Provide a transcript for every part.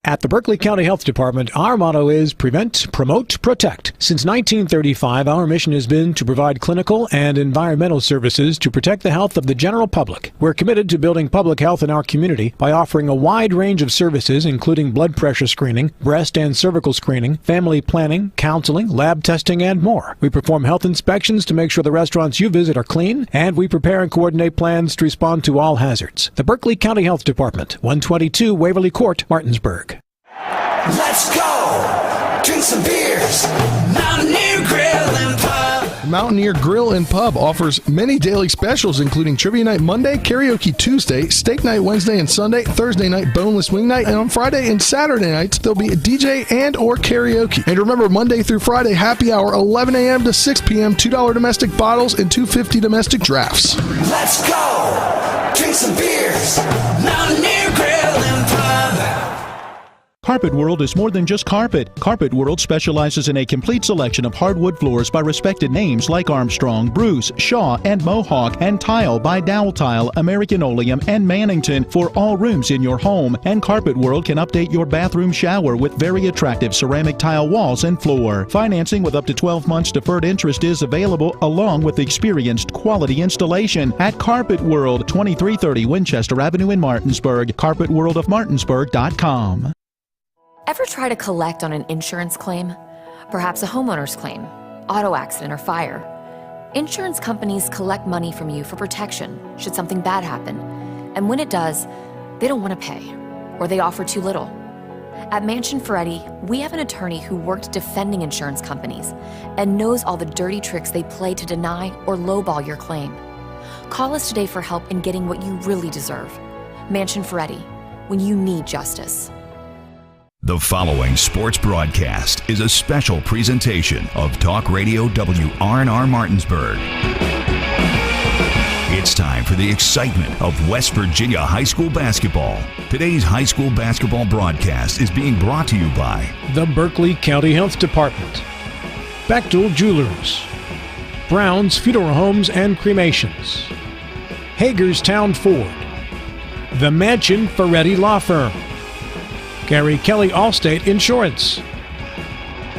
At the Berkeley County Health Department, our motto is prevent, promote, protect. Since 1935, our mission has been to provide clinical and environmental services to protect the health of the general public. We're committed to building public health in our community by offering a wide range of services, including blood pressure screening, breast and cervical screening, family planning, counseling, lab testing, and more. We perform health inspections to make sure the restaurants you visit are clean, and we prepare and coordinate plans to respond to all hazards. The Berkeley County Health Department, 122 Waverly Court, Martinsburg. Let's go! Drink some beers! Mountaineer Grill and Pub! Mountaineer Grill and Pub offers many daily specials, including Trivia Night Monday, Karaoke Tuesday, Steak Night Wednesday and Sunday, Thursday night Boneless Wing Night, and on Friday and Saturday nights, there'll be a DJ and or karaoke. And remember, Monday through Friday, happy hour, 11 a.m. to 6 p.m., $2 domestic bottles and $2.50 domestic drafts. Let's go! Drink some beers! Mountaineer Grill and Pub! Carpet World is more than just carpet. Carpet World specializes in a complete selection of hardwood floors by respected names like Armstrong, Bruce, Shaw, and Mohawk, and tile by Dowell Tile, American Oleum, and Mannington for all rooms in your home. And Carpet World can update your bathroom shower with very attractive ceramic tile walls and floor. Financing with up to 12 months deferred interest is available, along with experienced quality installation at Carpet World, 2330 Winchester Avenue in Martinsburg. CarpetWorldofMartinsburg.com. Ever try to collect on an insurance claim? Perhaps a homeowner's claim, auto accident, or fire. Insurance companies collect money from you for protection should something bad happen. And when it does, they don't want to pay, or they offer too little. At Mansion Ferretti, we have an attorney who worked defending insurance companies and knows all the dirty tricks they play to deny or lowball your claim. Call us today for help in getting what you really deserve. Mansion Ferretti, when you need justice. The following sports broadcast is a special presentation of Talk Radio WRNR Martinsburg. It's time for the excitement of West Virginia high school basketball. Today's high school basketball broadcast is being brought to you by the Berkeley County Health Department, Bechtel Jewelers, Brown's Funeral Homes and Cremations, Hagerstown Ford, the Mansion Ferretti Law Firm, Gary Kelly Allstate Insurance,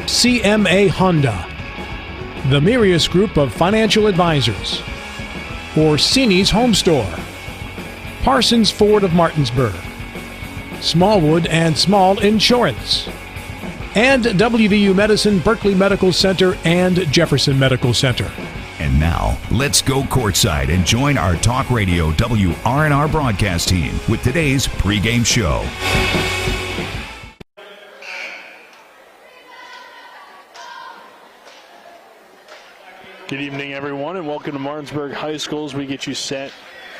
CMA Honda, the Mirius Group of Financial Advisors, Orsini's Home Store, Parsons Ford of Martinsburg, Smallwood and Small Insurance, and WVU Medicine, Berkeley Medical Center, and Jefferson Medical Center. And now, let's go courtside and join our Talk Radio WRNR broadcast team with today's pregame show. Good evening, everyone, and welcome to Martinsburg High School as we get you set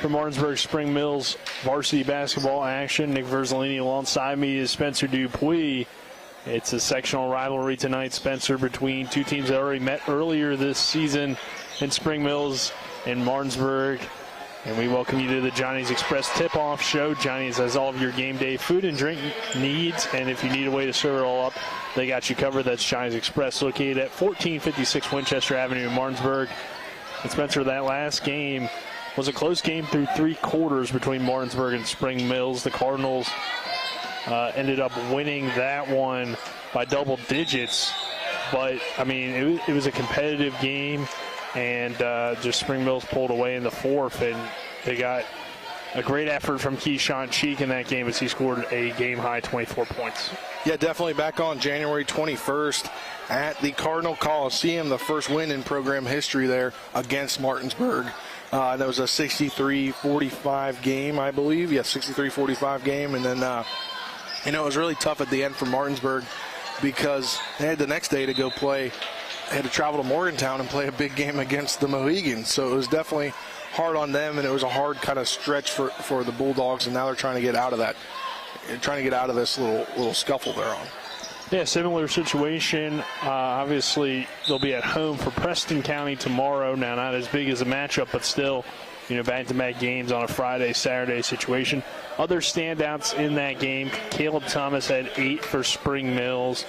for Martinsburg Spring Mills varsity basketball action. Nick Verzolini alongside me is Spencer Dupuis. It's a sectional rivalry tonight, Spencer, between two teams that already met earlier this season in Spring Mills and Martinsburg. And we welcome you to the Johnny's Express tip-off show. Johnny's has all of your game day food and drink needs, and if you need a way to serve it all up, they got you covered. That's Johnny's Express, located at 1456 Winchester Avenue in Martinsburg. And Spencer, that last game was a close game through three quarters between Martinsburg and Spring Mills. The Cardinals ended up winning that one by double digits. But, I mean, it was a competitive game. And just Spring Mills pulled away in the fourth, and they got a great effort from Keyshawn Cheek in that game as he scored a game-high 24 points. Yeah, definitely back on January 21st at the Cardinal Coliseum, the first win in program history there against Martinsburg. That was a 63-45 game, I believe. Yeah, 63-45 game. And then, it was really tough at the end for Martinsburg because they had the next day to go play. They had to travel to Morgantown and play a big game against the Mohegans. So it was definitely hard on them, and it was a hard kind of stretch for the Bulldogs, and now they're trying to get out of that, this little scuffle they're on. Yeah, similar situation. Obviously, they'll be at home for Preston County tomorrow. Now, not as big as a matchup, but still, back-to-back games on a Friday, Saturday situation. Other standouts in that game, Caleb Thomas had 8 for Spring Mills.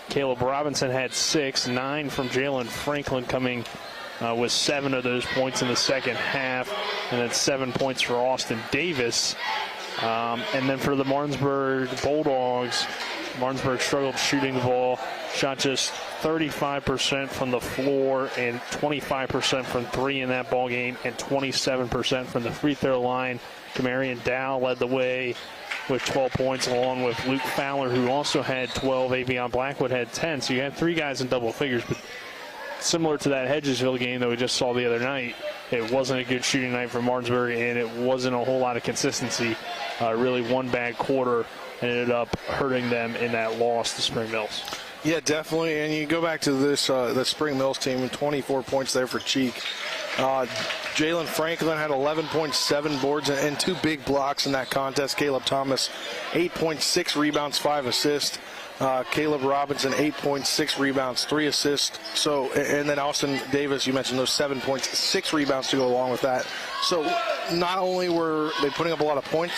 Caleb Robinson had 6, 9 from Jalen Franklin coming with 7 of those points in the second half, and then 7 points for Austin Davis. And then for the Martinsburg Bulldogs, Martinsburg struggled shooting the ball, shot just 35% from the floor and 25% from three in that ball game, and 27% from the free throw line. Kamarian Dow led the way with 12 points, along with Luke Fowler, who also had 12. Avion Blackwood had 10. So you had three guys in double figures. But similar to that Hedgesville game that we just saw the other night, it wasn't a good shooting night for Martinsburg, and it wasn't a whole lot of consistency. Really one bad quarter ended up hurting them in that loss to Spring Mills. Yeah, definitely. And you go back to this the Spring Mills team, 24 points there for Cheek. Jalen Franklin had 11.7 boards and 2 big blocks in that contest. Caleb Thomas, 8.6 rebounds, 5 assists. Caleb Robinson, 8.6 rebounds, 3 assists. So, and then Austin Davis, you mentioned those 7 points, 6 rebounds to go along with that. So not only were they putting up a lot of points,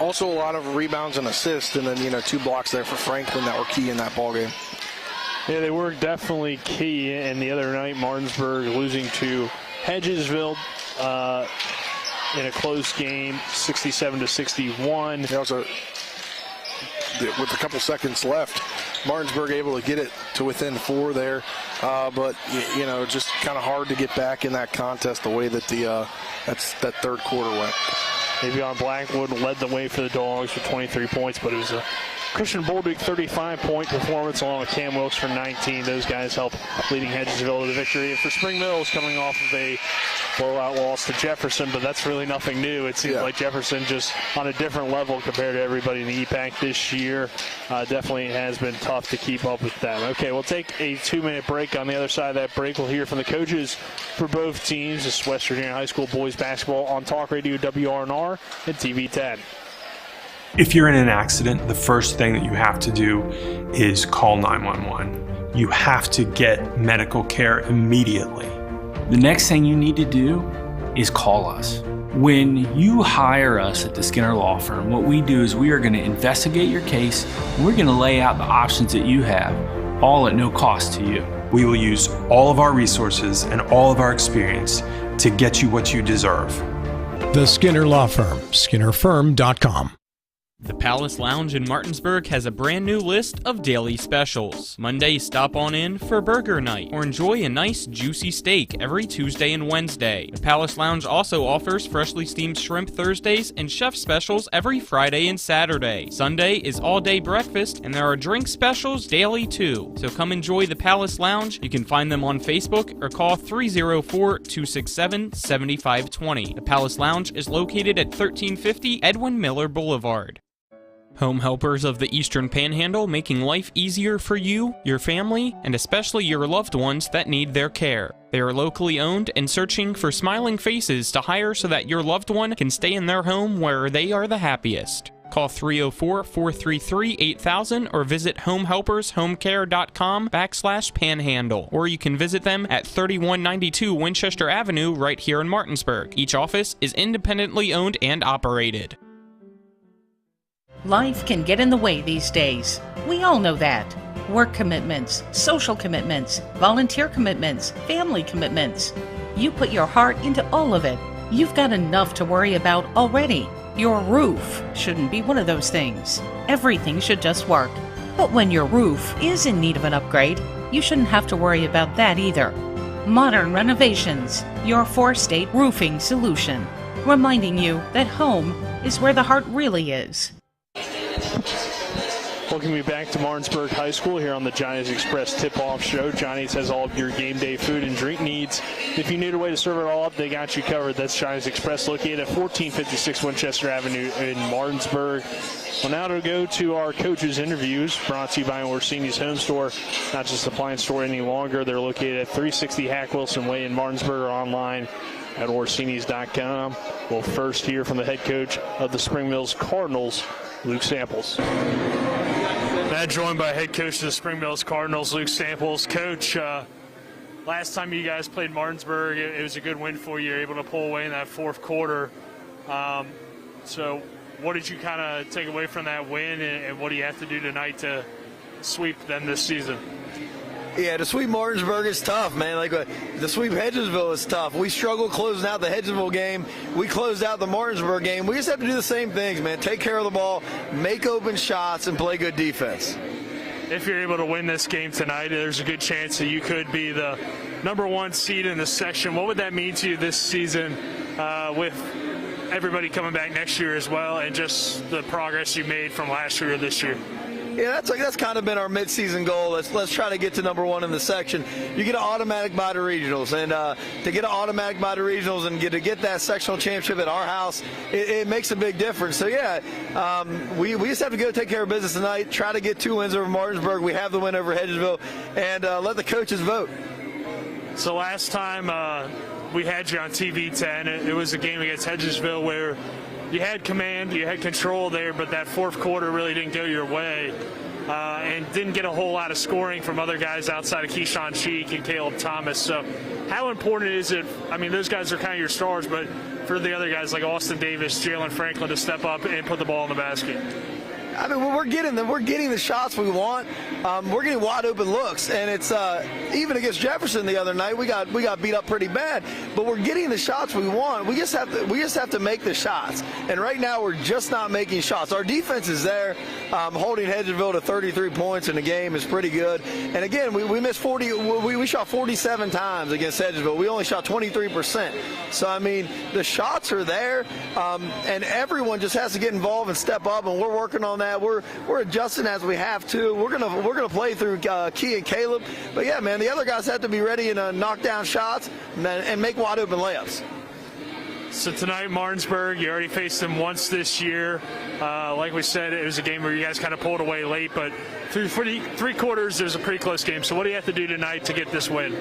also a lot of rebounds and assists, and then 2 blocks there for Franklin that were key in that ball game. Yeah, they were definitely key. And the other night, Martinsburg losing to Hedgesville in a close game, 67-61. That was with a couple seconds left, Martinsburg able to get it to within 4 there, but just kind of hard to get back in that contest the way that that third quarter went. Avion Blackwood led the way for the Dogs with 23 points, but it was a Christian Bolduc 35-point performance along with Cam Wilkes for 19. Those guys helped leading Hedgesville to the victory. And for Spring Mills, coming off of a blowout loss to Jefferson, but that's really nothing new. It seems like Jefferson just on a different level compared to everybody in the EPAC this year. Definitely has been tough to keep up with them. Okay, we'll take a 2-minute break. On the other side of that break, we'll hear from the coaches for both teams. This is West Virginia High School boys basketball on Talk Radio WRNR and TV 10. If you're in an accident, the first thing that you have to do is call 911. You have to get medical care immediately. The next thing you need to do is call us. When you hire us at the Skinner Law Firm, what we do is we are going to investigate your case, and we're going to lay out the options that you have, all at no cost to you. We will use all of our resources and all of our experience to get you what you deserve. The Skinner Law Firm, SkinnerFirm.com. The Palace Lounge in Martinsburg has a brand new list of daily specials. Monday, stop on in for burger night or enjoy a nice juicy steak every Tuesday and Wednesday. The Palace Lounge also offers freshly steamed shrimp Thursdays and chef specials every Friday and Saturday. Sunday is all-day breakfast and there are drink specials daily too. So come enjoy the Palace Lounge. You can find them on Facebook or call 304-267-7520. The Palace Lounge is located at 1350 Edwin Miller Boulevard. Home helpers of the Eastern Panhandle, making life easier for you, your family, and especially your loved ones that need their care. They are locally owned and searching for smiling faces to hire so that your loved one can stay in their home where they are the happiest. Call 304-433-8000 or visit homehelpershomecare.com/panhandle. Or you can visit them at 3192 Winchester Avenue right here in Martinsburg. Each office is independently owned and operated. Life can get in the way these days. We all know that. Work commitments, social commitments, volunteer commitments, family commitments. You put your heart into all of it. You've got enough to worry about already. Your roof shouldn't be one of those things. Everything should just work. But when your roof is in need of an upgrade, you shouldn't have to worry about that either. Modern Renovations, your 4-state roofing solution. Reminding you that home is where the heart really is. Welcome you back to Martinsburg High School here on the Johnny's Express Tip-Off Show. Johnny's has all of your game day food and drink needs. If you need a way to serve it all up, they got you covered. That's Johnny's Express, located at 1456 Winchester Avenue in Martinsburg. Well, now to go to our coaches' interviews, brought to you by Orsini's Home Store. Not just appliance store any longer. They're located at 360 Hack Wilson Way in Martinsburg, or online at Orsinis.com. We'll first hear from the head coach of the Spring Mills Cardinals, Luke Samples. Now joined by head coach of the Spring Mills Cardinals, Luke Samples. Coach, last time you guys played Martinsburg, it was a good win for you. You were able to pull away in that fourth quarter. So what did you kind of take away from that win, and what do you have to do tonight to sweep them this season? Yeah, to sweep Martinsburg is tough, man. Like the sweep Hedgesville is tough. We struggled closing out the Hedgesville game. We closed out the Martinsburg game. We just have to do the same things, man. Take care of the ball, make open shots, and play good defense. If you're able to win this game tonight, there's a good chance that you could be the #1 seed in the section. What would that mean to you this season with everybody coming back next year as well, and just the progress you made from last year to this year? Yeah, that's kind of been our midseason goal. Let's try to get to #1 in the section. You get an automatic bye to regionals, and to get an automatic bye to regionals and get that sectional championship at our house, it makes a big difference. So yeah, we just have to go take care of business tonight. Try to get 2 wins over Martinsburg. We have the win over Hedgesville, and let the coaches vote. So last time we had you on TV 10, it was a game against Hedgesville where you had command, you had control there, but that fourth quarter really didn't go your way, and didn't get a whole lot of scoring from other guys outside of Keyshawn Cheek and Caleb Thomas. So how important is it? I mean, those guys are kind of your stars, but for the other guys like Austin Davis, Jalen Franklin to step up and put the ball in the basket? I mean, we're getting the shots we want. We're getting wide open looks, and it's even against Jefferson the other night. We got beat up pretty bad, but we're getting the shots we want. We just have to make the shots, and right now we're just not making shots. Our defense is there. Holding Hedgesville to 33 points in the game is pretty good. And again, we missed 40. We shot 47 times against Hedgesville. We only shot 23%. So I mean, the shots are there, and everyone just has to get involved and step up. And we're working on that. We're adjusting as we have to. We're gonna play through Key and Caleb. But yeah, man, the other guys have to be ready and knock down shots and make wide open layups. So tonight, Martinsburg, you already faced them once this year. Like we said, it was a game where you guys kind of pulled away late, but through three quarters, it was a pretty close game. So what do you have to do tonight to get this win?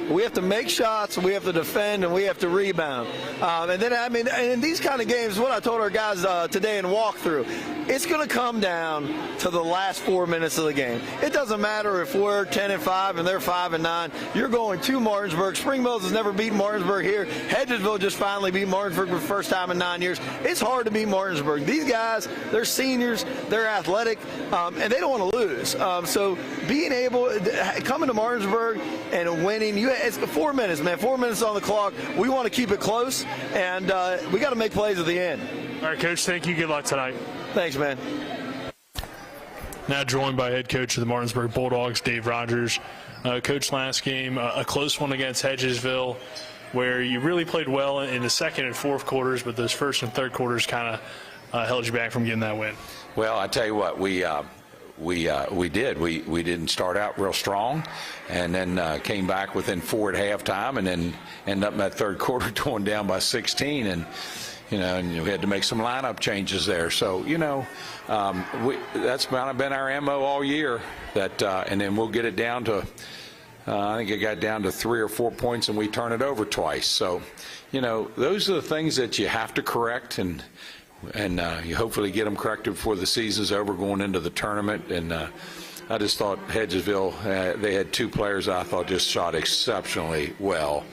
We have to make shots, we have to defend, and we have to rebound. And then, I mean, in these kind of games, what I told our guys today in walkthrough, it's going to come down to the last 4 minutes of the game. It doesn't matter if we're 10-5 and they're 5-9. You're going to Martinsburg. Spring Mills has never beaten Martinsburg here. Hedgesville just finally beat Martinsburg for the first time in 9 years. It's hard to beat Martinsburg. These guys, they're seniors, they're athletic, and they don't want to lose. So being able to come to Martinsburg and winning, it's 4 minutes, man. 4 minutes on the clock. We want to keep it close, and we got to make plays at the end. All right, Coach, thank you. Good luck tonight. Thanks, man. Now joined by head coach of the Martinsburg Bulldogs, Dave Rogers. Coach, last game, a close one against Hedgesville, where you really played well in the second and fourth quarters, but those first and third quarters kind of held you back from getting that win. Well, I tell you what, we did. We didn't start out real strong, and then came back within 4 at halftime, and then ended up in that third quarter going down by 16, and we had to make some lineup changes there. So that's been our MO all year. And then we'll get it down to. I think it got down to 3 or 4 points, and we turn it over twice. So, those are the things that you have to correct, and you hopefully get them corrected before the season's over, going into the tournament. And I just thought Hedgesville, they had 2 players I thought just shot exceptionally well.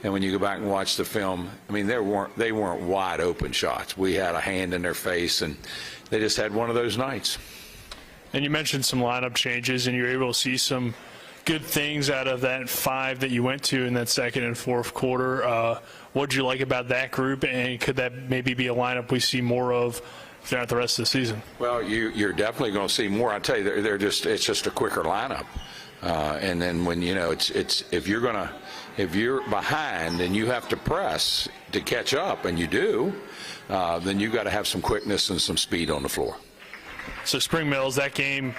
And when you go back and watch the film, I mean, they weren't wide open shots. We had a hand in their face, and they just had one of those nights. And you mentioned some lineup changes, and you were able to see some good things out of that 5 that you went to in that second and fourth quarter. What did you like about that group, and could that maybe be a lineup we see more of throughout the rest of the season? Well, you're definitely going to see more. I tell you, it's just a quicker lineup. And then when if you're behind and you have to press to catch up, and you do, then you've got to have some quickness and some speed on the floor. So Spring Mills, that game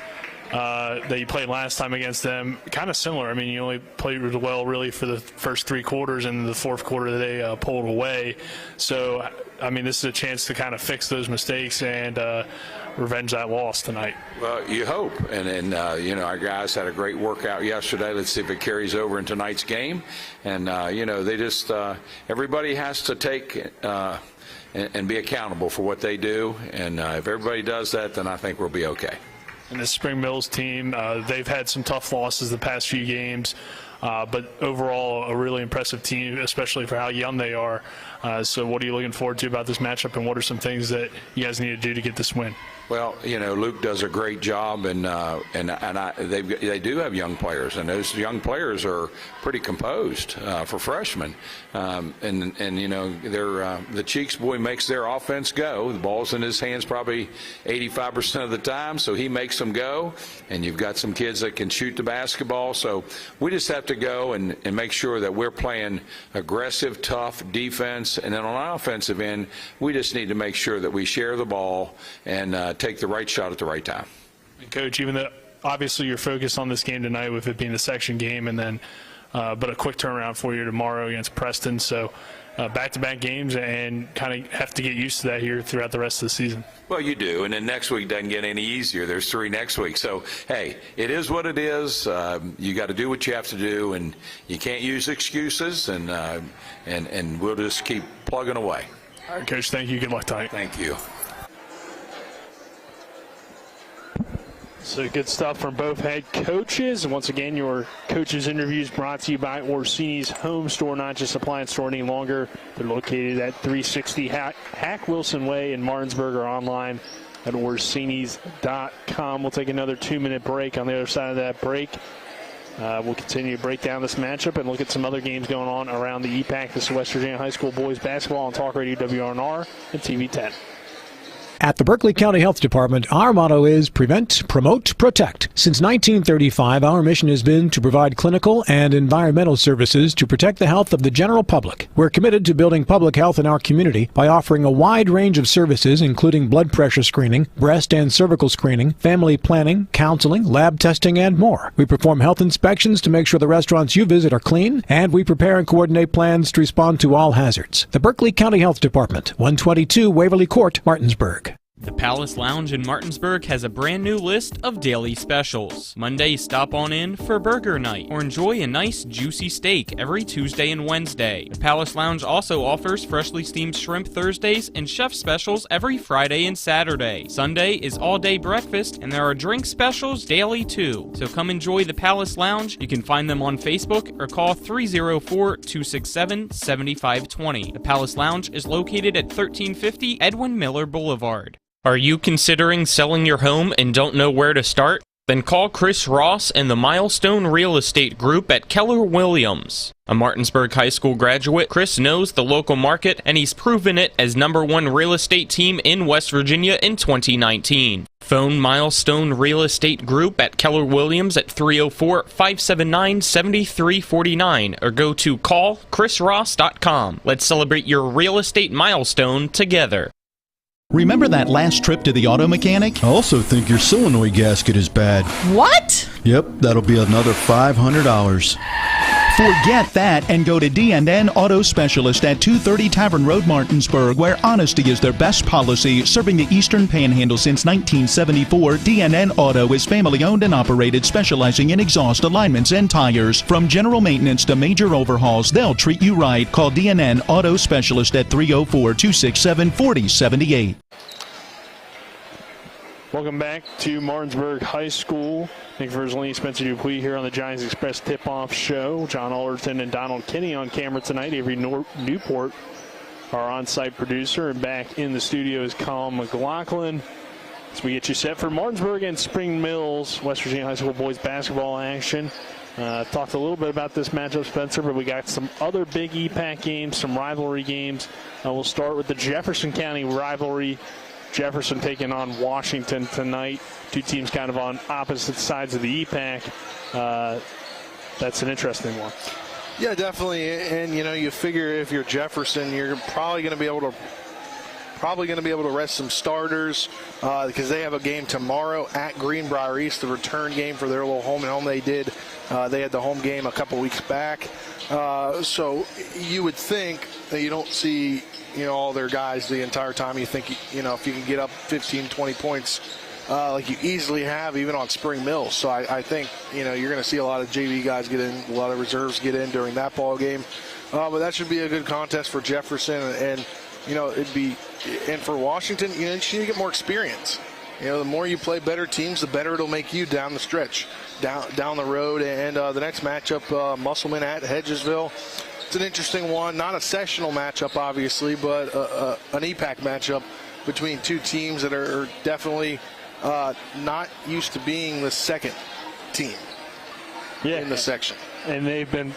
that you played last time against them, kind of similar. I mean, you only played well really for the first 3 quarters, and the fourth quarter they pulled away. So, I mean, this is a chance to kind of fix those mistakes and revenge that loss tonight. Well, you hope. And then, our guys had a great workout yesterday. Let's see if it carries over in tonight's game. And, they just everybody has to take and be accountable for what they do. And if everybody does that, then I think we'll be okay. And the Spring Mills team, they've had some tough losses the past few games. but overall a really impressive team, especially for how young they are. So what are you looking forward to about this matchup, and what are some things that you guys need to do to get this win? Well, Luke does a great job, and they do have young players, and those young players are pretty composed for freshmen. They're the Cheeks boy makes their offense go. The ball's in his hands probably 85% of the time, so he makes them go. And you've got some kids that can shoot the basketball, so we just have to go and make sure that we're playing aggressive, tough defense. And then on offensive end, we just need to make sure that we share the ball and take the right shot at the right time. And Coach, even though obviously you're focused on this game tonight with it being a section game, and then but a quick turnaround for you tomorrow against Preston, so back-to-back games, and kind of have to get used to that here throughout the rest of the season. Well, you do, and then next week doesn't get any easier. There's 3 next week. So, hey, it is what it is. You got to do what you have to do, and you can't use excuses, and we'll just keep plugging away. All right, Coach, thank you. Good luck tonight. Thank you. So good stuff from both head coaches. And once again, your coaches' interviews brought to you by Orsini's Home Store, not just appliance store any longer. They're located at 360 Hack Wilson Way in Martinsburg, or online at Orsinis.com. We'll take another 2-minute break. On the other side of that break, we'll continue to break down this matchup and look at some other games going on around the EPAC. This is West Virginia High School boys basketball on Talk Radio WRNR and TV 10. At the Berkeley County Health Department, our motto is Prevent, Promote, Protect. Since 1935, our mission has been to provide clinical and environmental services to protect the health of the general public. We're committed to building public health in our community by offering a wide range of services, including blood pressure screening, breast and cervical screening, family planning, counseling, lab testing, and more. We perform health inspections to make sure the restaurants you visit are clean, and we prepare and coordinate plans to respond to all hazards. The Berkeley County Health Department, 122 Waverly Court, Martinsburg. The Palace Lounge in Martinsburg has a brand new list of daily specials. Monday, stop on in for burger night or enjoy a nice juicy steak every Tuesday and Wednesday. The Palace Lounge also offers freshly steamed shrimp Thursdays and chef specials every Friday and Saturday. Sunday is all-day breakfast, and there are drink specials daily too. So come enjoy the Palace Lounge. You can find them on Facebook or call 304-267-7520. The Palace Lounge is located at 1350 Edwin Miller Boulevard. Are you considering selling your home and don't know where to start? Then call Chris Ross and the Milestone Real Estate Group at Keller Williams. A Martinsburg High School graduate, Chris knows the local market, and he's proven it as #1 real estate team in West Virginia in 2019. Phone Milestone Real Estate Group at Keller Williams at 304-579-7349 or go to callchrisross.com. Let's celebrate your real estate milestone together. Remember that last trip to the auto mechanic? I also think your solenoid gasket is bad. What? Yep, that'll be another $500. Forget that and go to D&N Auto Specialist at 230 Tavern Road, Martinsburg, where honesty is their best policy. Serving the Eastern Panhandle since 1974, D&N Auto is family-owned and operated, specializing in exhaust alignments and tires. From general maintenance to major overhauls, they'll treat you right. Call D&N Auto Specialist at 304-267-4078. Welcome back to Martinsburg High School. Nick Verzolini, Spencer Dupuis here on the Giants Express Tip-Off Show. John Alderton and Donald Kinney on camera tonight. Avery Newport, our on-site producer. And back in the studio is Colin McLaughlin. As we get you set for Martinsburg and Spring Mills, West Virginia High School boys basketball action. Talked a little bit about this matchup, Spencer, but we got some other big EPAC games, some rivalry games. We'll start with the Jefferson County rivalry. Jefferson taking on Washington tonight. Two teams kind of on opposite sides of the EPAC. That's an interesting one. Yeah, definitely. And you figure if you're Jefferson, you're probably going to be able to rest some starters because they have a game tomorrow at Greenbrier East, the return game for their little home and home. They had the home game a couple weeks back. So you would think that you don't see all their guys the entire time. You think, if you can get up 15, 20 points like you easily have even on Spring Mills. So I think, you're going to see a lot of JV guys get in, a lot of reserves get in during that ball game. But that should be a good contest for Jefferson. And for Washington, you need to get more experience. the more you play better teams, the better it'll make you down the stretch, down the road. And the next matchup, Musselman at Hedgesville. It's an interesting one. Not a sectional matchup, obviously, but an EPAC matchup between two teams that are definitely not used to being the second team in the section. And they've been,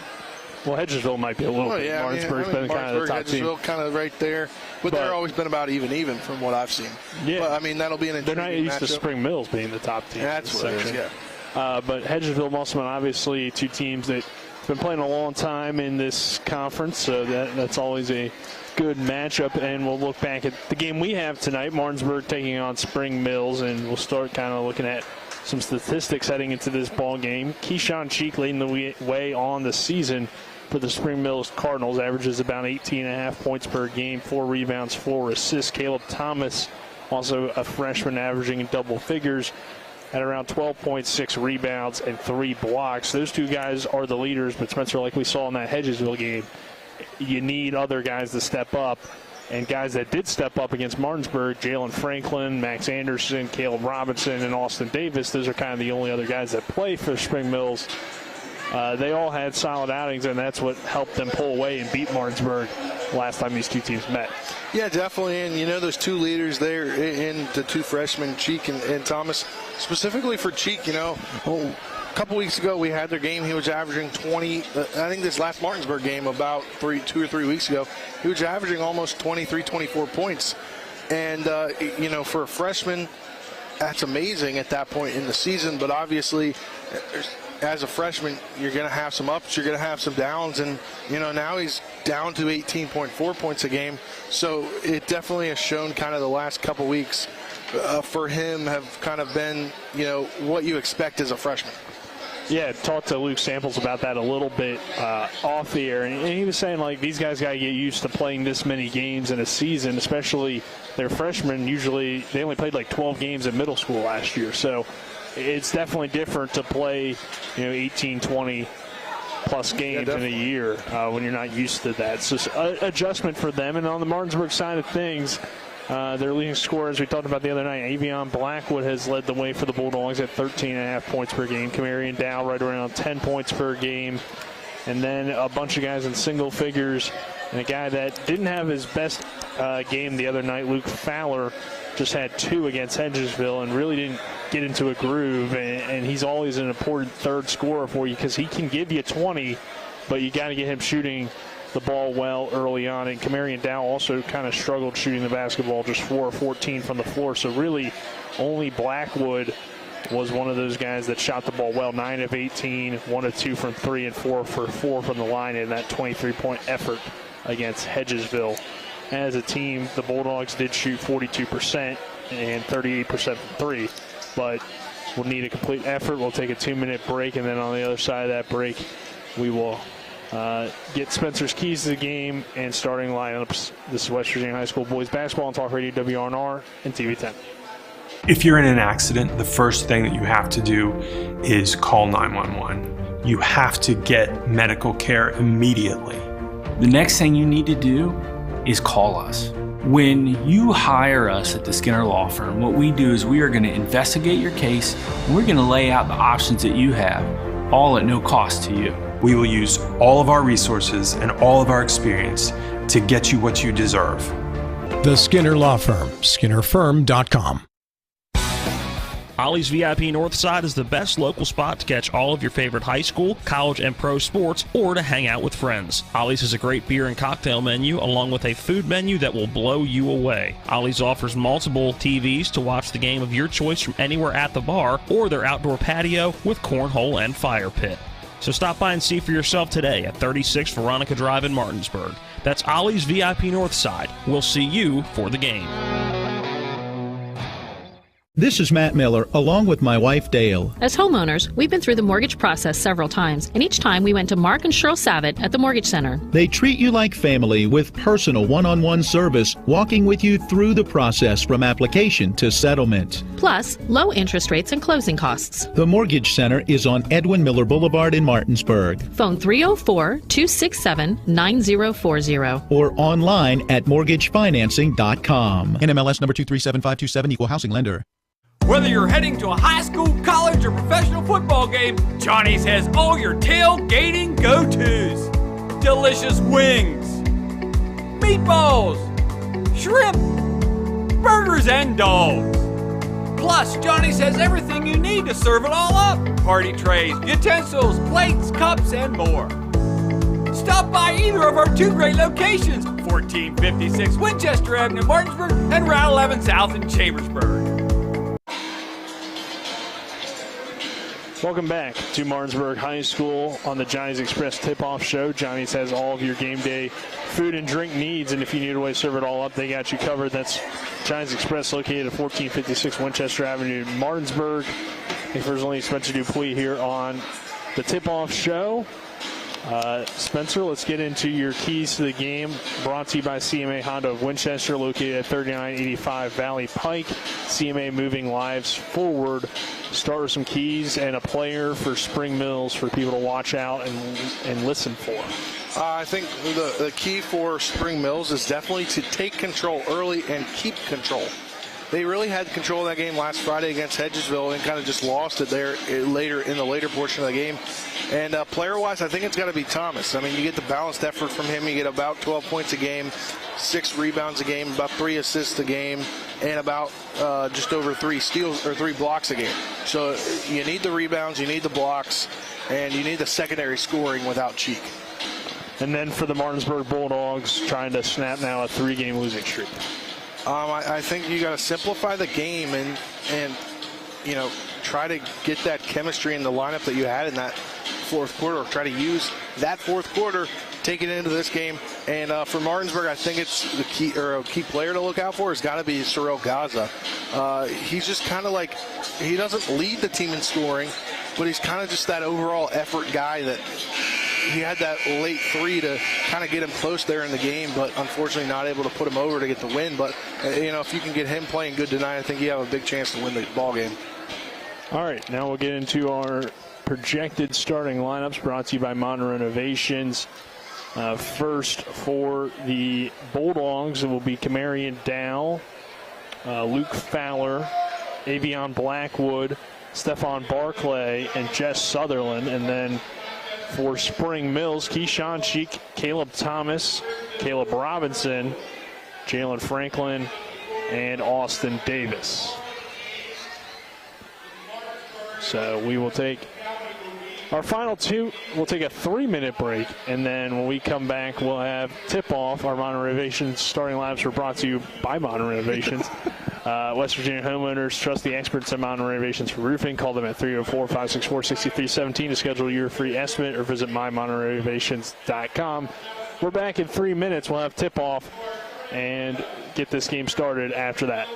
Hedgesville might be a little bit. Martinsburg's been kind of the top team. Hedgesville kind of right there. But they're always been about even from what I've seen. Yeah. But, that'll be an interesting They're not used matchup. to Spring Mills being the top team. That's what it is, yeah. But Hedgesville, Musselman, obviously two teams that have been playing a long time in this conference, so that's always a good matchup. And we'll look back at the game we have tonight, Martinsburg taking on Spring Mills, and we'll start kind of looking at some statistics heading into this ball game. Keyshawn Cheek leading the way on the season for the Spring Mills Cardinals, averages about 18.5 points per game, 4 rebounds, 4 assists. Caleb Thomas, also a freshman, averaging in double figures at around 12.6 rebounds and 3 blocks. Those two guys are the leaders, but Spencer, like we saw in that Hedgesville game, you need other guys to step up. And guys that did step up against Martinsburg, Jalen Franklin, Max Anderson, Caleb Robinson, and Austin Davis, those are kind of the only other guys that play for Spring Mills. They all had solid outings, and that's what helped them pull away and beat Martinsburg last time these two teams met. Yeah, definitely. And, those two leaders there in the two freshmen, Cheek and Thomas, specifically for Cheek, a couple weeks ago we had their game. He was averaging 20. I think this last Martinsburg game about 2 or 3 weeks ago, he was averaging almost 23, 24 points. And, for a freshman, that's amazing at that point in the season. But obviously, as a freshman, you're going to have some ups, you're going to have some downs, and now he's down to 18.4 points a game. So it definitely has shown kind of the last couple weeks for him have kind of been what you expect as a freshman. Yeah, talked to Luke Samples about that a little bit off the air, and he was saying these guys got to get used to playing this many games in a season, especially their freshmen. Usually they only played 12 games in middle school last year, so it's definitely different to play 18, 20 plus games in a year when you're not used to that. So it's adjustment for them. And on the Martinsburg side of things, their leading scorer, as we talked about the other night, Avion Blackwood has led the way for the Bulldogs at 13.5 points per game. Kamarian Dow right around 10 points per game. And then a bunch of guys in single figures. And a guy that didn't have his best game the other night, Luke Fowler, just had 2 against Hedgesville and really didn't get into a groove. And he's always an important third scorer for you because he can give you 20, but you got to get him shooting the ball well early on. And Kamarian Dow also kind of struggled shooting the basketball, just 4 of 14 from the floor. So really only Blackwood was one of those guys that shot the ball well, 9 of 18, 1 of 2 from 3, and 4 for 4 from the line in that 23-point effort against Hedgesville. As a team, the Bulldogs did shoot 42% and 38% from 3, but we'll need a complete effort. We'll take a 2-minute break, and then on the other side of that break, we will get Spencer's keys to the game and starting lineups. This is West Virginia High School boys basketball on Talk Radio WRNR and TV10. If you're in an accident, the first thing that you have to do is call 911. You have to get medical care immediately. The next thing you need to do is call us. When you hire us at the Skinner Law Firm, what we do is we are going to investigate your case, and we're going to lay out the options that you have, all at no cost to you. We will use all of our resources and all of our experience to get you what you deserve. The Skinner Law Firm, SkinnerFirm.com. Ollie's VIP Northside is the best local spot to catch all of your favorite high school, college, and pro sports, or to hang out with friends. Ollie's has a great beer and cocktail menu, along with a food menu that will blow you away. Ollie's offers multiple TVs to watch the game of your choice from anywhere at the bar, or their outdoor patio with cornhole and fire pit. So stop by and see for yourself today at 36 Veronica Drive in Martinsburg. That's Ollie's VIP Northside. We'll see you for the game. This is Matt Miller, along with my wife, Dale. As homeowners, we've been through the mortgage process several times, and each time we went to Mark and Cheryl Savitt at the Mortgage Center. They treat you like family with personal one-on-one service, walking with you through the process from application to settlement. Plus, low interest rates and closing costs. The Mortgage Center is on Edwin Miller Boulevard in Martinsburg. Phone 304-267-9040. Or online at mortgagefinancing.com. NMLS number 237527, Equal Housing Lender. Whether you're heading to a high school, college, or professional football game, Johnny's has all your tailgating go-tos. Delicious wings, meatballs, shrimp, burgers, and dogs. Plus, Johnny's has everything you need to serve it all up. Party trays, utensils, plates, cups, and more. Stop by either of our 2 great locations, 1456 Winchester Avenue, Martinsburg, and Route 11 South in Chambersburg. Welcome back to Martinsburg High School on the Johnny's Express Tip-Off Show. Johnny's has all of your game day food and drink needs, and if you need a way to serve it all up, they got you covered. That's Johnny's Express, located at 1456 Winchester Avenue, Martinsburg. Unfortunately, Spencer Dupuis here on the Tip-Off Show. Spencer, let's get into your keys to the game. Brought to you by CMA Honda of Winchester, located at 3985 Valley Pike. CMA moving lives forward. Start with some keys and a player for Spring Mills for people to watch out and listen for. I think the key for Spring Mills is definitely to take control early and keep control. They really had control of that game last Friday against Hedgesville and kind of just lost it there in the later portion of the game. And player-wise, I think it's got to be Thomas. I mean, you get the balanced effort from him. You get about 12 points a game, 6 rebounds a game, about 3 assists a game, and about just over 3 steals or 3 blocks a game. So you need the rebounds, you need the blocks, and you need the secondary scoring without Cheek. And then for the Martinsburg Bulldogs, trying to snap now a 3-game losing streak. I think you got to simplify the game and you know, try to get that chemistry in the lineup that you had in that fourth quarter, or try to use that fourth quarter, take it into this game. And for Martinsburg, I think it's the key, or a key player to look out for has got to be Sorrell Gaza. He's just kind of like, he doesn't lead the team in scoring, but he's kind of just that overall effort guy that he had that late 3 to kind of get him close there in the game, but unfortunately not able to put him over to get the win. But, you know, if you can get him playing good tonight, I think you have a big chance to win the ball game. All right, now we'll get into our projected starting lineups brought to you by Modern Renovations. First for the Bulldogs, it will be Kamarian Dow, Luke Fowler, Avion Blackwood, Stephon Barclay, and Jess Sutherland. And then for Spring Mills, Keyshawn Cheek, Caleb Thomas, Caleb Robinson, Jalen Franklin, and Austin Davis. So we will take our final 2. We'll take a 3-minute break, and then when we come back, we'll have tip-off. Our Modern Renovations starting lineups are brought to you by Modern Renovations. West Virginia homeowners trust the experts at Modern Renovations for roofing. Call them at 304-564-6317 to schedule your free estimate, or visit mymodernrenovations.com. We're back in 3 minutes. We'll have tip-off and get this game started after that.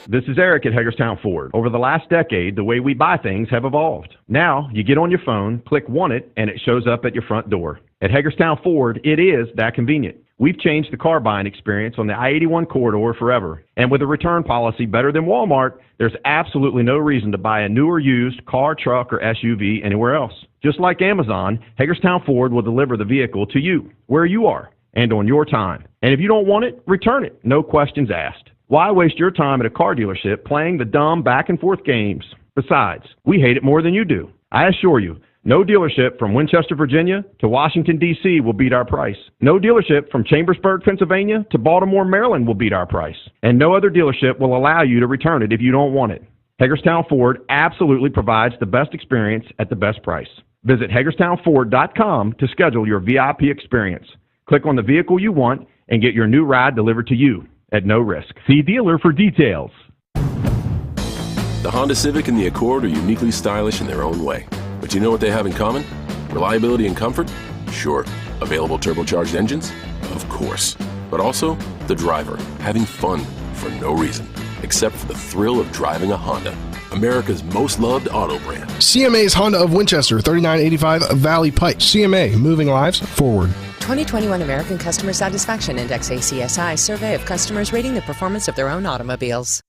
This is Eric at Hagerstown Ford. Over the last decade, the way we buy things have evolved. Now, you get on your phone, click Want It, and it shows up at your front door. At Hagerstown Ford, it is that convenient. We've changed the car buying experience on the I-81 corridor forever. And with a return policy better than Walmart, there's absolutely no reason to buy a new or used car, truck, or SUV anywhere else. Just like Amazon, Hagerstown Ford will deliver the vehicle to you, where you are, and on your time. And if you don't want it, return it. No questions asked. Why waste your time at a car dealership playing the dumb back-and-forth games? Besides, we hate it more than you do. I assure you, no dealership from Winchester, Virginia to Washington, D.C. will beat our price. No dealership from Chambersburg, Pennsylvania to Baltimore, Maryland will beat our price. And no other dealership will allow you to return it if you don't want it. Hagerstown Ford absolutely provides the best experience at the best price. Visit HagerstownFord.com to schedule your VIP experience. Click on the vehicle you want and get your new ride delivered to you at no risk. See dealer for details. The Honda Civic and the Accord are uniquely stylish in their own way. But you know what they have in common? Reliability and comfort? Sure. Available turbocharged engines? Of course. But also, the driver, having fun for no reason, except for the thrill of driving a Honda. America's most loved auto brand. CMA's Honda of Winchester, 3985 Valley Pike. CMA, moving lives forward. 2021 American Customer Satisfaction Index ACSI survey of customers rating the performance of their own automobiles.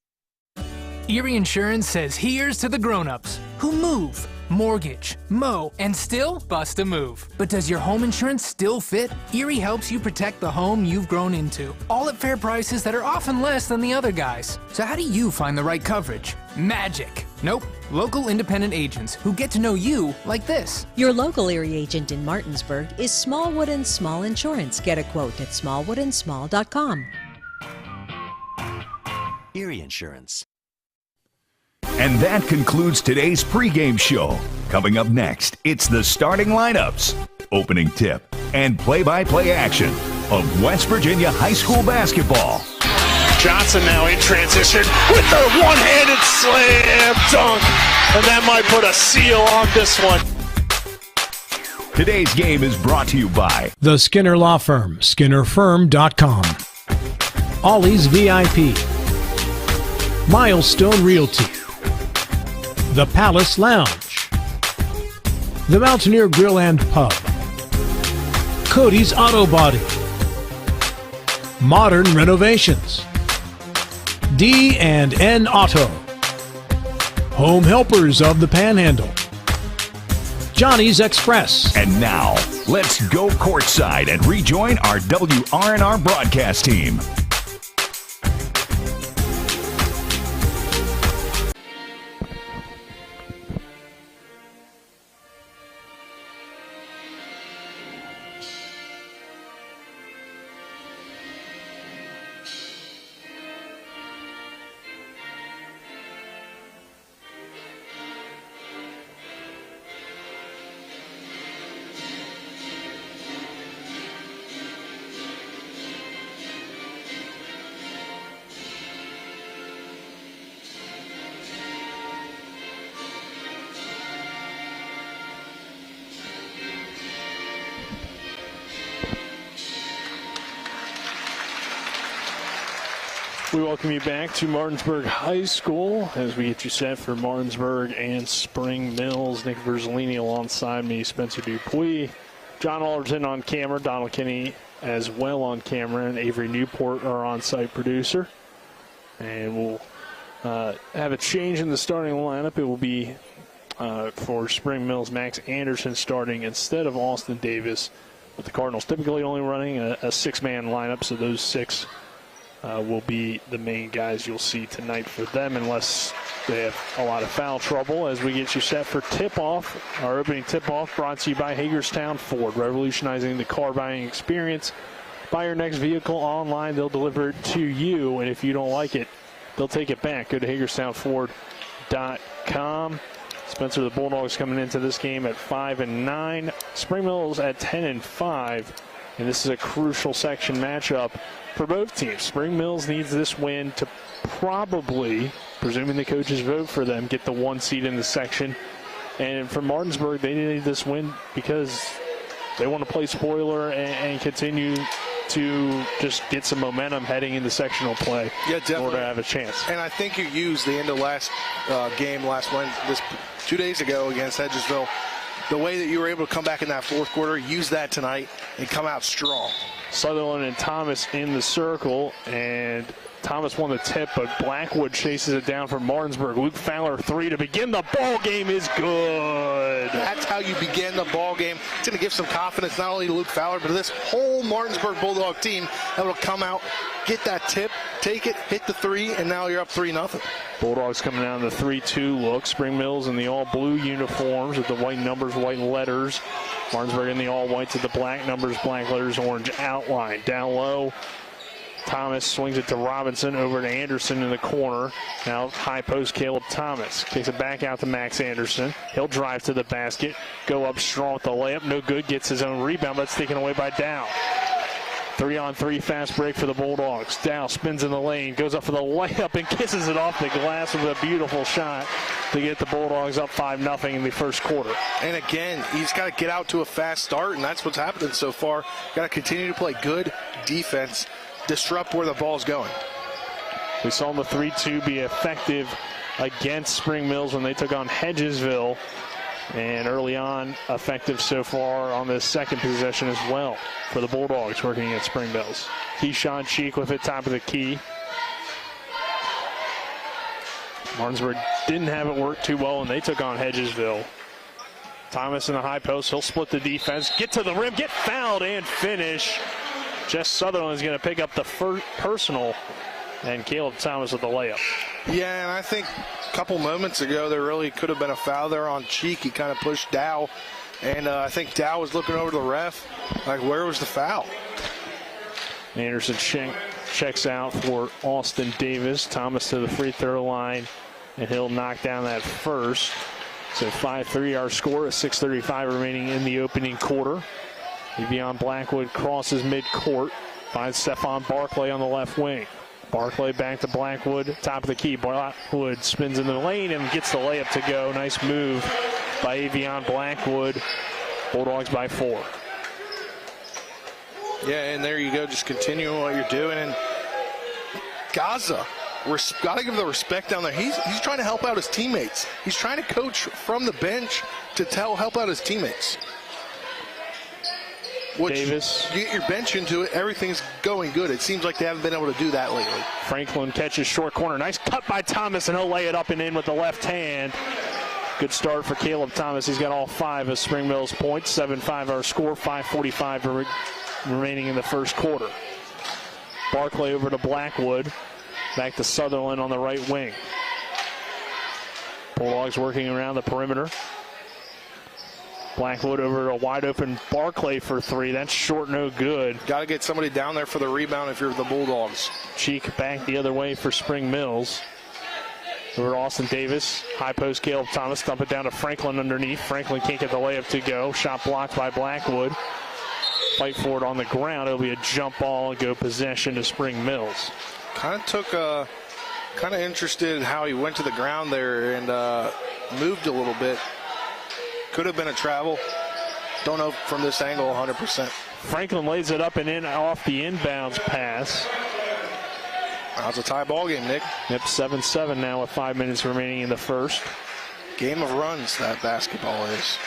Erie Insurance says here's to the grown-ups who move, mortgage, mow, and still bust a move. But does your home insurance still fit? Erie helps you protect the home you've grown into, all at fair prices that are often less than the other guys. So how do you find the right coverage? Magic. Nope. Local independent agents who get to know you like this. Your local Erie agent in Martinsburg is Smallwood and Small Insurance. Get a quote at smallwoodandsmall.com. Erie Insurance. And that concludes today's pregame show. Coming up next, it's the starting lineups, opening tip, and play-by-play action of West Virginia high school basketball. Johnson now in transition with the one-handed slam dunk. And that might put a seal on this one. Today's game is brought to you by The Skinner Law Firm, SkinnerFirm.com. Ollie's VIP. Milestone Realty. The Palace Lounge. The Mountaineer Grill and Pub. Cody's Auto Body. Modern Renovations. D&N Auto. Home Helpers of the Panhandle. Johnny's Express. And now, let's go courtside and rejoin our WRNR broadcast team. We welcome you back to Martinsburg High School as we get you set for Martinsburg and Spring Mills. Nick Verzolini alongside me, Spencer Dupuis, John Alderton on camera, Donald Kinney as well on camera, and Avery Newport, our on-site producer. And we'll have a change in the starting lineup. It will be for Spring Mills, Max Anderson starting instead of Austin Davis, with the Cardinals typically only running a six-man lineup, so those six will be the main guys you'll see tonight for them, unless they have a lot of foul trouble. As we get you set for tip-off, our opening tip-off brought to you by Hagerstown Ford, revolutionizing the car buying experience. Buy your next vehicle online, they'll deliver it to you, and if you don't like it, they'll take it back. Go to HagerstownFord.com. Spencer, the Bulldogs coming into this game at 5-9. Spring Mills at 10-5, and this is a crucial section matchup for both teams. Spring Mills needs this win to probably, presuming the coaches vote for them, get the 1 seed in the section. And for Martinsburg, they need this win because they want to play spoiler and continue to just get some momentum heading into sectional play in order to have a chance. And I think you used the end of last game last Wednesday, 2 days ago against Hedgesville. The way that you were able to come back in that fourth quarter, use that tonight and come out strong. Sutherland and Thomas in the circle, and Thomas won the tip, but Blackwood chases it down for Martinsburg. Luke Fowler, 3 to begin the ball game is good. That's how you begin the ball game. It's going to give some confidence not only to Luke Fowler, but to this whole Martinsburg Bulldog team that will come out, get that tip, take it, hit the 3, and now you're up 3-0. Bulldogs coming out in the 3-2 look. Spring Mills in the all-blue uniforms with the white numbers, white letters. Martinsburg in the all-whites with the black numbers, black letters, orange outline. Down low, Thomas swings it to Robinson, over to Anderson in the corner. Now high post, Caleb Thomas takes it back out to Max Anderson. He'll drive to the basket, go up strong with the layup, no good, gets his own rebound, but it's taken away by Dow. 3-on-3 fast break for the Bulldogs. Dow spins in the lane, goes up for the layup and kisses it off the glass with a beautiful shot to get the Bulldogs up 5-0 in the first quarter. And again, he's got to get out to a fast start, and that's what's happening so far. Got to continue to play good defense, disrupt where the ball's going. We saw the 3-2 be effective against Spring Mills when they took on Hedgesville, and early on effective so far on this second possession as well for the Bulldogs working at Spring Mills. Keyshawn Cheek with it, top of the key. Martinsburg didn't have it work too well when they took on Hedgesville. Thomas in the high post. He'll split the defense. Get to the rim. Get fouled and finish. Jess Sutherland is going to pick up the first personal. And Caleb Thomas with the layup. Yeah, and I think a couple moments ago there really could have been a foul there on Cheek. He kind of pushed Dow. And I think Dow was looking over to the ref. Like, where was the foul? Anderson checks out for Austin Davis. Thomas to the free throw line. And he'll knock down that first. So 5-3 our score. 6:35 remaining in the opening quarter. Evian Blackwood crosses midcourt. Finds Stephon Barclay on the left wing. Barclay back to Blackwood, top of the key. Blackwood spins in the lane and gets the layup to go. Nice move by Evian Blackwood. Bulldogs by 4. Yeah, and there you go, just continuing what you're doing. And Gaza, got to give the respect down there. He's trying to help out his teammates. He's trying to coach from the bench to help out his teammates. Davis. You get your bench into it, everything's going good. It seems like they haven't been able to do that lately. Franklin catches short corner. Nice cut by Thomas, and he'll lay it up and in with the left hand. Good start for Caleb Thomas. He's got all 5 of Spring Mills' points. 7-5 our score. 5:45 remaining in the first quarter. Barclay over to Blackwood. Back to Sutherland on the right wing. Bulldogs working around the perimeter. Blackwood over a wide open Barclay for 3. That's short, no good. Got to get somebody down there for the rebound if you're the Bulldogs. Cheek back the other way for Spring Mills. Over to Austin Davis. High post Caleb Thomas. Dump it down to Franklin underneath. Franklin can't get the layup to go. Shot blocked by Blackwood. Fight for it on the ground. It'll be a jump ball and go possession to Spring Mills. Kind of interested in how he went to the ground there and moved a little bit. Could have been a travel. Don't know from this angle 100%. Franklin lays it up and in off the inbounds pass. That's a tie ball game, Nick. Yep, 7-7 now with 5 minutes remaining in the first. Game of runs, that basketball is.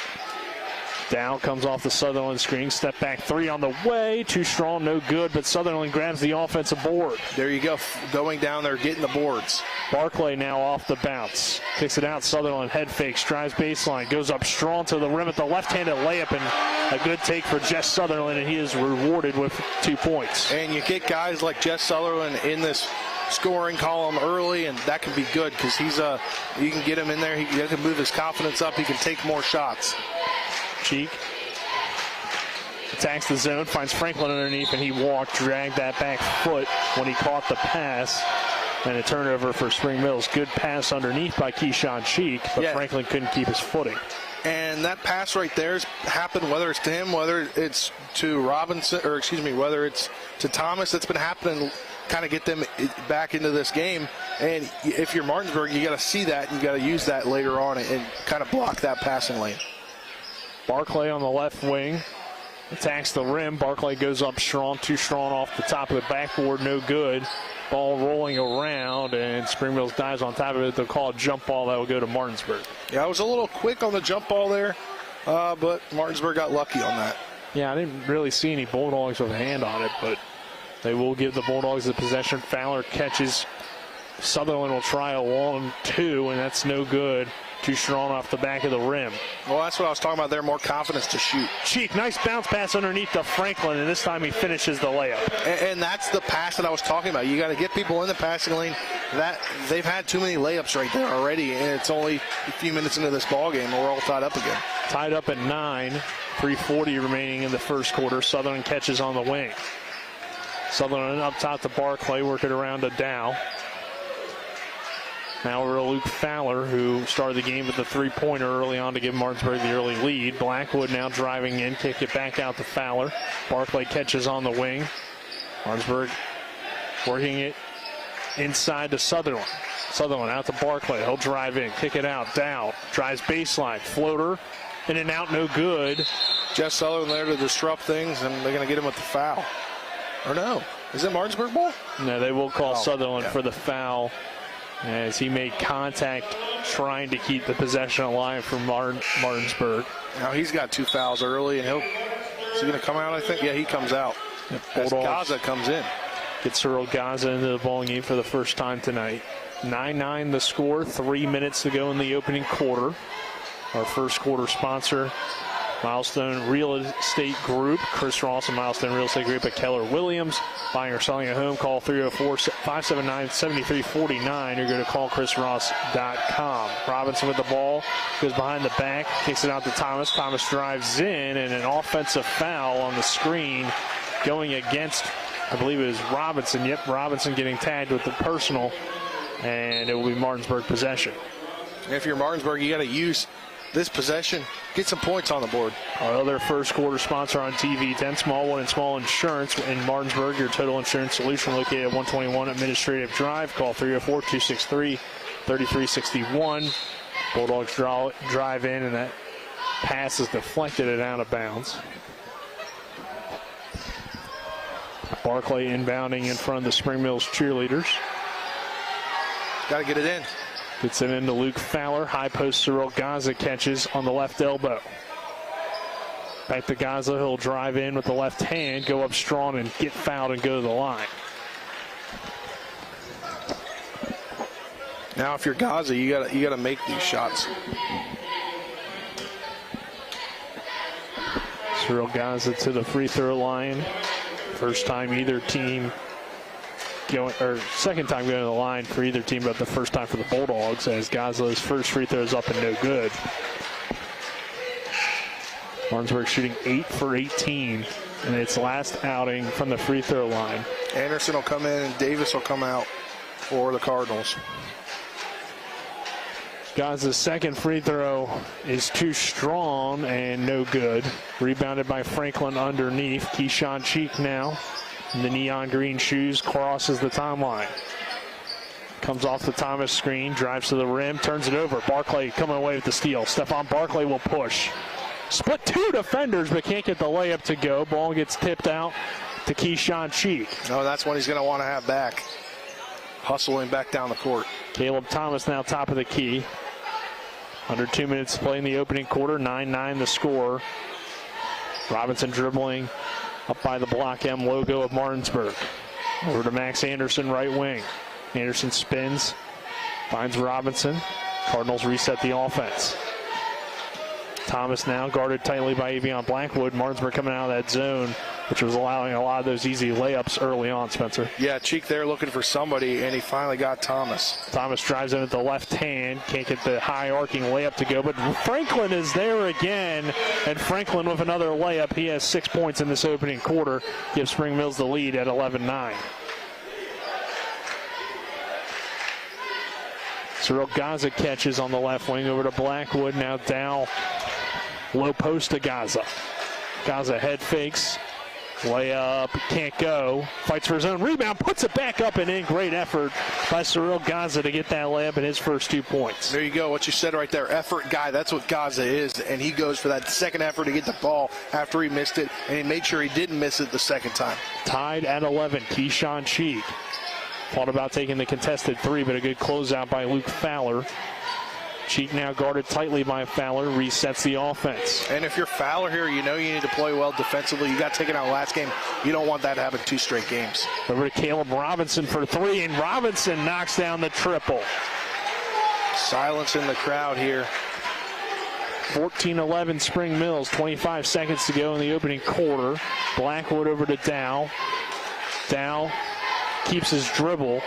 Dow comes off the Sutherland screen. Step back 3 on the way. Too strong, no good, but Sutherland grabs the offensive board. There you go, going down there, getting the boards. Barclay now off the bounce. Kicks it out, Sutherland head fakes, drives baseline, goes up strong to the rim at the left-handed layup, and a good take for Jess Sutherland, and he is rewarded with 2 points. And you get guys like Jess Sutherland in this scoring column early, and that can be good because you can get him in there, he can move his confidence up, he can take more shots. Cheek attacks the zone, finds Franklin underneath, and he dragged that back foot when he caught the pass. And a turnover for Spring Mills. Good pass underneath by Keyshawn Cheek, but Franklin couldn't keep his footing. And that pass right there has happened, whether it's to him, whether it's to Robinson, or excuse me, whether it's to Thomas, it's been happening, kind of get them back into this game. And if you're Martinsburg, you got to see that, and you got to use that later on and kind of block that passing lane. Barclay on the left wing attacks the rim. Barclay goes up strong, too strong off the top of the backboard, no good. Ball rolling around, and Spring Mills dives on top of it. They'll call a jump ball that will go to Martinsburg. Yeah, I was a little quick on the jump ball there, but Martinsburg got lucky on that. Yeah, I didn't really see any Bulldogs with a hand on it, but they will give the Bulldogs the possession. Fowler catches. Sutherland will try a 1-2, and that's no good. Too strong off the back of the rim. Well, that's what I was talking about there, more confidence to shoot. Cheek, nice bounce pass underneath to Franklin, and this time he finishes the layup. And that's the pass that I was talking about. You got to get people in the passing lane. They've had too many layups right there already, and it's only a few minutes into this ball game, and we're all tied up again. Tied up at 9, 3:40 remaining in the first quarter. Sutherland catches on the wing. Sutherland up top to Barclay, working around to Dow. Now over to Luke Fowler, who started the game with the three-pointer early on to give Martinsburg the early lead. Blackwood now driving in, kick it back out to Fowler. Barclay catches on the wing. Martinsburg working it inside to Sutherland. Sutherland out to Barclay. He'll drive in, kick it out. Dow drives baseline, floater, in and out, no good. Jess Sutherland there to disrupt things, and they're going to get him with the foul. Or no, is it Martinsburg ball? No, they will call Sutherland for the foul, as he made contact trying to keep the possession alive for Martinsburg. Now he's got 2 fouls early, and is he going to come out, I think? Yeah, he comes out. As Gaza comes in. Gets Cyril Gaza into the ball game for the first time tonight. 9-9 the score, 3 minutes to go in the opening quarter. Our first quarter sponsor, Milestone Real Estate Group, Chris Ross and Milestone Real Estate Group at Keller Williams. Buying or selling a home, call 304-579-7349 or go to callchrisross.com. Robinson with the ball, goes behind the back, kicks it out to Thomas. Thomas drives in, and an offensive foul on the screen going against, I believe it was Robinson. Yep, Robinson getting tagged with the personal, and it will be Martinsburg possession. If you're Martinsburg, you got to use this possession, get some points on the board. Our other first quarter sponsor on TV, 10 Smallwood and Small Insurance in Martinsburg, your total insurance solution located at 121 Administrative Drive. Call 304-263-3361. Bulldogs drive in, and that pass is deflected and out of bounds. Barclay inbounding in front of the Spring Mills cheerleaders. Got to get it in. Gets it into Luke Fowler. High post Cyril Gaza catches on the left elbow. Back to Gaza. He'll drive in with the left hand, go up strong and get fouled and go to the line. Now if you're Gaza, you gotta make these shots. Cyril Gaza to the free throw line. First time either team going, or second time going to the line for either team, but the first time for the Bulldogs, as Gaza's first free throw is up and no good. Martinsburg shooting 8 for 18 in its last outing from the free throw line. Anderson will come in and Davis will come out for the Cardinals. Gaza's second free throw is too strong and no good. Rebounded by Franklin underneath. Keyshawn Cheek now in the neon green shoes crosses the timeline. Comes off the Thomas screen, drives to the rim, turns it over. Barclay coming away with the steal. Stephon Barclay will push. Split two defenders, but can't get the layup to go. Ball gets tipped out to Keyshawn Cheek. No, that's what he's going to want to have back. Hustling back down the court. Caleb Thomas now top of the key. Under 2 minutes to play in the opening quarter. 9-9 the score. Robinson dribbling up by the Block M logo of Martinsburg. Over to Max Anderson, right wing. Anderson spins, finds Robinson. Cardinals reset the offense. Thomas now guarded tightly by Avion Blackwood. Martinsburg coming out of that zone, which was allowing a lot of those easy layups early on, Spencer. Yeah, Cheek there looking for somebody, and he finally got Thomas. Thomas drives in at the left hand. Can't get the high arcing layup to go, but Franklin is there again, and Franklin with another layup. He has 6 points in this opening quarter. Gives Spring Mills the lead at 11-9. Cyril Gaza catches on the left wing over to Blackwood. Now Dow low post to Gaza. Gaza head fakes. Layup, can't go. Fights for his own rebound, puts it back up and in. Great effort by Cyril Gaza to get that layup in his first 2 points. There you go, what you said right there. Effort guy, that's what Gaza is. And he goes for that second effort to get the ball after he missed it. And he made sure he didn't miss it the second time. Tied at 11, Keyshawn Cheek. Thought about taking the contested three, but a good closeout by Luke Fowler. Cheek now guarded tightly by Fowler, resets the offense. And if you're Fowler here, you know you need to play well defensively. You got taken out last game. You don't want that to happen 2 straight games. Over to Caleb Robinson for three, and Robinson knocks down the triple. Silence in the crowd here. 14-11 Spring Mills, 25 seconds to go in the opening quarter. Blackwood over to Dow. Dow keeps his dribble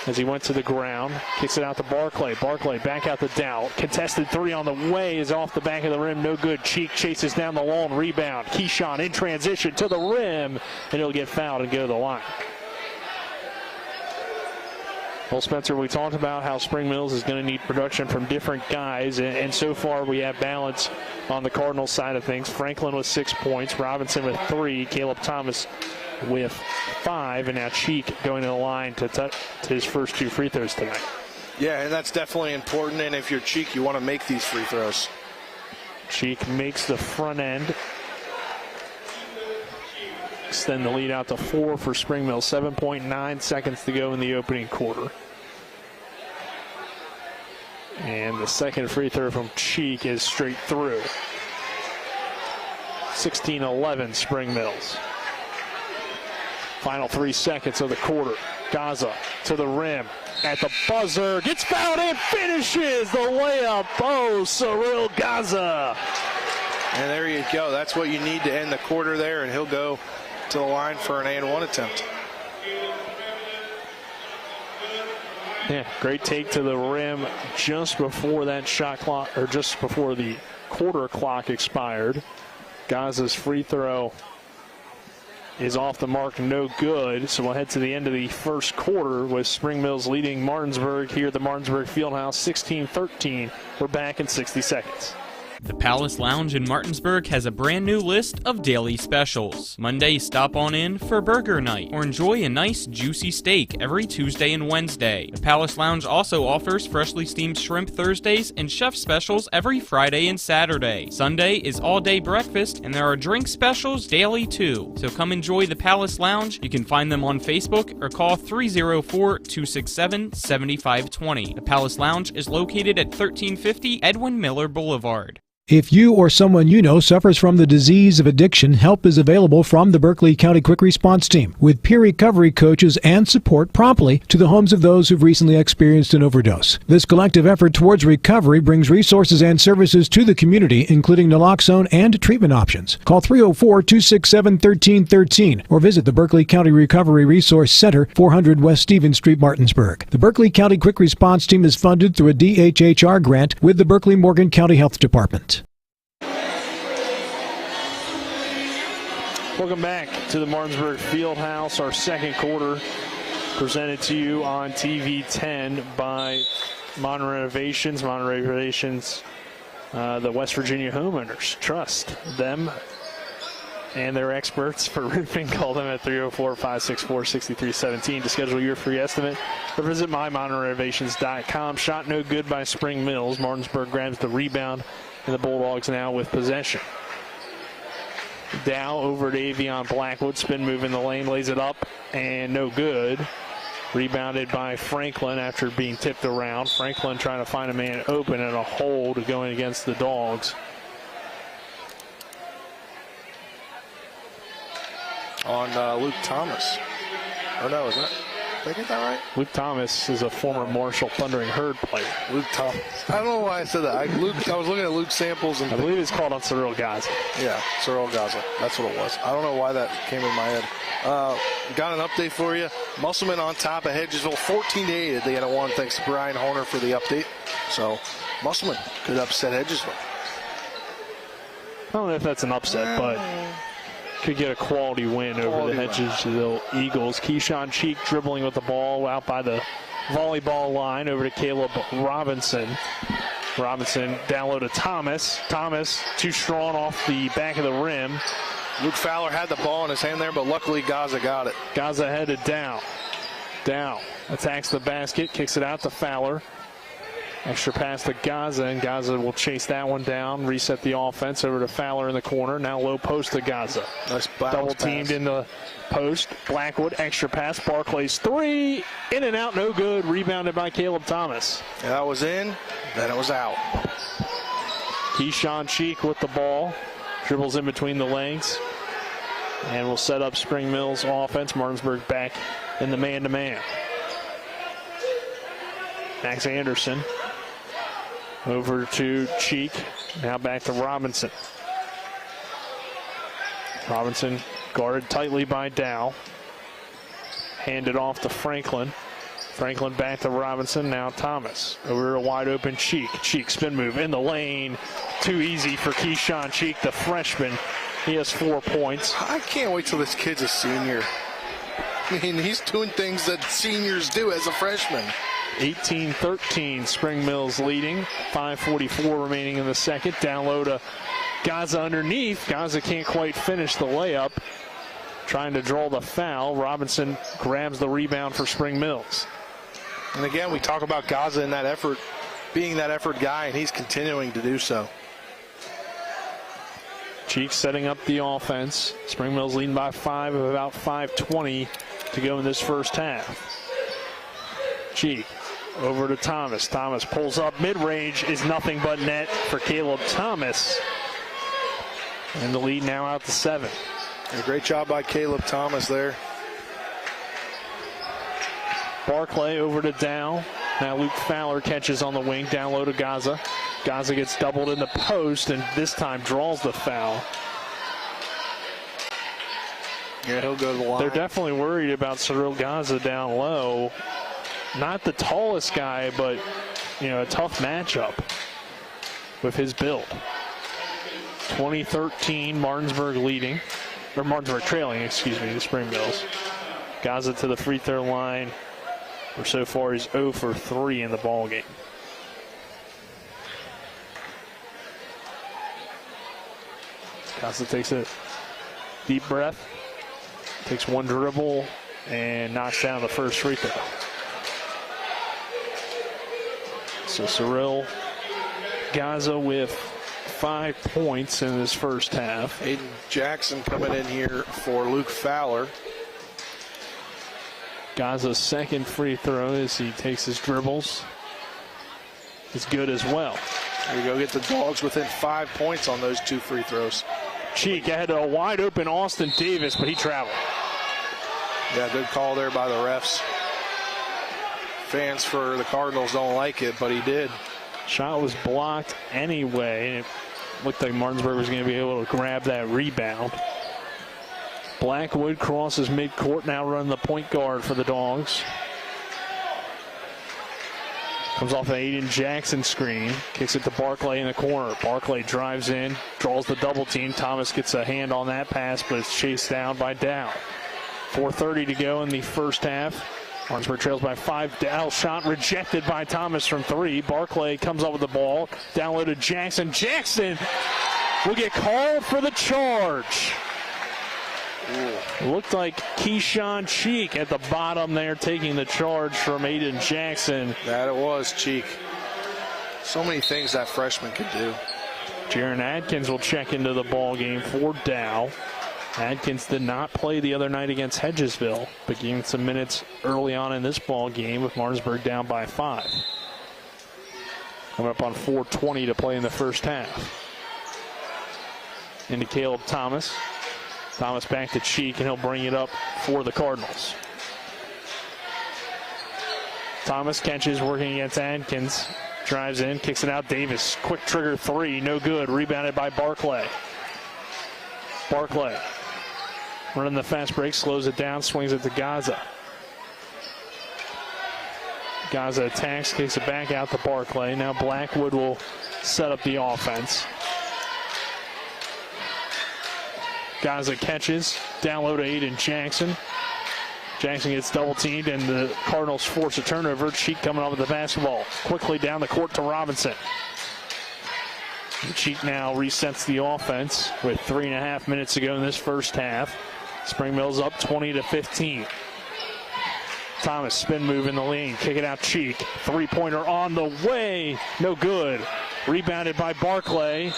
as he went to the ground. Kicks it out to Barclay. Barclay back out to Dow. Contested three on the way is off the back of the rim. No good. Cheek chases down the long rebound. Keyshawn in transition to the rim, and he'll get fouled and go to the line. Well, Spencer, we talked about how Spring Mills is going to need production from different guys, and so far we have balance on the Cardinals side of things. Franklin with 6 points, Robinson with 3, Caleb Thomas with 5, and now Cheek going to the line to his first 2 free throws tonight. Yeah, and that's definitely important, and if you're Cheek, you want to make these free throws. Cheek makes the front end. Extend the lead out to 4 for Spring Mills. 7.9 seconds to go in the opening quarter. And the second free throw from Cheek is straight through. 16-11 Spring Mills. Final 3 seconds of the quarter. Gaza to the rim. at the buzzer. Gets fouled and finishes the layup. Oh, Cyril Gaza. And there you go. That's what you need to end the quarter there, and he'll go to the line for an and one attempt. Yeah, great take to the rim just before that shot clock, or just before the quarter clock expired. Gaza's free throw is off the mark, no good. So we'll head to the end of the first quarter with Spring Mills leading Martinsburg here at the Martinsburg Fieldhouse 16-13. We're back in 60 seconds. The Palace Lounge in Martinsburg has a brand new list of daily specials. Monday, stop on in for burger night or enjoy a nice juicy steak every Tuesday and Wednesday. The Palace Lounge also offers freshly steamed shrimp Thursdays and chef specials every Friday and Saturday. Sunday is all-day breakfast and there are drink specials daily too. So come enjoy the Palace Lounge. You can find them on Facebook or call 304-267-7520. The Palace Lounge is located at 1350 Edwin Miller Boulevard. If you or someone you know suffers from the disease of addiction, help is available from the Berkeley County Quick Response Team with peer recovery coaches and support promptly to the homes of those who've recently experienced an overdose. This collective effort towards recovery brings resources and services to the community, including naloxone and treatment options. Call 304-267-1313 or visit the Berkeley County Recovery Resource Center, 400 West Stevens Street, Martinsburg. The Berkeley County Quick Response Team is funded through a DHHR grant with the Berkeley-Morgan County Health Department. Welcome back to the Martinsburg Fieldhouse. Our second quarter presented to you on TV 10 by Modern Renovations. Modern Renovations, the West Virginia homeowners. Trust them and their experts for roofing. Call them at 304-564-6317 to schedule your free estimate or visit mymodernrenovations.com. Shot no good by Spring Mills. Martinsburg grabs the rebound and the Bulldogs now with possession. Dow over to Avion Blackwood. Spin move in the lane, lays it up, and no good. Rebounded by Franklin after being tipped around. Franklin trying to find a man open and a hold going against the Dogs. On Luke Thomas. Or no, is that? Did I get that right? Luke Thomas is a former Marshall Thundering Herd player. Luke Thomas. I don't know why I said that. I was looking at Luke Samples. And I believe it's called on Cyril Gaza. Yeah, Cyril Gaza. That's what it was. I don't know why that came in my head. Got an update for you. Musselman on top of Hedgesville, 14-8 at the end of one. Thanks to Brian Horner for the update. So Musselman could upset Hedgesville. I don't know if that's an upset, but could get a quality win over the Hedgesville Eagles. Keyshawn Cheek dribbling with the ball out by the volleyball line over to Caleb Robinson. Robinson down low to Thomas. Thomas too strong off the back of the rim. Luke Fowler had the ball in his hand there, but luckily Gaza got it. Gaza headed down. Down attacks the basket, kicks it out to Fowler. Extra pass to Gaza, and Gaza will chase that one down, reset the offense over to Fowler in the corner. Now low post to Gaza. Nice double teamed in the post. Blackwood, extra pass. Barclays three, in and out, no good. Rebounded by Caleb Thomas. Yeah, that was in, then it was out. Keyshawn Cheek with the ball. Dribbles in between the legs. And will set up Spring Mills offense. Martinsburg back in the man-to-man. Max Anderson. Over to Cheek. Now back to Robinson. Robinson guarded tightly by Dow. Handed off to Franklin. Franklin back to Robinson. Now Thomas. Over to a wide open Cheek. Cheek spin move in the lane. Too easy for Keyshawn Cheek, the freshman. He has 4 points. I can't wait till this kid's a senior. I mean, he's doing things that seniors do as a freshman. 18-13, Spring Mills leading. 5:44 remaining in the second. Down low to Gaza underneath. Gaza can't quite finish the layup. Trying to draw the foul. Robinson grabs the rebound for Spring Mills. And again, we talk about Gaza in that effort, being that effort guy, and he's continuing to do so. Cheek setting up the offense. Spring Mills leading by 5 of about 5:20 to go in this first half. Cheek over to Thomas. Thomas pulls up mid-range, is nothing but net for Caleb Thomas. And the lead now out to 7. A great job by Caleb Thomas there. Barclay over to Dow. Now Luke Fowler catches on the wing, down low to Gaza. Gaza gets doubled in the post and this time draws the foul. Yeah, he'll go to the line. They're definitely worried about Cyril Gaza down low. Not the tallest guy, but a tough matchup with his build. 2013, Martinsburg trailing, the Spring Mills. Gaza to the free throw line, where so far he's 0 for 3 in the ball game. Gaza takes a deep breath, takes one dribble, and knocks down the first free throw. So Cyril Gaza with 5 points in this first half. Aiden Jackson coming in here for Luke Fowler. Gaza's second free throw as he takes his dribbles is good as well. There you go, get the Dogs within 5 points on those 2 free throws. Cheek ahead to a wide open Austin Davis, but he traveled. Yeah, good call there by the refs. Fans for the Cardinals don't like it, but he did. Shot was blocked anyway, and it looked like Martinsburg was going to be able to grab that rebound. Blackwood crosses midcourt, now running the point guard for the Dogs. Comes off an Aiden Jackson screen, kicks it to Barclay in the corner. Barclay drives in, draws the double team. Thomas gets a hand on that pass, but it's chased down by Dow. 4:30 to go in the first half. Martinsburg trails by 5. Dow shot rejected by Thomas from 3. Barclay comes up with the ball, down low to Jackson. Jackson will get called for the charge. Looked like Keyshawn Cheek at the bottom there taking the charge from Aiden Jackson. That it was Cheek. So many things that freshman could do. Jaron Adkins will check into the ball game for Dow. Adkins did not play the other night against Hedgesville, but gained some minutes early on in this ball game with Martinsburg down by 5. Coming up on 4:20 to play in the first half. Into Caleb Thomas. Thomas back to Cheek, and he'll bring it up for the Cardinals. Thomas catches, working against Adkins. Drives in, kicks it out. Davis, quick trigger 3, no good. Rebounded by Barclay. Barclay running the fast break, slows it down, swings it to Gaza. Gaza attacks, kicks it back out to Barclay. Now Blackwood will set up the offense. Gaza catches, down low to Aiden Jackson. Jackson gets double teamed, and the Cardinals force a turnover. Cheek coming off with the basketball. Quickly down the court to Robinson. Cheek now resets the offense with 3.5 minutes to go in this first half. Spring Mills up 20-15. Thomas spin move in the lane, kick it out Cheek. 3-pointer on the way, no good. Rebounded by Barclay.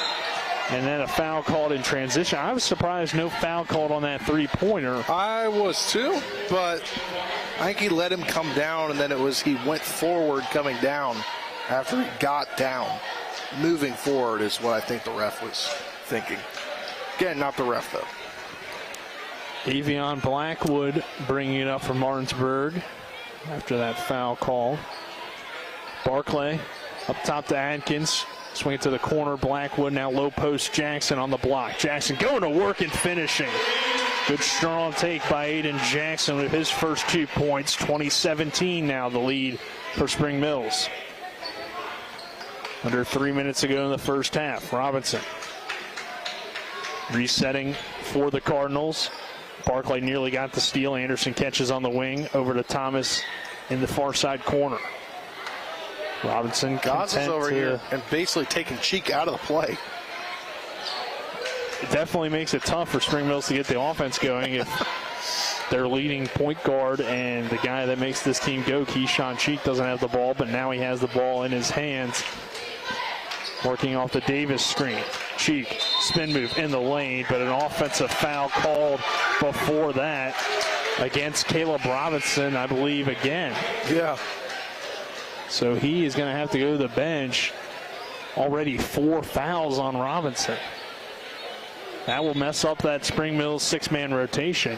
And then a foul called in transition. I was surprised no foul called on that 3-pointer. I was too, but I think he let him come down, and then he went forward coming down after he got down. Moving forward is what I think the ref was thinking. Again, not the ref, though. Davion Blackwood bringing it up for Martinsburg after that foul call. Barclay up top to Adkins. Swing it to the corner. Blackwood now low post. Jackson on the block. Jackson going to work and finishing. Good strong take by Aiden Jackson with his first 2 points. 20-17 now the lead for Spring Mills. Under 3 minutes to go in the first half. Robinson resetting for the Cardinals. Barclay nearly got the steal. Anderson catches on the wing. Over to Thomas in the far side corner. Robinson Gaza's over here and basically taking Cheek out of the play. It definitely makes it tough for Spring Mills to get the offense going if their leading point guard and the guy that makes this team go, Keyshawn Cheek, doesn't have the ball, but now he has the ball in his hands. Working off the Davis screen. Cheek, spin move in the lane, but an offensive foul called before that against Caleb Robinson, I believe, again. Yeah. So he is going to have to go to the bench. Already 4 fouls on Robinson. That will mess up that Spring Mills 6-man rotation.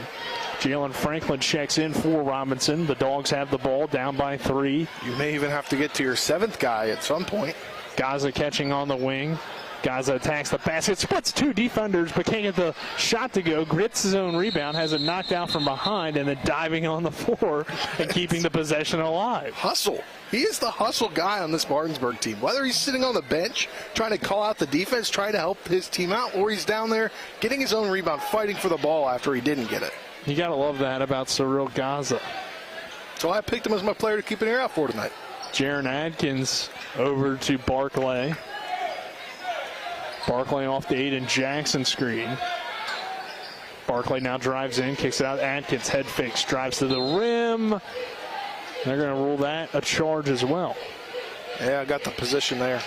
Jalen Franklin checks in for Robinson. The Dogs have the ball, down by 3. You may even have to get to your 7th guy at some point. Gaza catching on the wing. Gaza attacks the basket, splits 2 defenders, but can't get the shot to go. Grits his own rebound, has it knocked out from behind, and then diving on the floor and keeping the possession alive. Hustle. He is the hustle guy on this Martinsburg team. Whether he's sitting on the bench trying to call out the defense, trying to help his team out, or he's down there getting his own rebound, fighting for the ball after he didn't get it. You got to love that about Cyril Gaza. So I picked him as my player to keep an ear out for tonight. Jaron Adkins over to Barclay. Barclay off the Aiden Jackson screen. Barclay now drives in, kicks it out. Adkins head fakes, drives to the rim. They're going to rule that a charge as well. Yeah, I got the position there.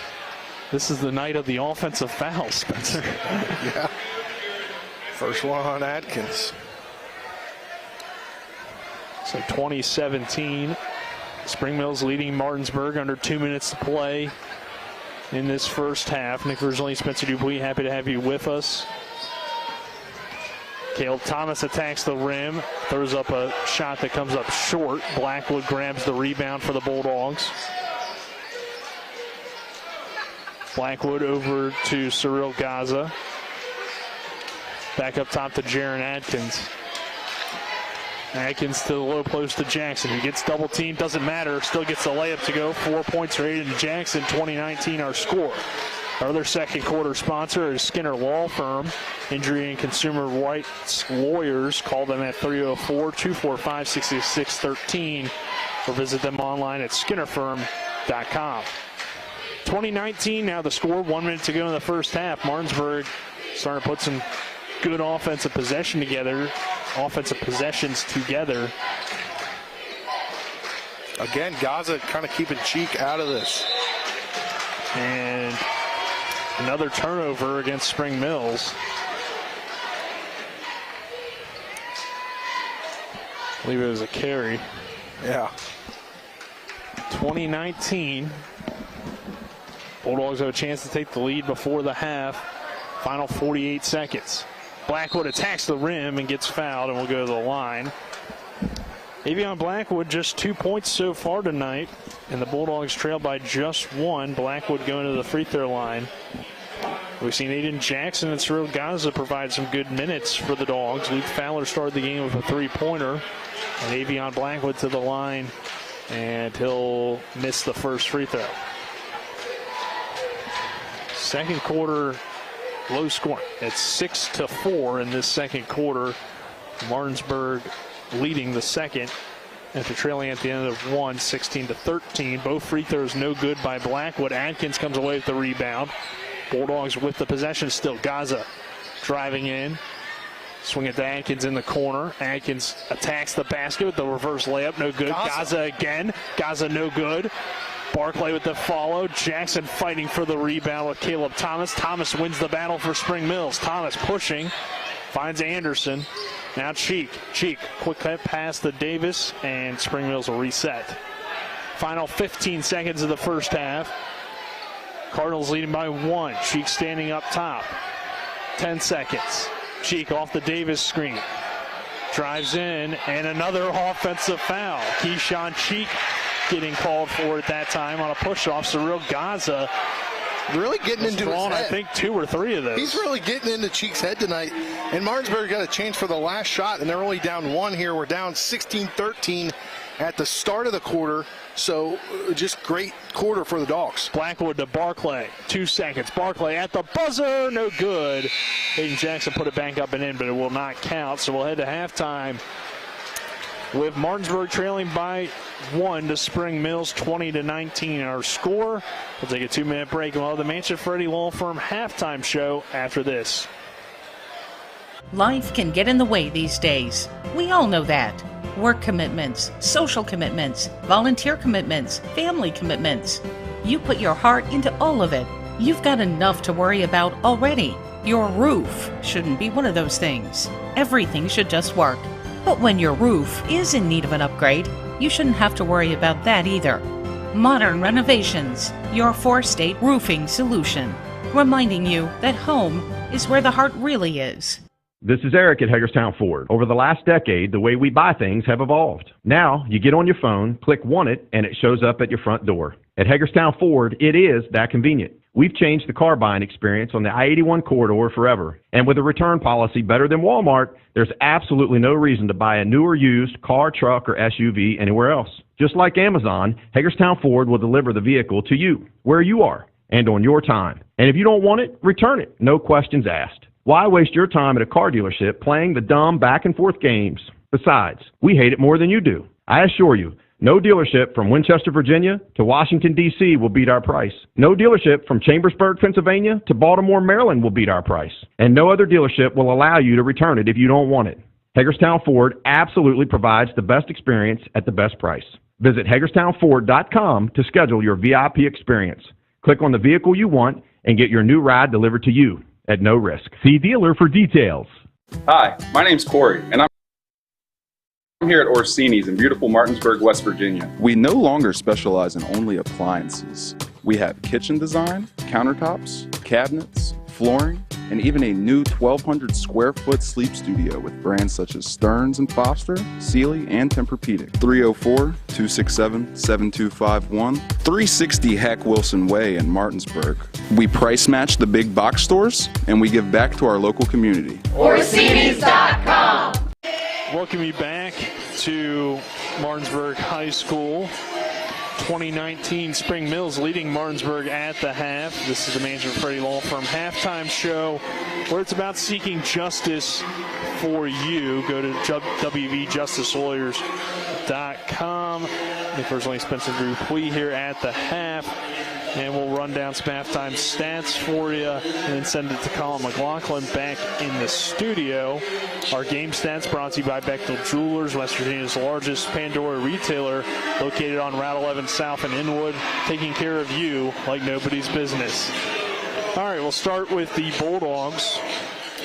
This is the night of the offensive foul, Spencer. Yeah. First one on Adkins. So 2017, Spring Mills leading Martinsburg under 2 minutes to play in this first half. Nick Verzolini, Spencer Dupuis, happy to have you with us. Caleb Thomas attacks the rim, throws up a shot that comes up short. Blackwood grabs the rebound for the Bulldogs. Blackwood over to Cyril Gaza. Back up top to Jaron Adkins. Adkins to the low post to Jackson. He gets double teamed, doesn't matter, still gets the layup to go. 4 points for Aiden Jackson, 2019 our score. Our other second quarter sponsor is Skinner Law Firm, injury and consumer rights lawyers. Call them at 304-245-6613 or visit them online at skinnerfirm.com. 2019 now the score, 1 minute to go in the first half. Martinsburg starting to put some good offensive possessions together. Again, Gaza kind of keeping Cheek out of this. And another turnover against Spring Mills. I believe it was a carry. Yeah. 2019. Bulldogs have a chance to take the lead before the half. Final 48 seconds. Blackwood attacks the rim and gets fouled and will go to the line. Avion Blackwood just 2 points so far tonight, and the Bulldogs trail by just 1. Blackwood going to the free throw line. We've seen Aiden Jackson and Cyril Gaza provide some good minutes for the Dogs. Luke Fowler started the game with a 3-pointer. And Avion Blackwood to the line, and he'll miss the first free throw. Second quarter, low scoring. It's 6-4 in this second quarter. Martinsburg leading the second after trailing at the end of one, 16-13. Both free throws no good by Blackwood. Adkins comes away with the rebound. Bulldogs with the possession still. Gaza driving in. Swing it to Adkins in the corner. Adkins attacks the basket with the reverse layup. No good. Gaza again. Gaza no good. Barclay with the follow. Jackson fighting for the rebound with Caleb Thomas. Thomas wins the battle for Spring Mills. Thomas pushing. Finds Anderson. Now Cheek. Cheek, quick cut pass to Davis, and Spring Mills will reset. Final 15 seconds of the first half. Cardinals leading by 1. Cheek standing up top. 10 seconds. Cheek off the Davis screen. Drives in, and another offensive foul. Keyshawn Cheek getting called for at that time on a push-off. Cyril Gaza really getting into his head. I think 2 or 3 of those. He's really getting into Cheek's head tonight. And Martinsburg got a change for the last shot, and they're only down 1 here. We're down 16-13 at the start of the quarter. So just great quarter for the Dogs. Blackwood to Barclay. 2 seconds. Barclay at the buzzer. No good. Aiden Jackson put it back up and in, but it will not count. So we'll head to halftime with Martinsburg trailing by 1 to Spring Mills, 20-19 our score. We'll take a 2-minute break and we'll have the Mansion Freddie Law Firm halftime show after this. Life can get in the way these days. We all know that. Work commitments, social commitments, volunteer commitments, family commitments. You put your heart into all of it. You've got enough to worry about already. Your roof shouldn't be one of those things. Everything should just work. But when your roof is in need of an upgrade, you shouldn't have to worry about that either. Modern Renovations, your 4-state roofing solution. Reminding you that home is where the heart really is. This is Eric at Hagerstown Ford. Over the last decade, the way we buy things have evolved. Now, you get on your phone, click Want It, and it shows up at your front door. At Hagerstown Ford, it is that convenient. We've changed the car buying experience on the I-81 corridor forever. And with a return policy better than Walmart, there's absolutely no reason to buy a new or used car, truck, or SUV anywhere else. Just like Amazon, Hagerstown Ford will deliver the vehicle to you, where you are, and on your time. And if you don't want it, return it. No questions asked. Why waste your time at a car dealership playing the dumb back-and-forth games? Besides, we hate it more than you do. I assure you, no dealership from Winchester, Virginia to Washington, D.C. will beat our price. No dealership from Chambersburg, Pennsylvania to Baltimore, Maryland will beat our price. And no other dealership will allow you to return it if you don't want it. Hagerstown Ford absolutely provides the best experience at the best price. Visit HagerstownFord.com to schedule your VIP experience. Click on the vehicle you want and get your new ride delivered to you at no risk. See dealer for details. Hi, my name's Corey, and I'm here at Orsini's in beautiful Martinsburg, West Virginia. We no longer specialize in only appliances. We have kitchen design, countertops, cabinets, flooring, and even a new 1,200 square foot sleep studio with brands such as Stearns & Foster, Sealy, and Tempur-Pedic. 304-267-7251, 360 Hack Wilson Way in Martinsburg. We price match the big box stores, and we give back to our local community. Orsini's.com. Welcome you back to Martinsburg High School. 2019 Spring Mills leading Martinsburg at the half. This is the Management Freddie Law Firm halftime show where it's about seeking justice for you. Go to wvjusticelawyers.com. Nick Verzley, Spencer Dupuis here at the half. And we'll run down some halftime stats for you and then send it to Colin McLaughlin back in the studio. Our game stats brought to you by Bechtel Jewelers, West Virginia's largest Pandora retailer, located on Route 11 South in Inwood, taking care of you like nobody's business. All right, we'll start with the Bulldogs.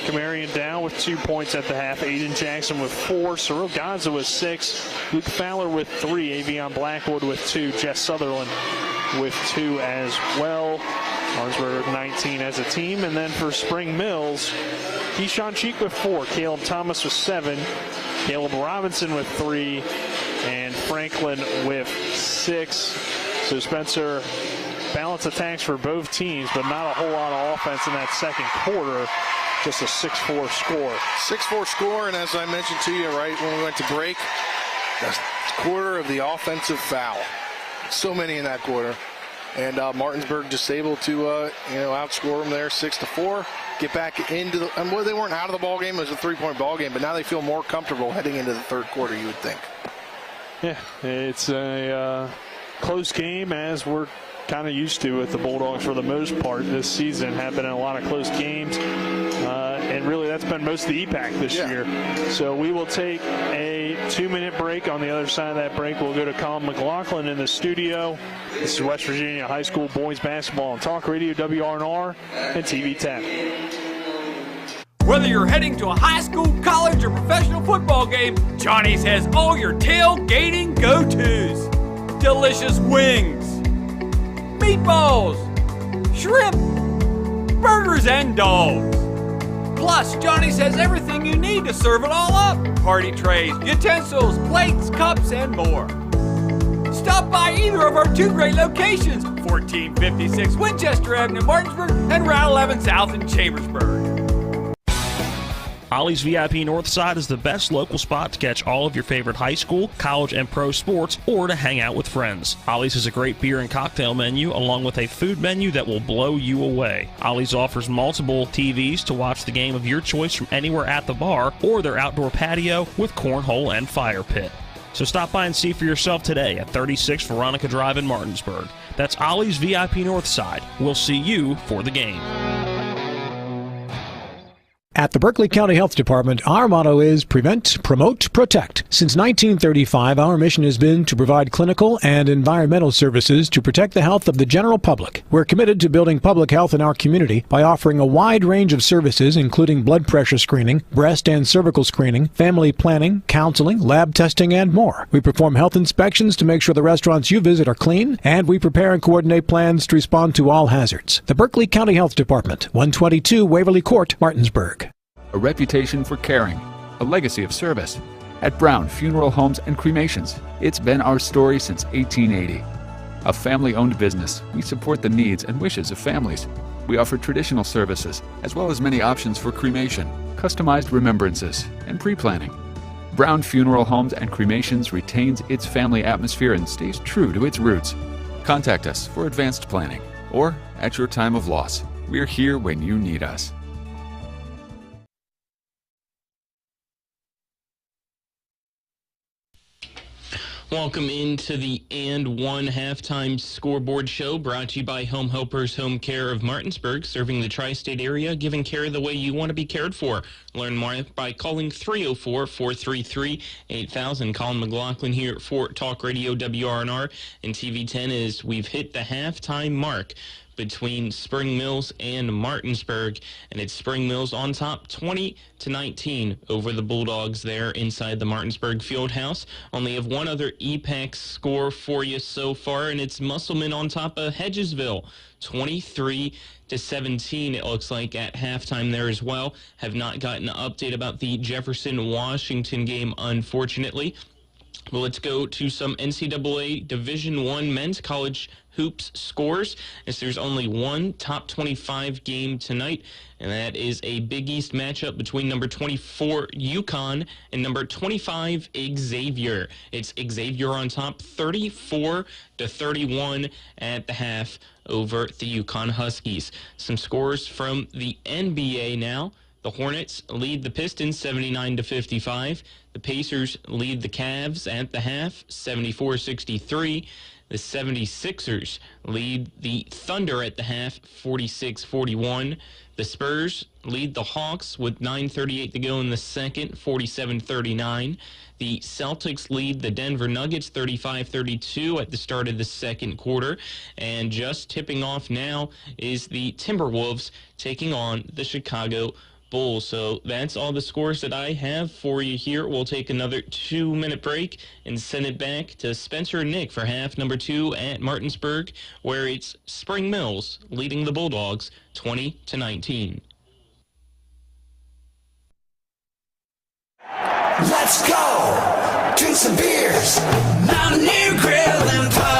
Camarion down with 2 points at the half. Aiden Jackson with 4. Cyril Gaza with 6. Luke Fowler with 3. Avion Blackwood with 2. Jess Sutherland with 2 as well. Martinsburg 19 as a team. And then for Spring Mills, Keyshawn Cheek with 4. Caleb Thomas with 7. Caleb Robinson with 3. And Franklin with 6. So Spencer, balance attacks for both teams, but not a whole lot of offense in that second quarter. Just a 6-4 score. 6-4 score, and as I mentioned to you right when we went to break, that's a quarter of the offensive foul. So many in that quarter. And Martinsburg just able to outscore them there 6-4, get back into the, and well, they weren't out of the ball game, it was a 3-point ball game, but now they feel more comfortable heading into the third quarter, you would think. Yeah, it's a close game, as we're kind of used to with the Bulldogs for the most part this season. Have been in a lot of close games, and really that's been most of the EPAC this year. So we will take a 2-minute break. On the other side of that break, we'll go to Colin McLaughlin in the studio. This is West Virginia High School boys basketball on Talk Radio, WRNR, and TV 10. Whether you're heading to a high school, college, or professional football game, Johnny's has all your tailgating go-tos. Delicious wings, meatballs, shrimp, burgers, and dogs. Plus, Johnny's has everything you need to serve it all up. Party trays, utensils, plates, cups, and more. Stop by either of our 2 great locations, 1456 Winchester Avenue, Martinsburg, and Route 11 South in Chambersburg. Ollie's VIP Northside is the best local spot to catch all of your favorite high school, college, and pro sports, or to hang out with friends. Ollie's has a great beer and cocktail menu, along with a food menu that will blow you away. Ollie's offers multiple TVs to watch the game of your choice from anywhere at the bar or their outdoor patio with cornhole and fire pit. So stop by and see for yourself today at 36 Veronica Drive in Martinsburg. That's Ollie's VIP Northside. We'll see you for the game. At the Berkeley County Health Department, our motto is Prevent, Promote, Protect. Since 1935, our mission has been to provide clinical and environmental services to protect the health of the general public. We're committed to building public health in our community by offering a wide range of services, including blood pressure screening, breast and cervical screening, family planning, counseling, lab testing, and more. We perform health inspections to make sure the restaurants you visit are clean, and we prepare and coordinate plans to respond to all hazards. The Berkeley County Health Department, 122 Waverly Court, Martinsburg. a reputation for caring, a legacy of service. At Brown Funeral Homes and Cremations, it's been our story since 1880. A family-owned business, we support the needs and wishes of families. We offer traditional services, as well as many options for cremation, customized remembrances, and pre-planning. Brown Funeral Homes and Cremations retains its family atmosphere and stays true to its roots. Contact us for advanced planning, or at your time of loss. We're here when you need us. Welcome into the And One Halftime Scoreboard Show, brought to you by Home Helpers Home Care of Martinsburg, serving the tri-state area, giving care the way you want to be cared for. Learn more by calling 304-433-8000. Colin McLaughlin here for Talk Radio WRNR and TV10 as we've hit the halftime mark between Spring Mills and Martinsburg, and it's Spring Mills on top 20-19 over the Bulldogs there inside the Martinsburg Fieldhouse. Only have one other EPAC score for you so far, and it's Musselman on top of Hedgesville 23-17, it looks like, at halftime there as well. Have not gotten an update about the Jefferson-Washington game, unfortunately. Well, let's go to some NCAA Division I men's college hoops scores, as there's only one top 25 game tonight, and that is a Big East matchup between number 24 UConn and number 25 Xavier. It's Xavier on top 34-31 at the half over the UConn Huskies. Some scores from the NBA now. The Hornets lead the Pistons 79-55. The Pacers lead the Cavs at the half 74-63. The 76ers lead the Thunder at the half 46-41. The Spurs lead the Hawks with 9:38 to go in the second, 47-39. The Celtics lead the Denver Nuggets 35-32 at the start of the second quarter. And just tipping off now is the Timberwolves taking on the Chicago Bulls. So that's all the scores that I have for you here. We'll take another 2-minute break and send it back to Spencer and Nick for half number 2 at Martinsburg, where it's Spring Mills leading the Bulldogs 20-19. Let's go! Drink some beers! Mountaineer Grill and Pub!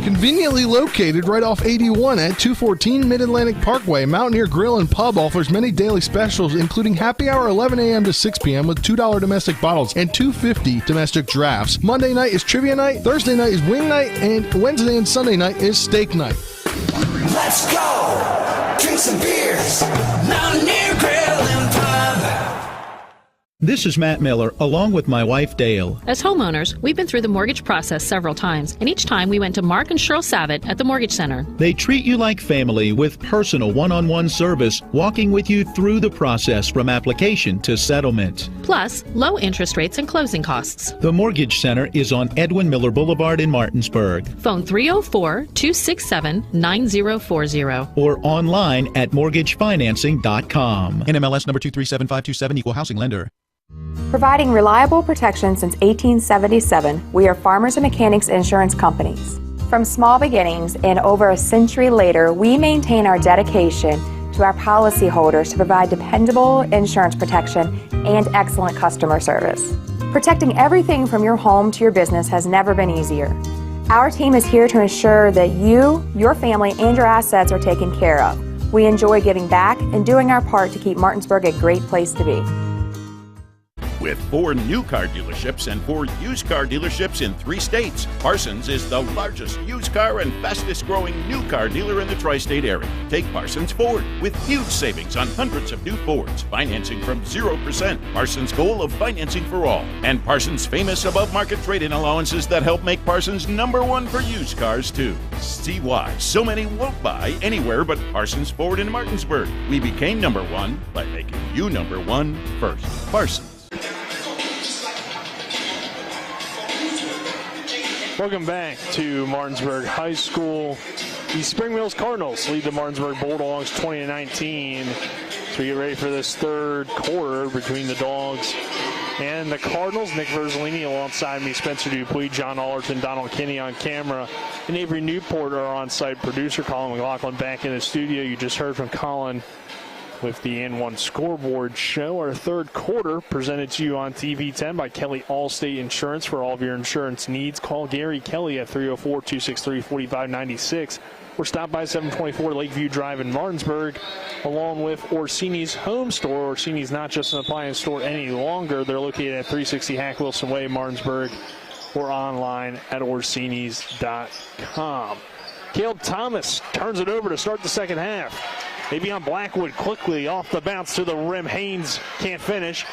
Conveniently located right off 81 at 214 Mid-Atlantic Parkway, Mountaineer Grill and Pub offers many daily specials, including happy hour 11 a.m. to 6 p.m. with $2 domestic bottles and $2.50 domestic drafts. Monday night is trivia night, Thursday night is wing night, and Wednesday and Sunday night is steak night. Let's go! Drink some beers! Mountaineer Grill and Pub! This is Matt Miller, along with my wife, Dale. As homeowners, we've been through the mortgage process several times, and each time we went to Mark and Cheryl Savitt at the Mortgage Center. They treat you like family with personal one-on-one service, walking with you through the process from application to settlement. Plus, low interest rates and closing costs. The Mortgage Center is on Edwin Miller Boulevard in Martinsburg. Phone 304-267-9040. Or online at mortgagefinancing.com. NMLS number 237527, equal housing lender. Providing reliable protection since 1877, we are Farmers and Mechanics Insurance Companies. From small beginnings and over a century later, we maintain our dedication to our policyholders to provide dependable insurance protection and excellent customer service. Protecting everything from your home to your business has never been easier. Our team is here to ensure that you, your family, and your assets are taken care of. We enjoy giving back and doing our part to keep Martinsburg a great place to be. With 4 new car dealerships and 4 used car dealerships in 3 states, Parsons is the largest used car and fastest growing new car dealer in the tri-state area. Take Parsons Ford with huge savings on hundreds of new Fords, financing from 0%, Parsons' goal of financing for all, and Parsons' famous above-market trade-in allowances that help make Parsons #1 for used cars too. See why so many won't buy anywhere but Parsons Ford in Martinsburg. We became #1 by making you #1 first. Parsons. Welcome back to Martinsburg High School. The Spring Mills Cardinals lead the Martinsburg Bulldogs 20-19. So we get ready for this third quarter between the Dogs and the Cardinals. Nick Verzolini alongside me, Spencer Dupuis, John Allerton, Donald Kinney on camera, and Avery Newport, our on-site producer. Colin McLaughlin back in the studio. You just heard from Colin with the N1 scoreboard show. Our third quarter presented to you on TV 10 by Kelly Allstate Insurance. For all of your insurance needs, call Gary Kelly at 304-263-4596 or stop by 724 Lakeview Drive in Martinsburg, along with Orsini's Home Store. Orsini's not just an appliance store any longer. They're located at 360 Hack Wilson Way, Martinsburg, or online at Orsini's.com. Caleb Thomas turns it over to start the second half. Davion Blackwood quickly off the bounce to the rim. Haynes can't finish.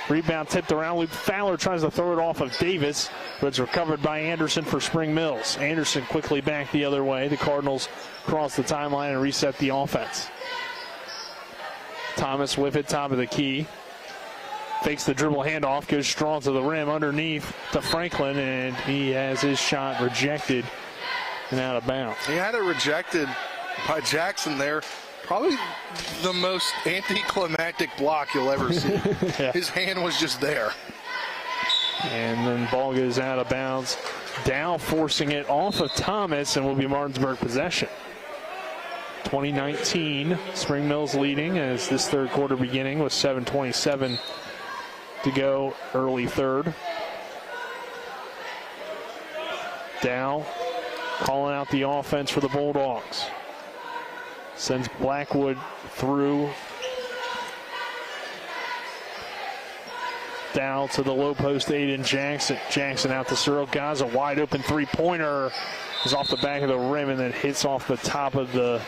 Rebound tipped around. Luke Fowler tries to throw it off of Davis, but it's recovered by Anderson for Spring Mills. Anderson quickly back the other way. The Cardinals cross the timeline and reset the offense. Thomas with it, top of the key. Fakes the dribble handoff, goes strong to the rim, underneath to Franklin, and he has his shot rejected and out of bounds. He had it rejected by Jackson there. Probably the most anticlimactic block you'll ever see. Yeah. His hand was just there. And then ball goes out of bounds. Dow forcing it off of Thomas, and will be Martinsburg possession. 2019, Spring Mills leading as this third quarter beginning with 7:27 to go, early third. Dow calling out the offense for the Bulldogs. Sends Blackwood through. Down to the low post, Aiden Jackson. Jackson out to Cyril Gaza. Wide open three-pointer is off the back of the rim and then hits off the top of the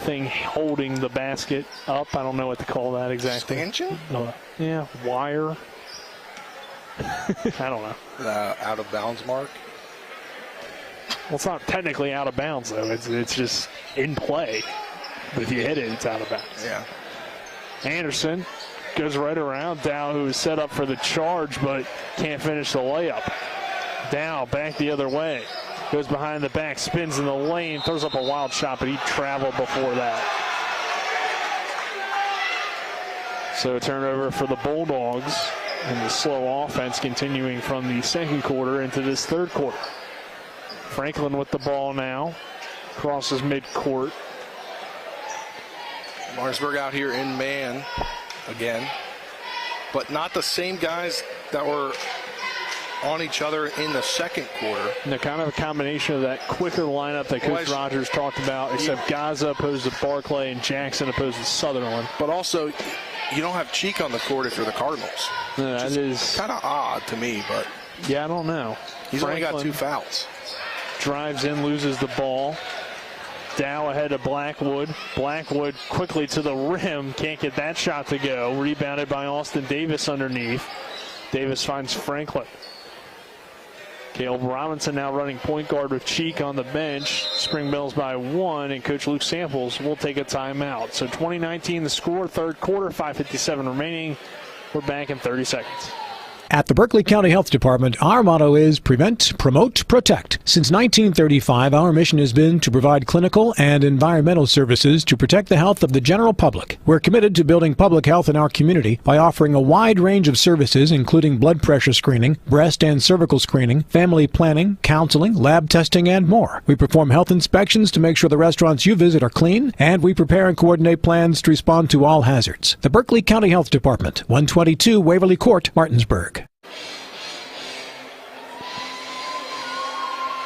thing holding the basket up. I don't know what to call that exactly. Stanchion? Yeah, wire. I don't know. Out of bounds mark? Well, it's not technically out of bounds, though. It's just in play. But if you hit it, it's out of bounds. Yeah. Anderson goes right around Dow, who is set up for the charge, but can't finish the layup. Dow back the other way. Goes behind the back, spins in the lane, throws up a wild shot, but he traveled before that. So a turnover for the Bulldogs, and the slow offense continuing from the second quarter into this third quarter. Franklin with the ball now. Crosses midcourt. Martinsburg out here in man again. But not the same guys that were on each other in the second quarter. And they're kind of a combination of that quicker lineup that Coach Rogers talked about, except Gaza opposed to Barclay and Jackson opposed to Sutherland. But also, you don't have Cheek on the court if you're the Cardinals. That is kind of odd to me, but yeah, I don't know. He's only got 2 fouls. Drives in, loses the ball. Dow ahead of Blackwood. Blackwood quickly to the rim. Can't get that shot to go. Rebounded by Austin Davis underneath. Davis finds Franklin. Caleb Robinson now running point guard with Cheek on the bench. Spring Mills by 1, and Coach Luke Samples will take a timeout. So 2019 the score, third quarter, 5:57 remaining. We're back in 30 seconds. At the Berkeley County Health Department, our motto is prevent, promote, protect. Since 1935, our mission has been to provide clinical and environmental services to protect the health of the general public. We're committed to building public health in our community by offering a wide range of services, including blood pressure screening, breast and cervical screening, family planning, counseling, lab testing, and more. We perform health inspections to make sure the restaurants you visit are clean, and we prepare and coordinate plans to respond to all hazards. The Berkeley County Health Department, 122 Waverly Court, Martinsburg.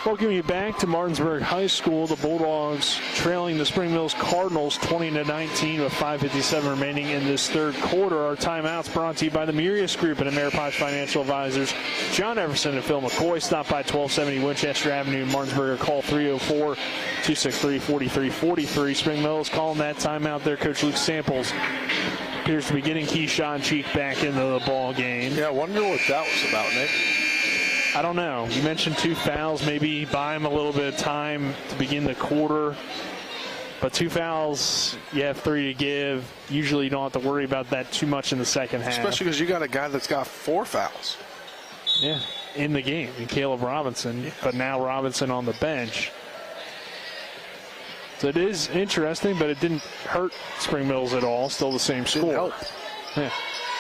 Welcome you back to Martinsburg High School. The Bulldogs trailing the Spring Mills Cardinals 20-19 with 5:57 remaining in this third quarter. Our timeouts brought to you by the Murius Group and Ameriposh Financial Advisors. John Everson and Phil McCoy. Stop by 1270 Winchester Avenue in Martinsburg, or call 304-263-4343. Spring Mills calling that timeout there. Coach Luke Samples appears to be getting Keyshawn Cheek back into the ball game. Yeah, I wonder what that was about, Nick. I don't know. You mentioned 2 fouls. Maybe buy him a little bit of time to begin the quarter. But 2 fouls, you have 3 to give. Usually you don't have to worry about that too much in the second half. Especially because you got a guy that's got 4 fouls. Yeah, in the game, in Caleb Robinson. But now Robinson on the bench. So it is interesting, but it didn't hurt Spring Mills at all. Still the same score. Didn't help. Yeah.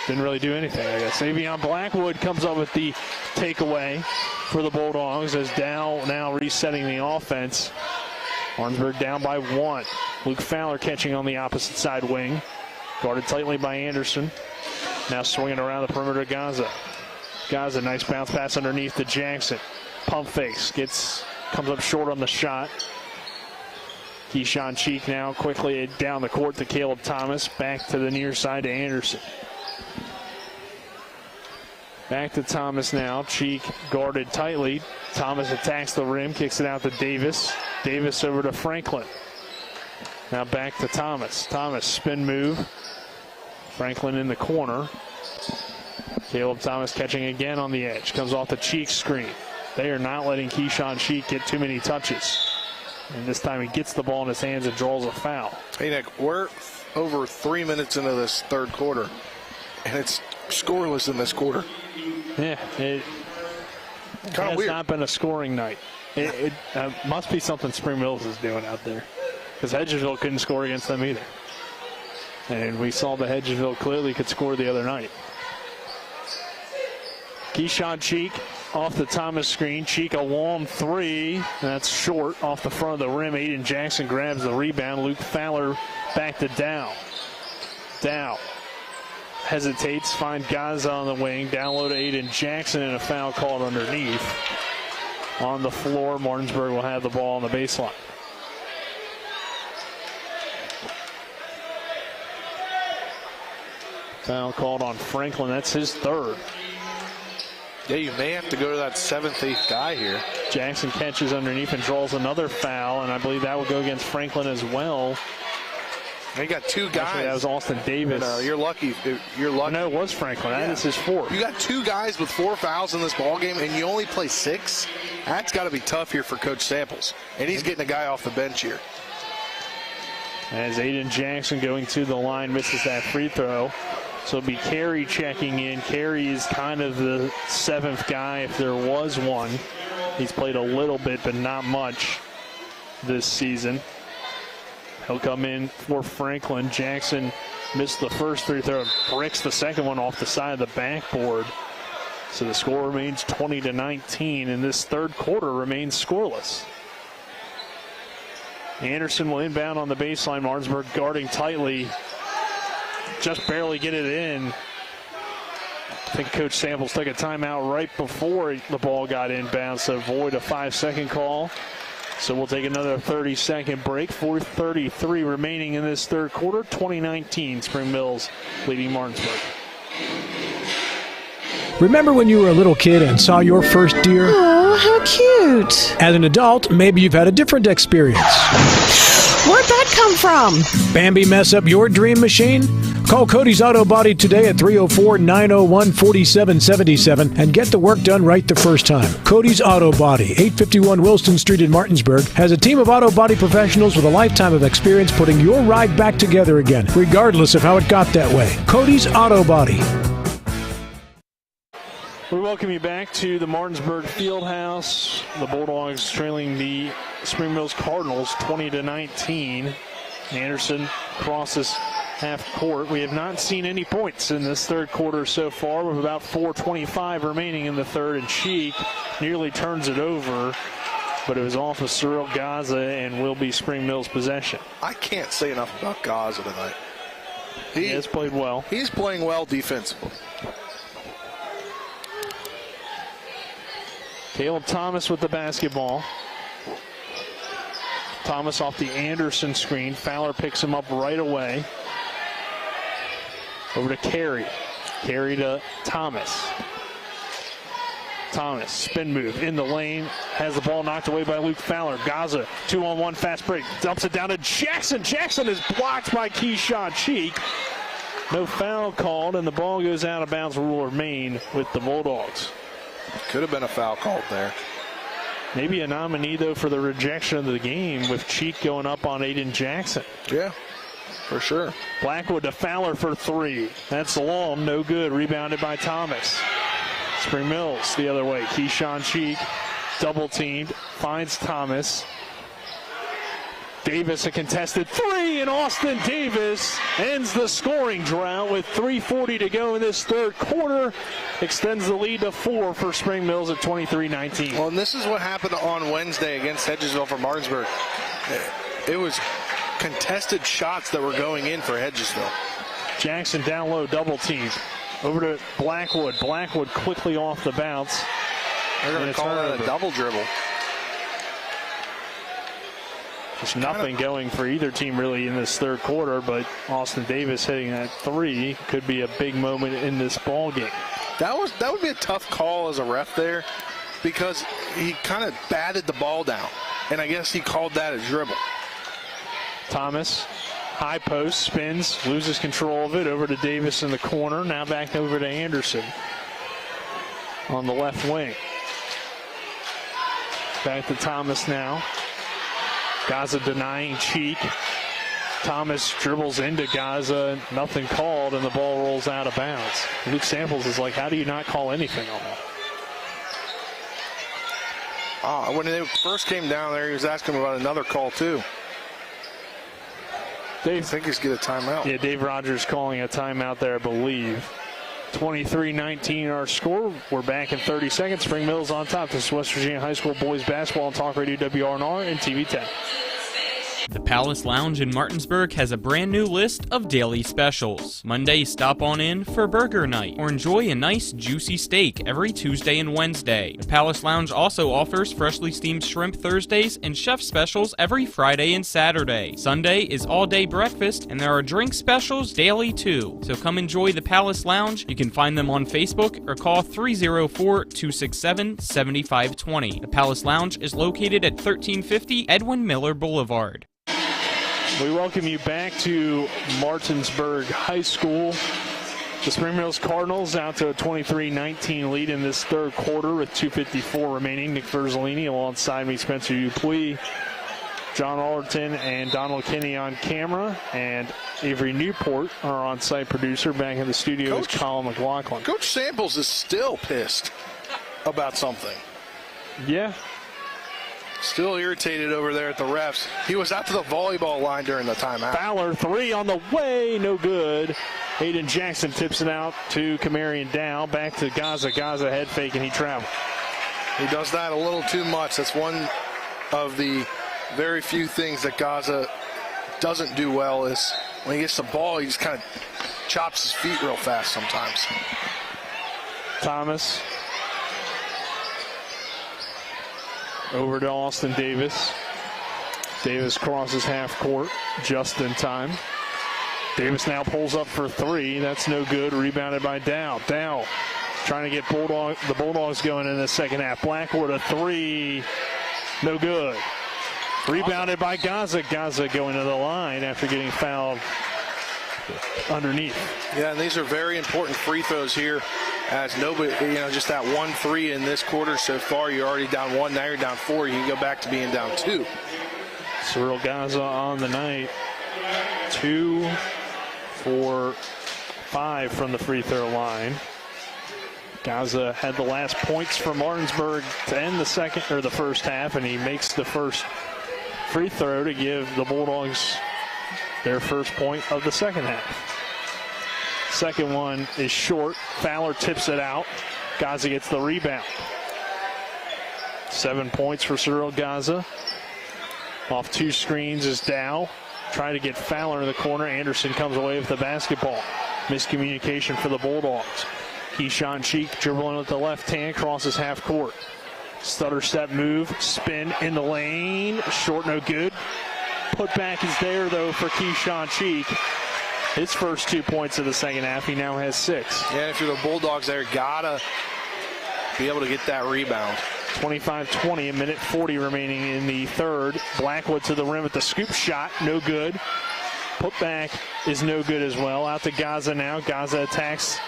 Didn't really do anything, I guess. Davion Blackwood comes up with the takeaway for the Bulldogs as Dow now resetting the offense. Martinsburg down by 1. Luke Fowler catching on the opposite side wing. Guarded tightly by Anderson. Now swinging around the perimeter, Gaza. Gaza, nice bounce pass underneath to Jackson. Pump fakes, comes up short on the shot. Keyshawn Cheek now quickly down the court to Caleb Thomas. Back to the near side to Anderson. Back to Thomas now. Cheek guarded tightly. Thomas attacks the rim, kicks it out to Davis. Davis over to Franklin. Now back to Thomas. Thomas, spin move. Franklin in the corner. Caleb Thomas catching again on the edge. Comes off the Cheek screen. They are not letting Keyshawn Cheek get too many touches. And this time he gets the ball in his hands and draws a foul. Hey, Nick, we're over 3 minutes into this third quarter, and it's scoreless in this quarter. Yeah, it has weird. not been a scoring night. It must be something Spring Mills is doing out there, because Hedgesville couldn't score against them either. And we saw that Hedgesville clearly could score the other night. Keyshawn Cheek off the Thomas screen. Cheek a long three. That's short off the front of the rim. Aiden Jackson grabs the rebound. Luke Fowler back to Dow. Dow hesitates, finds Gaza on the wing. Down low to Aiden Jackson, and a foul called underneath. On the floor, Martinsburg will have the ball on the baseline. Foul called on Franklin. That's his third. Yeah, you may have to go to that 7th, 8th guy here. Jackson catches underneath and draws another foul, and I believe that will go against Franklin as well. They got two guys. Actually, that was Austin Davis. No, you're lucky. You're lucky. No, it was Franklin. That is his fourth. You got two guys with 4 fouls in this ballgame, and you only play 6. That's got to be tough here for Coach Samples. And he's getting a guy off the bench here. As Aiden Jackson going to the line misses that free throw. So it'll be Carey checking in. Carey is kind of the 7th guy if there was one. He's played a little bit, but not much this season. He'll come in for Franklin. Jackson missed the first free throw, bricks the second one off the side of the backboard. So the score remains 20-19, and this third quarter remains scoreless. Anderson will inbound on the baseline. Martinsburg guarding tightly. Just barely get it in. I think Coach Samples took a timeout right before the ball got inbound, so avoid a 5-second call. So we'll take another 30-second break. 4:33 remaining in this third quarter. 2019, Spring Mills leading Martinsburg. Remember when you were a little kid and saw your first deer? Oh, how cute. As an adult, maybe you've had a different experience. Where'd that come from? Bambi mess up your dream machine? Call Cody's Auto Body today at 304-901-4777 and get the work done right the first time. Cody's Auto Body, 851 Wilston Street in Martinsburg, has a team of auto body professionals with a lifetime of experience putting your ride back together again, regardless of how it got that way. Cody's Auto Body. We welcome you back to the Martinsburg Fieldhouse. The Bulldogs trailing the Spring Mills Cardinals 20-19. Anderson crosses half court. We have not seen any points in this third quarter so far, with about 4:25 remaining in the third, and Cheek nearly turns it over, but it was off of Cyril Gaza and will be Spring Mills possession. I can't say enough about Gaza tonight. He has played well. He's playing well defensively. Caleb Thomas with the basketball. Thomas off the Anderson screen. Fowler picks him up right away. Over to Carey. Carey to Thomas. Thomas, spin move in the lane. Has the ball knocked away by Luke Fowler. Gaza, 2-on-1 fast break. Dumps it down to Jackson. Jackson is blocked by Keyshawn Cheek. No foul called, and the ball goes out of bounds. Rule remain with the Bulldogs. Could have been a foul called there. Maybe a nominee, though, for the rejection of the game with Cheek going up on Aiden Jackson. Yeah, for sure. Blackwood to Fowler for 3. That's long, no good. Rebounded by Thomas. Spring Mills the other way. Keyshawn Cheek double teamed, finds Thomas. Davis a contested 3, and Austin Davis ends the scoring drought with 3:40 to go in this third quarter. Extends the lead to 4 for Spring Mills at 23-19. Well, and this is what happened on Wednesday against Hedgesville for Martinsburg. It was contested shots that were going in for Hedgesville. Jackson down low, double team. Over to Blackwood. Blackwood quickly off the bounce. They're going to call that a double dribble. There's nothing going for either team really in this third quarter, but Austin Davis hitting that three could be a big moment in this ball game. That would be a tough call as a ref there, because he kind of batted the ball down, and I guess he called that a dribble. Thomas, high post, spins, loses control of it, over to Davis in the corner, now back over to Anderson on the left wing. Back to Thomas now. Gaza denying Cheek. Thomas dribbles into Gaza, nothing called, and the ball rolls out of bounds. Luke Samples is like, how do you not call anything on that? When they first came down there, he was asking about another call too. I think he's going to get a timeout. Yeah, Dave Rogers calling a timeout there, I believe. 23-19 our score. We're back in 30 seconds. Spring Mills on top. This is West Virginia High School boys basketball on Talk Radio WRNR and TV 10. The Palace Lounge in Martinsburg has a brand new list of daily specials. Monday, stop on in for burger night or enjoy a nice juicy steak every Tuesday and Wednesday. The Palace Lounge also offers freshly steamed shrimp Thursdays and chef specials every Friday and Saturday. Sunday is all-day breakfast and there are drink specials daily too. So come enjoy the Palace Lounge. You can find them on Facebook or call 304-267-7520. The Palace Lounge is located at 1350 Edwin Miller Boulevard. We welcome you back to Martinsburg High School. The Spring Mills Cardinals out to a 23-19 lead in this third quarter with 2:54 remaining. Nick Verzolini alongside me, Spencer Dupuis, John Allerton, and Donald Kinney on camera, and Avery Newport, our on-site producer. Back in the studio is Colin McLaughlin. Coach Samples is still pissed about something. Yeah. Still irritated over there at the refs. He was out to the volleyball line during the timeout. Fowler, three on the way, no good. Hayden Jackson tips it out to Kamarian Dow. Back to Gaza. Gaza head fake, and he traveled. He does that a little too much. That's one of the very few things that Gaza doesn't do well, is when he gets the ball, he just kind of chops his feet real fast sometimes. Thomas. Over to Austin Davis. Davis crosses half court just in time. Davis now pulls up for three. That's no good. Rebounded by Dow. Dow trying to get the Bulldogs going in the second half. Blackwood a three. No good. Rebounded by Gaza. Gaza going to the line after getting fouled underneath. Yeah, and these are very important free throws here, as nobody, just that 1-3 in this quarter so far. You're already down one, now you're down four. You can go back to being down two. Cyril Gaza on the night. 2 for 5 from the free throw line. Gaza had the last points for Martinsburg to end the first half, and he makes the first free throw to give the Bulldogs their first point of the second half. Second one is short. Fowler tips it out. Gaza gets the rebound. 7 points for Cyril Gaza. Off two screens is Dow. Trying to get Fowler in the corner. Anderson comes away with the basketball. Miscommunication for the Bulldogs. Keyshawn Cheek dribbling with the left hand, crosses half court. Stutter step move, spin in the lane. Short, no good. Putback is there, though, for Keyshawn Cheek. His first 2 points of the second half. He now has 6. Yeah, if you're the Bulldogs there, gotta be able to get that rebound. 25-20, a minute 40 remaining in the third. Blackwood to the rim with the scoop shot, no good. Putback is no good as well. Out to Gaza now. Gaza attacks,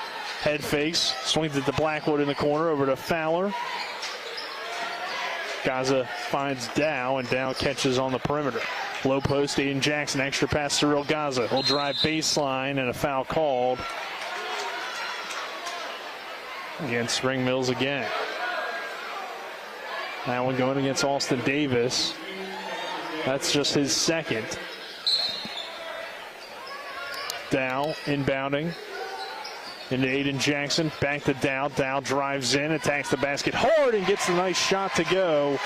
head fakes, swings it to Blackwood in the corner, over to Fowler. Gaza finds Dow, and Dow catches on the perimeter. Low post, Aiden Jackson, extra pass to Cyril Gaza. He'll drive baseline, and a foul called against Spring Mills again. That one going against Austin Davis. That's just his second. Dow inbounding into Aiden Jackson. Back to Dow. Dow drives in, attacks the basket hard, and gets a nice shot to go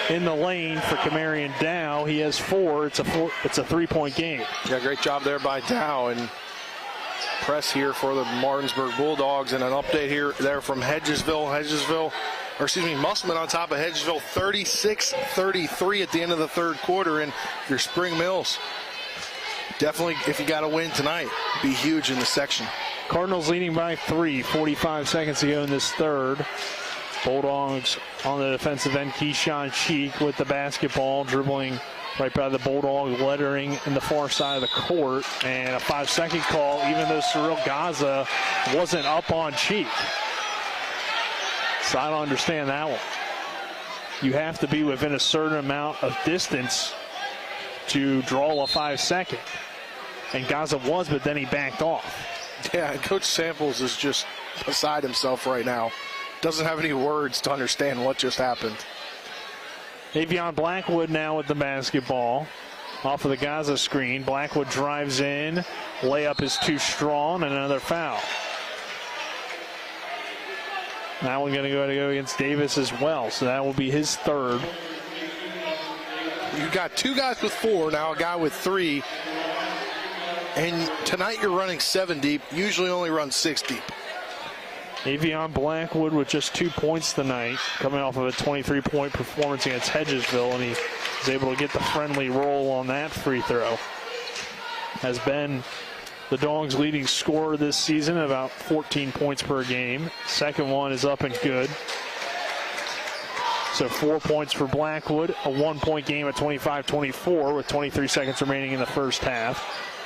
in the lane for Kamarian Dow. He has 4. It's a 3-point game. Yeah, great job there by Dow. And press here for the Martinsburg Bulldogs, and an update there from Musselman on top of Hedgesville, 36-33 at the end of the third quarter. And your Spring Mills, definitely, if you got to win tonight, be huge in the section. Cardinals leading by 3, 45 seconds to go in this third. Bulldogs on the defensive end, Keyshawn Cheek with the basketball, dribbling right by the Bulldog lettering in the far side of the court. And a 5-second call, even though Cyril Gaza wasn't up on Cheek. So I don't understand that one. You have to be within a certain amount of distance to draw a 5-second. And Gaza was, but then he backed off. Yeah, and Coach Samples is just beside himself right now. Doesn't have any words to understand what just happened. Avion Blackwood now with the basketball. Off of the Gaza screen. Blackwood drives in. Layup is too strong, and another foul. That one's going to go against Davis as well, so that will be his third. You've got 2 guys with 4, now a guy with 3. And tonight you're running 7 deep, usually only run 6 deep. Avion Blackwood with just 2 points tonight, coming off of a 23-point performance against Hedgesville, and he was able to get the friendly roll on that free throw. Has been the Dogs' leading scorer this season, about 14 points per game. Second one is up and good. So 4 points for Blackwood, a 1-point game at 25-24 with 23 seconds remaining in the first half.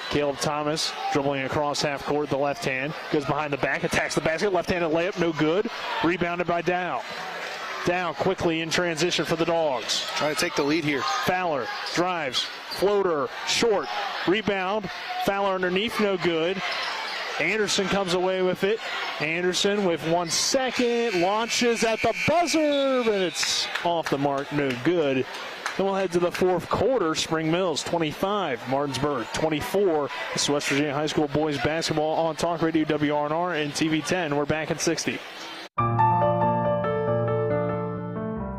Caleb Thomas dribbling across half court, the left hand, goes behind the back, attacks the basket, left-handed layup, no good. Rebounded by Dow. Dow quickly in transition for the Dogs. Trying to take the lead here. Fowler drives, floater, short, rebound. Fowler underneath, no good. Anderson comes away with it. Anderson with 1 second, launches at the buzzer, but it's off the mark, no good. Then we'll head to the fourth quarter. Spring Mills 25, Martinsburg 24. This is West Virginia High School boys basketball on Talk Radio WRNR and TV 10. We're back at 60.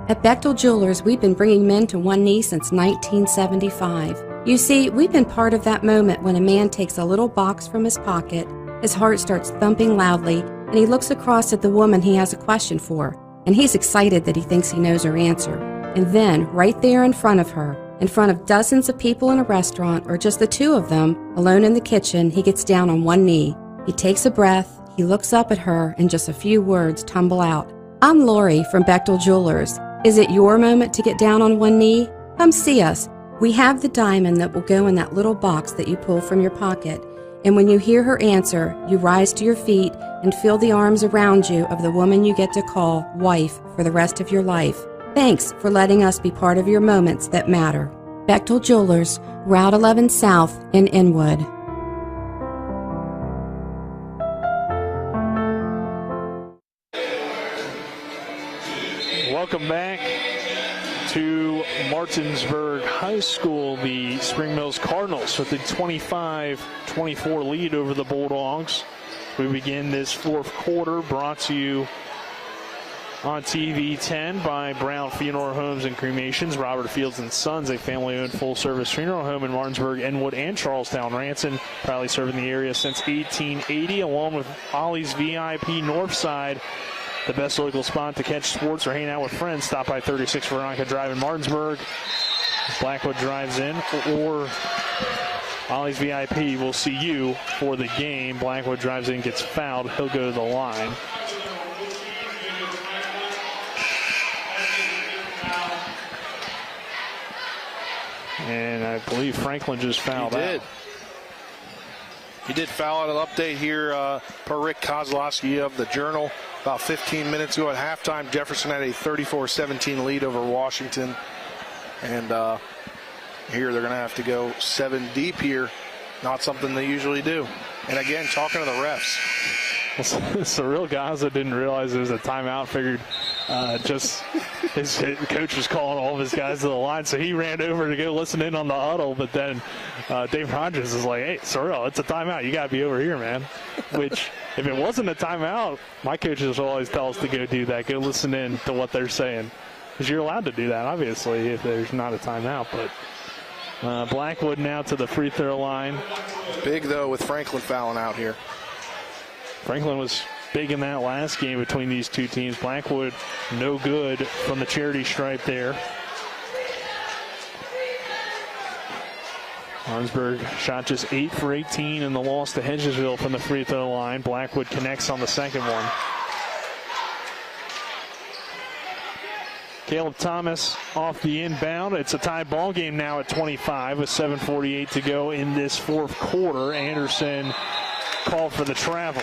At Bechtel Jewelers, we've been bringing men to one knee since 1975. You see, we've been part of that moment when a man takes a little box from his pocket, his heart starts thumping loudly, and he looks across at the woman he has a question for, and he's excited that he thinks he knows her answer. And then, right there in front of her, in front of dozens of people in a restaurant, or just the 2 of them, alone in the kitchen, he gets down on one knee. He takes a breath, he looks up at her, and just a few words tumble out. I'm Lori from Bechtel Jewelers. Is it your moment to get down on one knee? Come see us. We have the diamond that will go in that little box that you pull from your pocket. And when you hear her answer, you rise to your feet and feel the arms around you of the woman you get to call wife for the rest of your life. Thanks for letting us be part of your moments that matter. Bechtel Jewelers, Route 11 South in Inwood. Welcome back to Martinsburg High School. The Spring Mills Cardinals with the 25-24 lead over the Bulldogs. We begin this fourth quarter, brought to you on TV 10 by Brown Funeral Homes and Cremations. Robert Fields and Sons, a family-owned full-service funeral home in Martinsburg, Enwood, and Charlestown. Ranson, proudly serving the area since 1880, along with Ollie's VIP Northside. The best local spot to catch sports or hang out with friends. Stop by 36 Veronica Drive in Martinsburg. Blackwood drives in, or Ollie's VIP will see you for the game. Blackwood drives in, gets fouled. He'll go to the line. And I believe Franklin just fouled out. He did foul out. An update here per Rick Kozlowski of the Journal. About 15 minutes ago at halftime, Jefferson had a 34-17 lead over Washington. And here they're going to have to go 7 deep here. Not something they usually do. And again, talking to the refs. Cyril Gaza didn't realize it was a timeout. Figured just his coach was calling all of his guys to the line, so he ran over to go listen in on the huddle. But then Dave Rogers is like, "Hey, Cyril, it's a timeout. You got to be over here, man." Which, if it wasn't a timeout, my coaches will always tell us to go do that. Go listen in to what they're saying, because you're allowed to do that, obviously, if there's not a timeout. But Blackwood now to the free throw line. Big, though, with Franklin fouling out here. Franklin was big in that last game between these two teams. Blackwood no good from the charity stripe there. Martinsburg shot just 8 for 18 in the loss to Hedgesville from the free throw line. Blackwood connects on the second one. Caleb Thomas off the inbound. It's a tie ball game now at 25 with 7:48 to go in this fourth quarter. Anderson called for the travel.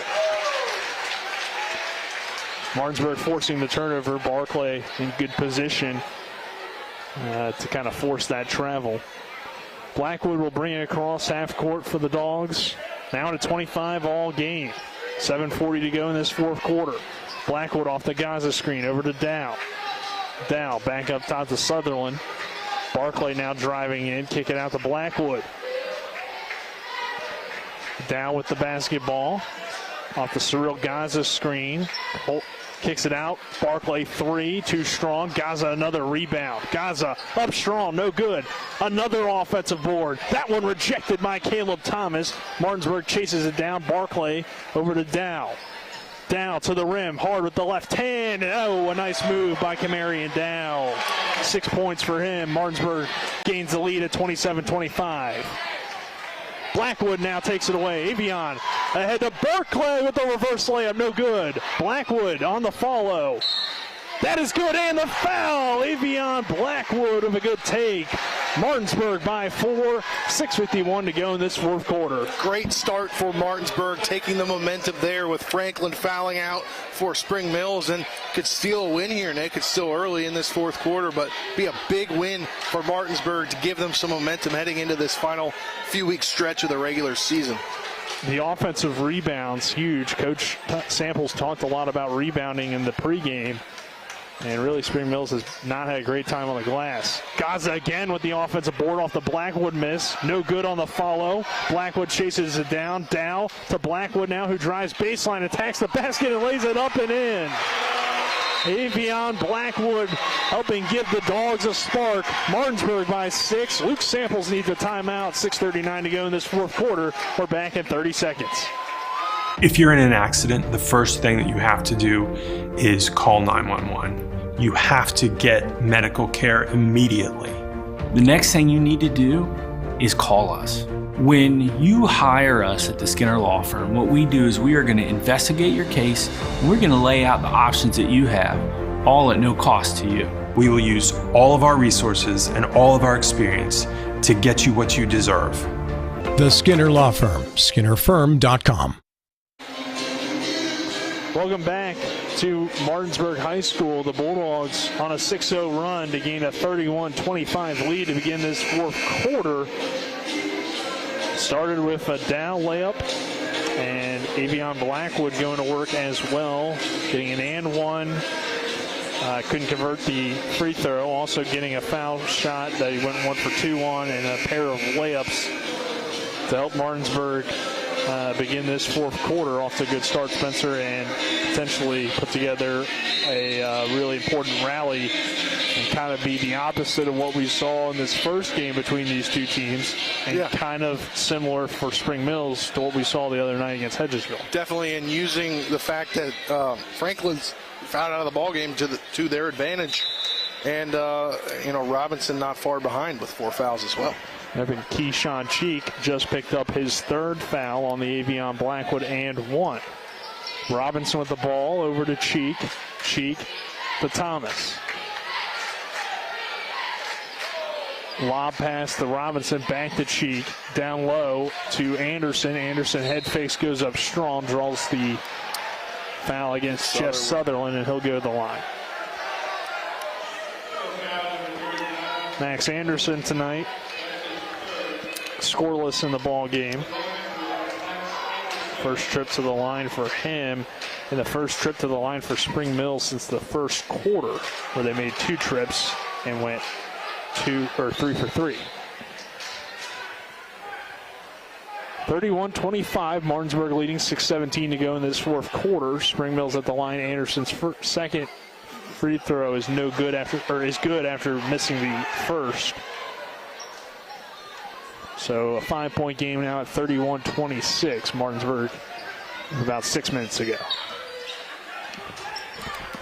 Martinsburg forcing the turnover. Barclay in good position to kind of force that travel. Blackwood will bring it across half court for the Dogs. Now to 25 all game. 7:40 to go in this fourth quarter. Blackwood off the Gaza screen over to Dow. Dow back up top to Sutherland. Barclay now driving in, kick it out to Blackwood. Dow with the basketball. Off the Cyril Gaza screen. Kicks it out. Barclay 3, too strong. Gaza another rebound. Gaza up strong, no good. Another offensive board. That one rejected by Caleb Thomas. Martinsburg chases it down. Barclay over to Dow. Dow to the rim, hard with the left hand. Oh, a nice move by Kamarian Dow. 6 points for him. Martinsburg gains the lead at 27-25. Blackwood now takes it away. Avion ahead to Barclay with the reverse layup, no good. Blackwood on the follow. That is good, and the foul. Avion Blackwood with a good take. Martinsburg by 4, 6:51 to go in this fourth quarter. Great start for Martinsburg, taking the momentum there with Franklin fouling out for Spring Mills, and could steal a win here, Nick. It's still early in this fourth quarter, but be a big win for Martinsburg to give them some momentum heading into this final few-week stretch of the regular season. The offensive rebounds, huge. Coach Samples talked a lot about rebounding in the pregame. And really, Spring Mills has not had a great time on the glass. Gaza again with the offensive board off the Blackwood miss. No good on the follow. Blackwood chases it down. Dow to Blackwood now, who drives baseline, attacks the basket, and lays it up and in. Avion Blackwood helping give the Dogs a spark. Martinsburg by 6. Luke Samples needs a timeout. 6:39 to go in this fourth quarter. We're back in 30 seconds. If you're in an accident, the first thing that you have to do is call 911. You have to get medical care immediately. The next thing you need to do is call us. When you hire us at the Skinner Law Firm, what we do is we are going to investigate your case, and we're going to lay out the options that you have, all at no cost to you. We will use all of our resources and all of our experience to get you what you deserve. The Skinner Law Firm, SkinnerFirm.com. Welcome back to Martinsburg High School. The Bulldogs on a 6-0 run to gain a 31-25 lead to begin this fourth quarter. Started with a Dow layup, and Avion Blackwood going to work as well, getting an and one. Couldn't convert the free throw. Also getting a foul shot that he went 1 for 2 on, and a pair of layups to help Martinsburg begin this fourth quarter off to a good start, Spencer, and potentially put together a really important rally and kind of be the opposite of what we saw in this first game between these two teams, and kind of similar for Spring Mills to what we saw the other night against Hedgesville. Definitely, and using the fact that Franklin's fouled out of the ballgame to their advantage, and Robinson not far behind with 4 fouls as well. Evan Keyshawn Cheek just picked up his 3rd foul on the Avion Blackwood and 1. Robinson with the ball over to Cheek. Cheek to Thomas. Lob pass to Robinson, back to Cheek. Down low to Anderson. Anderson head fakes, goes up strong, draws the foul against Jeff Sutherland, and he'll go to the line. Max Anderson tonight scoreless in the ball game. First trip to the line for him, and the first trip to the line for Spring Mills since the first quarter, where they made 2 trips and went 3 for 3. 31-25, Martinsburg leading, 6:17 to go in this fourth quarter. Spring Mills at the line. Anderson's second free throw is good after missing the first. So a 5-point game now at 31-26. Martinsburg about 6 minutes ago.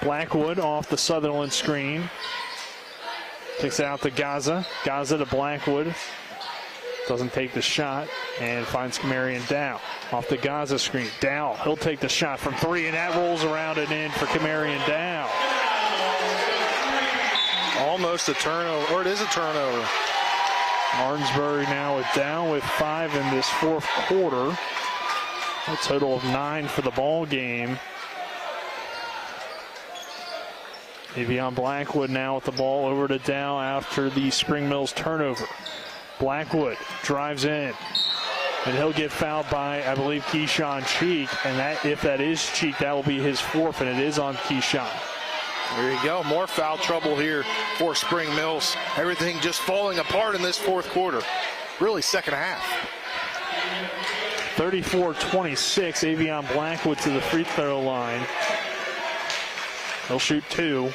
Blackwood off the Sutherland screen. Kicks it out to Gaza. Gaza to Blackwood. Doesn't take the shot and finds Kamarian Dow. Off the Gaza screen. Dow, he'll take the shot from 3, and that rolls around and in for Kamarian Dow. Almost a turnover, or it is a turnover. Martinsburg now down with 5 in this fourth quarter. A total of 9 for the ball game. Avion Blackwood now with the ball over to Dow after the Spring Mills turnover. Blackwood drives in, and he'll get fouled by, I believe, Keyshawn Cheek. And that, if that is Cheek, that will be his 4th, and it is on Keyshawn. There you go. More foul trouble here for Spring Mills. Everything just falling apart in this fourth quarter. Really, second half. 34-26. Avion Blackwood to the free throw line. He'll shoot 2.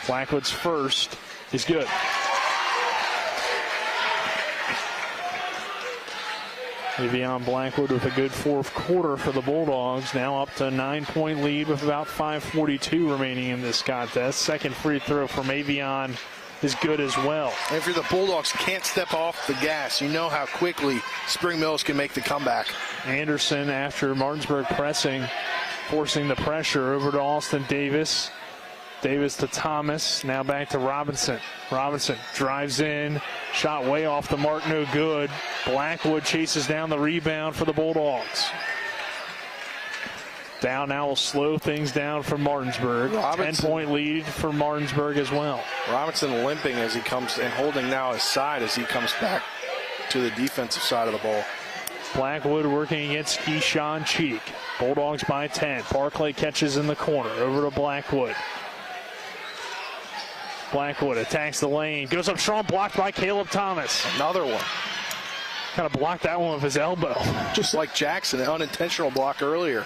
Blackwood's first is good. Avion Blackwood with a good fourth quarter for the Bulldogs. Now up to a 9-point lead with about 5:42 remaining in this contest. Second free throw from Avion is good as well. And if you're the Bulldogs, can't step off the gas. You know how quickly Spring Mills can make the comeback. Anderson, after Martinsburg pressing, forcing the pressure over to Austin Davis. Davis to Thomas, now back to Robinson. Robinson drives in, shot way off the mark, no good. Blackwood chases down the rebound for the Bulldogs. Dow now will slow things down for Martinsburg. 10-point lead for Martinsburg as well. Robinson limping as he comes and holding now his side as he comes back to the defensive side of the ball. Blackwood working against Keyshawn Cheek. Bulldogs by 10. Barclay catches in the corner. Over to Blackwood. Blackwood attacks the lane. Goes up strong, blocked by Caleb Thomas. Another one. Kind of blocked that one with his elbow. Just like Jackson, an unintentional block earlier.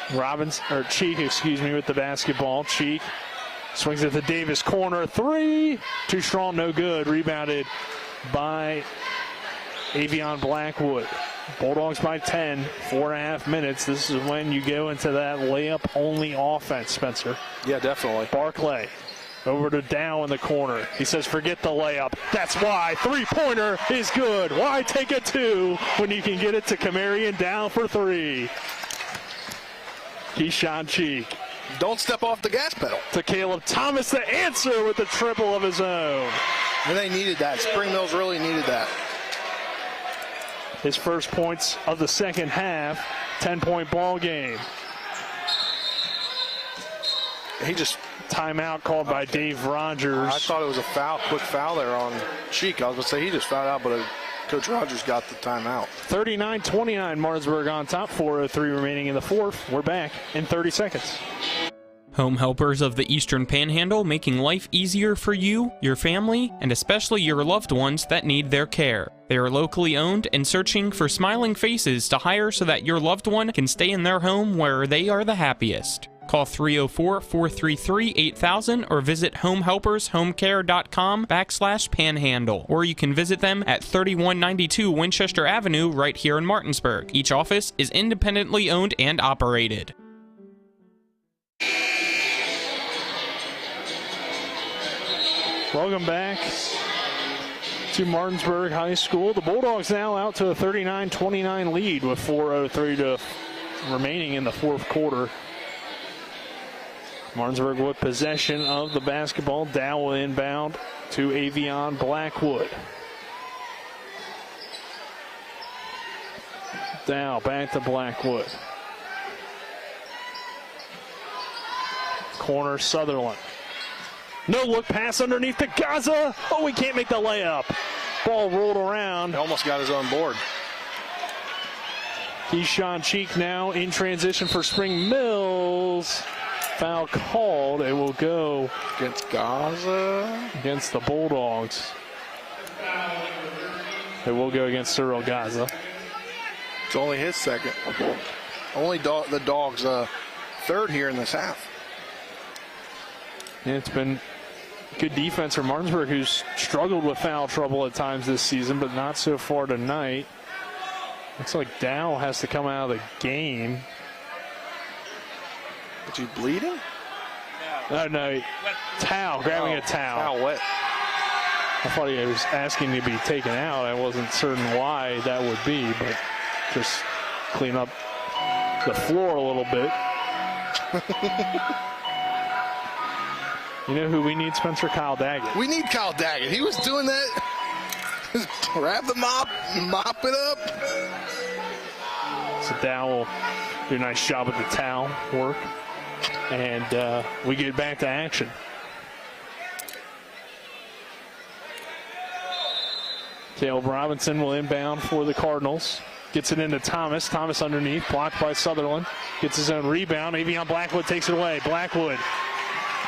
Cheek, with the basketball. Cheek swings it to Davis corner. 3. Too strong, no good. Rebounded by Avion Blackwood. Bulldogs by 10, 4.5 minutes. This is when you go into that layup-only offense, Spencer. Yeah, definitely. Barclay over to Dow in the corner. He says, forget the layup. That's why. 3-pointer is good. Why take a 2 when you can get it to Kamarian Dow for 3? Keyshawn Cheek. Don't step off the gas pedal. To Caleb Thomas, the answer with the triple of his own. And they needed that. Spring Mills really needed that. His first points of the second half, 10-point ball game. He just timeout called by Dave Rogers. I thought it was a foul, quick foul there on Cheek. I was going to say he just fouled out, but Coach Rogers got the timeout. 39-29, Martinsburg on top, 4:03 remaining in the fourth. We're back in 30 seconds. Home Helpers of the Eastern Panhandle, making life easier for you, your family, and especially your loved ones that need their care. They are locally owned and searching for smiling faces to hire so that your loved one can stay in their home where they are the happiest. Call 304-433-8000 or visit homehelpershomecare.com/panhandle. Or you can visit them at 3192 Winchester Avenue right here in Martinsburg. Each office is independently owned and operated. Welcome back to Martinsburg High School. The Bulldogs now out to a 39-29 lead with 4:03 remaining in the fourth quarter. Martinsburg with possession of the basketball. Dow will inbound to Avion Blackwood. Dow back to Blackwood. Corner Sutherland. No look pass underneath to Gaza. Oh, we can't make the layup. Ball rolled around. He almost got his own board. Keyshawn Cheek now in transition for Spring Mills. Foul called. It will go against Gaza. Against the Bulldogs. It will go against Cyril Gaza. It's only his second. Only the Dogs' third here in this half. And it's been Good defense for Martinsburg, who's struggled with foul trouble at times this season, but not so far tonight. Looks like Dow has to come out of the game. Is he bleeding? No. Towel, grabbing a towel. Towel wet. I thought he was asking to be taken out. I wasn't certain why that would be, but just clean up the floor a little bit. You know who we need, Spencer? Kyle Daggett. We need Kyle Daggett. He was doing that. Grab the mop it up. So Dow will do a nice job with the towel work. And we get back to action. Caleb Robinson will inbound for the Cardinals. Gets it into Thomas. Thomas underneath, blocked by Sutherland. Gets his own rebound. Avion Blackwood takes it away. Blackwood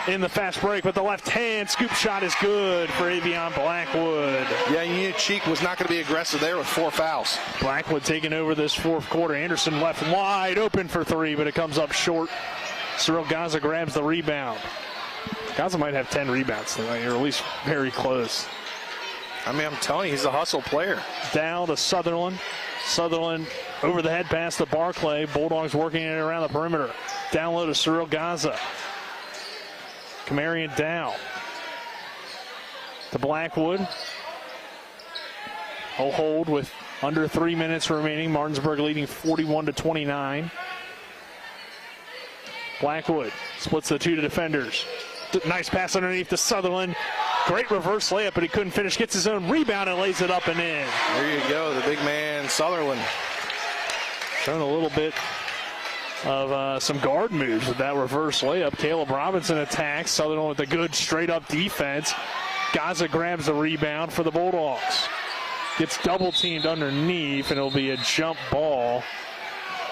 in the fast break with the left hand. Scoop shot is good for Avion Blackwood. Yeah, you knew Cheek was not going to be aggressive there with 4 fouls. Blackwood taking over this fourth quarter. Anderson left wide open for 3, but it comes up short. Cyril Gaza grabs the rebound. Gaza might have 10 rebounds tonight, or at least very close. I mean, I'm telling you, he's a hustle player. Down to Sutherland. Sutherland over the head pass to Barclay. Bulldogs working it around the perimeter. Down low to Cyril Gaza. Kamarian down to Blackwood. Hold with under 3 minutes remaining. Martinsburg leading 41-29. Blackwood splits the 2 defenders. Nice pass underneath to Sutherland. Great reverse layup, but he couldn't finish. Gets his own rebound and lays it up and in. There you go, the big man, Sutherland. Showing a little bit of some guard moves with that reverse layup. Caleb Robinson attacks. Sutherland with a good straight-up defense. Gaza grabs the rebound for the Bulldogs. Gets double-teamed underneath, and it'll be a jump ball.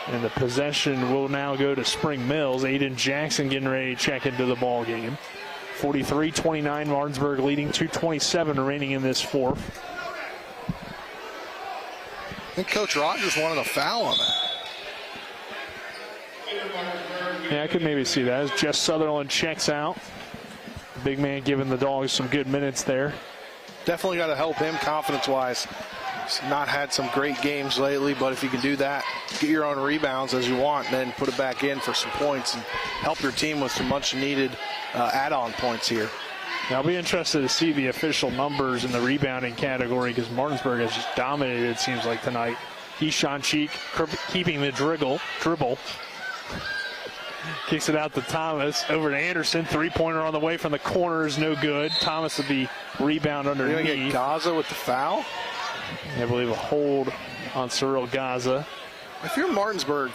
And the possession will now go to Spring Mills. Aiden Jackson getting ready to check into the ball game. 43-29, Martinsburg leading, 2:27 remaining in this fourth. I think Coach Rogers wanted a foul on that. Yeah, I could maybe see that as Jess Sutherland checks out. The big man giving the Dogs some good minutes there. Definitely got to help him confidence-wise. He's not had some great games lately, but if you can do that, get your own rebounds as you want, and then put it back in for some points and help your team with some much-needed add-on points here. Now, I'll be interested to see the official numbers in the rebounding category because Martinsburg has just dominated, it seems like, tonight. Keyshawn Cheek keeping the dribble. Kicks it out to Thomas. Over to Anderson. Three-pointer on the way from the corner is no good. Thomas with the rebound underneath. You're going to get Gaza with the foul? I believe a hold on Cyril Gaza. If you're Martinsburg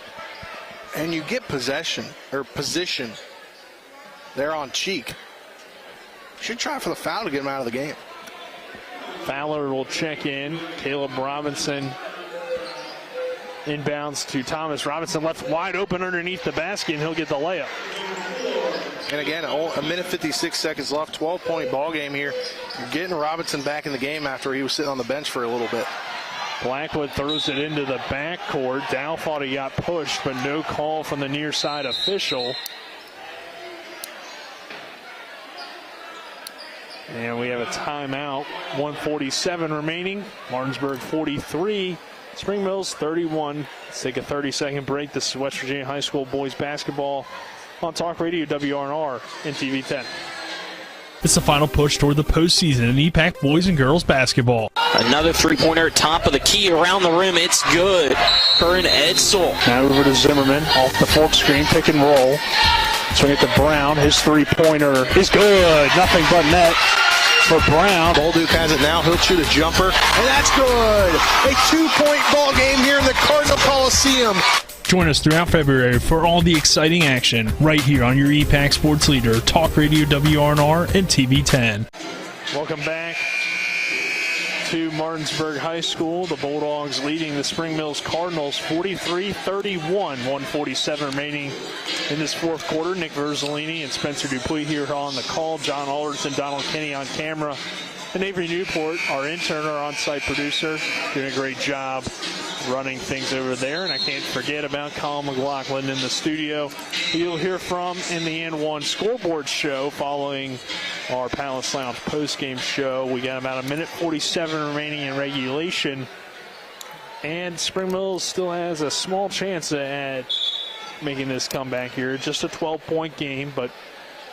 and you get position there on Cheek, you should try for the foul to get him out of the game. Fowler will check in. Caleb Robinson inbounds to Thomas. Robinson left wide open underneath the basket, and he'll get the layup. And again, a minute 56 seconds left, 12-point ball game here. You're getting Robinson back in the game after he was sitting on the bench for a little bit. Blackwood throws it into the backcourt. Dow thought he got pushed, but no call from the near side official. And we have a timeout. 1:47 remaining. Martinsburg 43. Spring Mills 31. Let's take a 30-second break. This is West Virginia High School boys basketball on Talk Radio WRNR and TV 10. It's the final push toward the postseason in EPAC boys and girls basketball. Another three-pointer at top of the key around the rim. It's good. Curran Edsel. Now over to Zimmerman off the fork screen, pick and roll. Swing it to Brown. His three-pointer is good. Nothing but net for Brown. Bolduc has it now. He'll shoot a jumper, and that's good. A 2-point ball game here in the Cardinal Coliseum. Join us throughout February for all the exciting action right here on your EPAC sports leader, Talk Radio WRNR and TV 10. Welcome back to Martinsburg High School. The Bulldogs leading the Spring Mills Cardinals 43-31. 1:47 remaining in this fourth quarter. Nick Verzolini and Spencer Dupuis here on the call. John Alderson, Donald Kinney on camera. And Avery Newport, our intern, our on-site producer, doing a great job running things over there. And I can't forget about Colin McLaughlin in the studio, who you'll hear from in the N1 scoreboard show following our Palace Lounge postgame show. We got about 1:47 remaining in regulation. And Spring Mills still has a small chance at making this comeback here. Just a 12-point game, but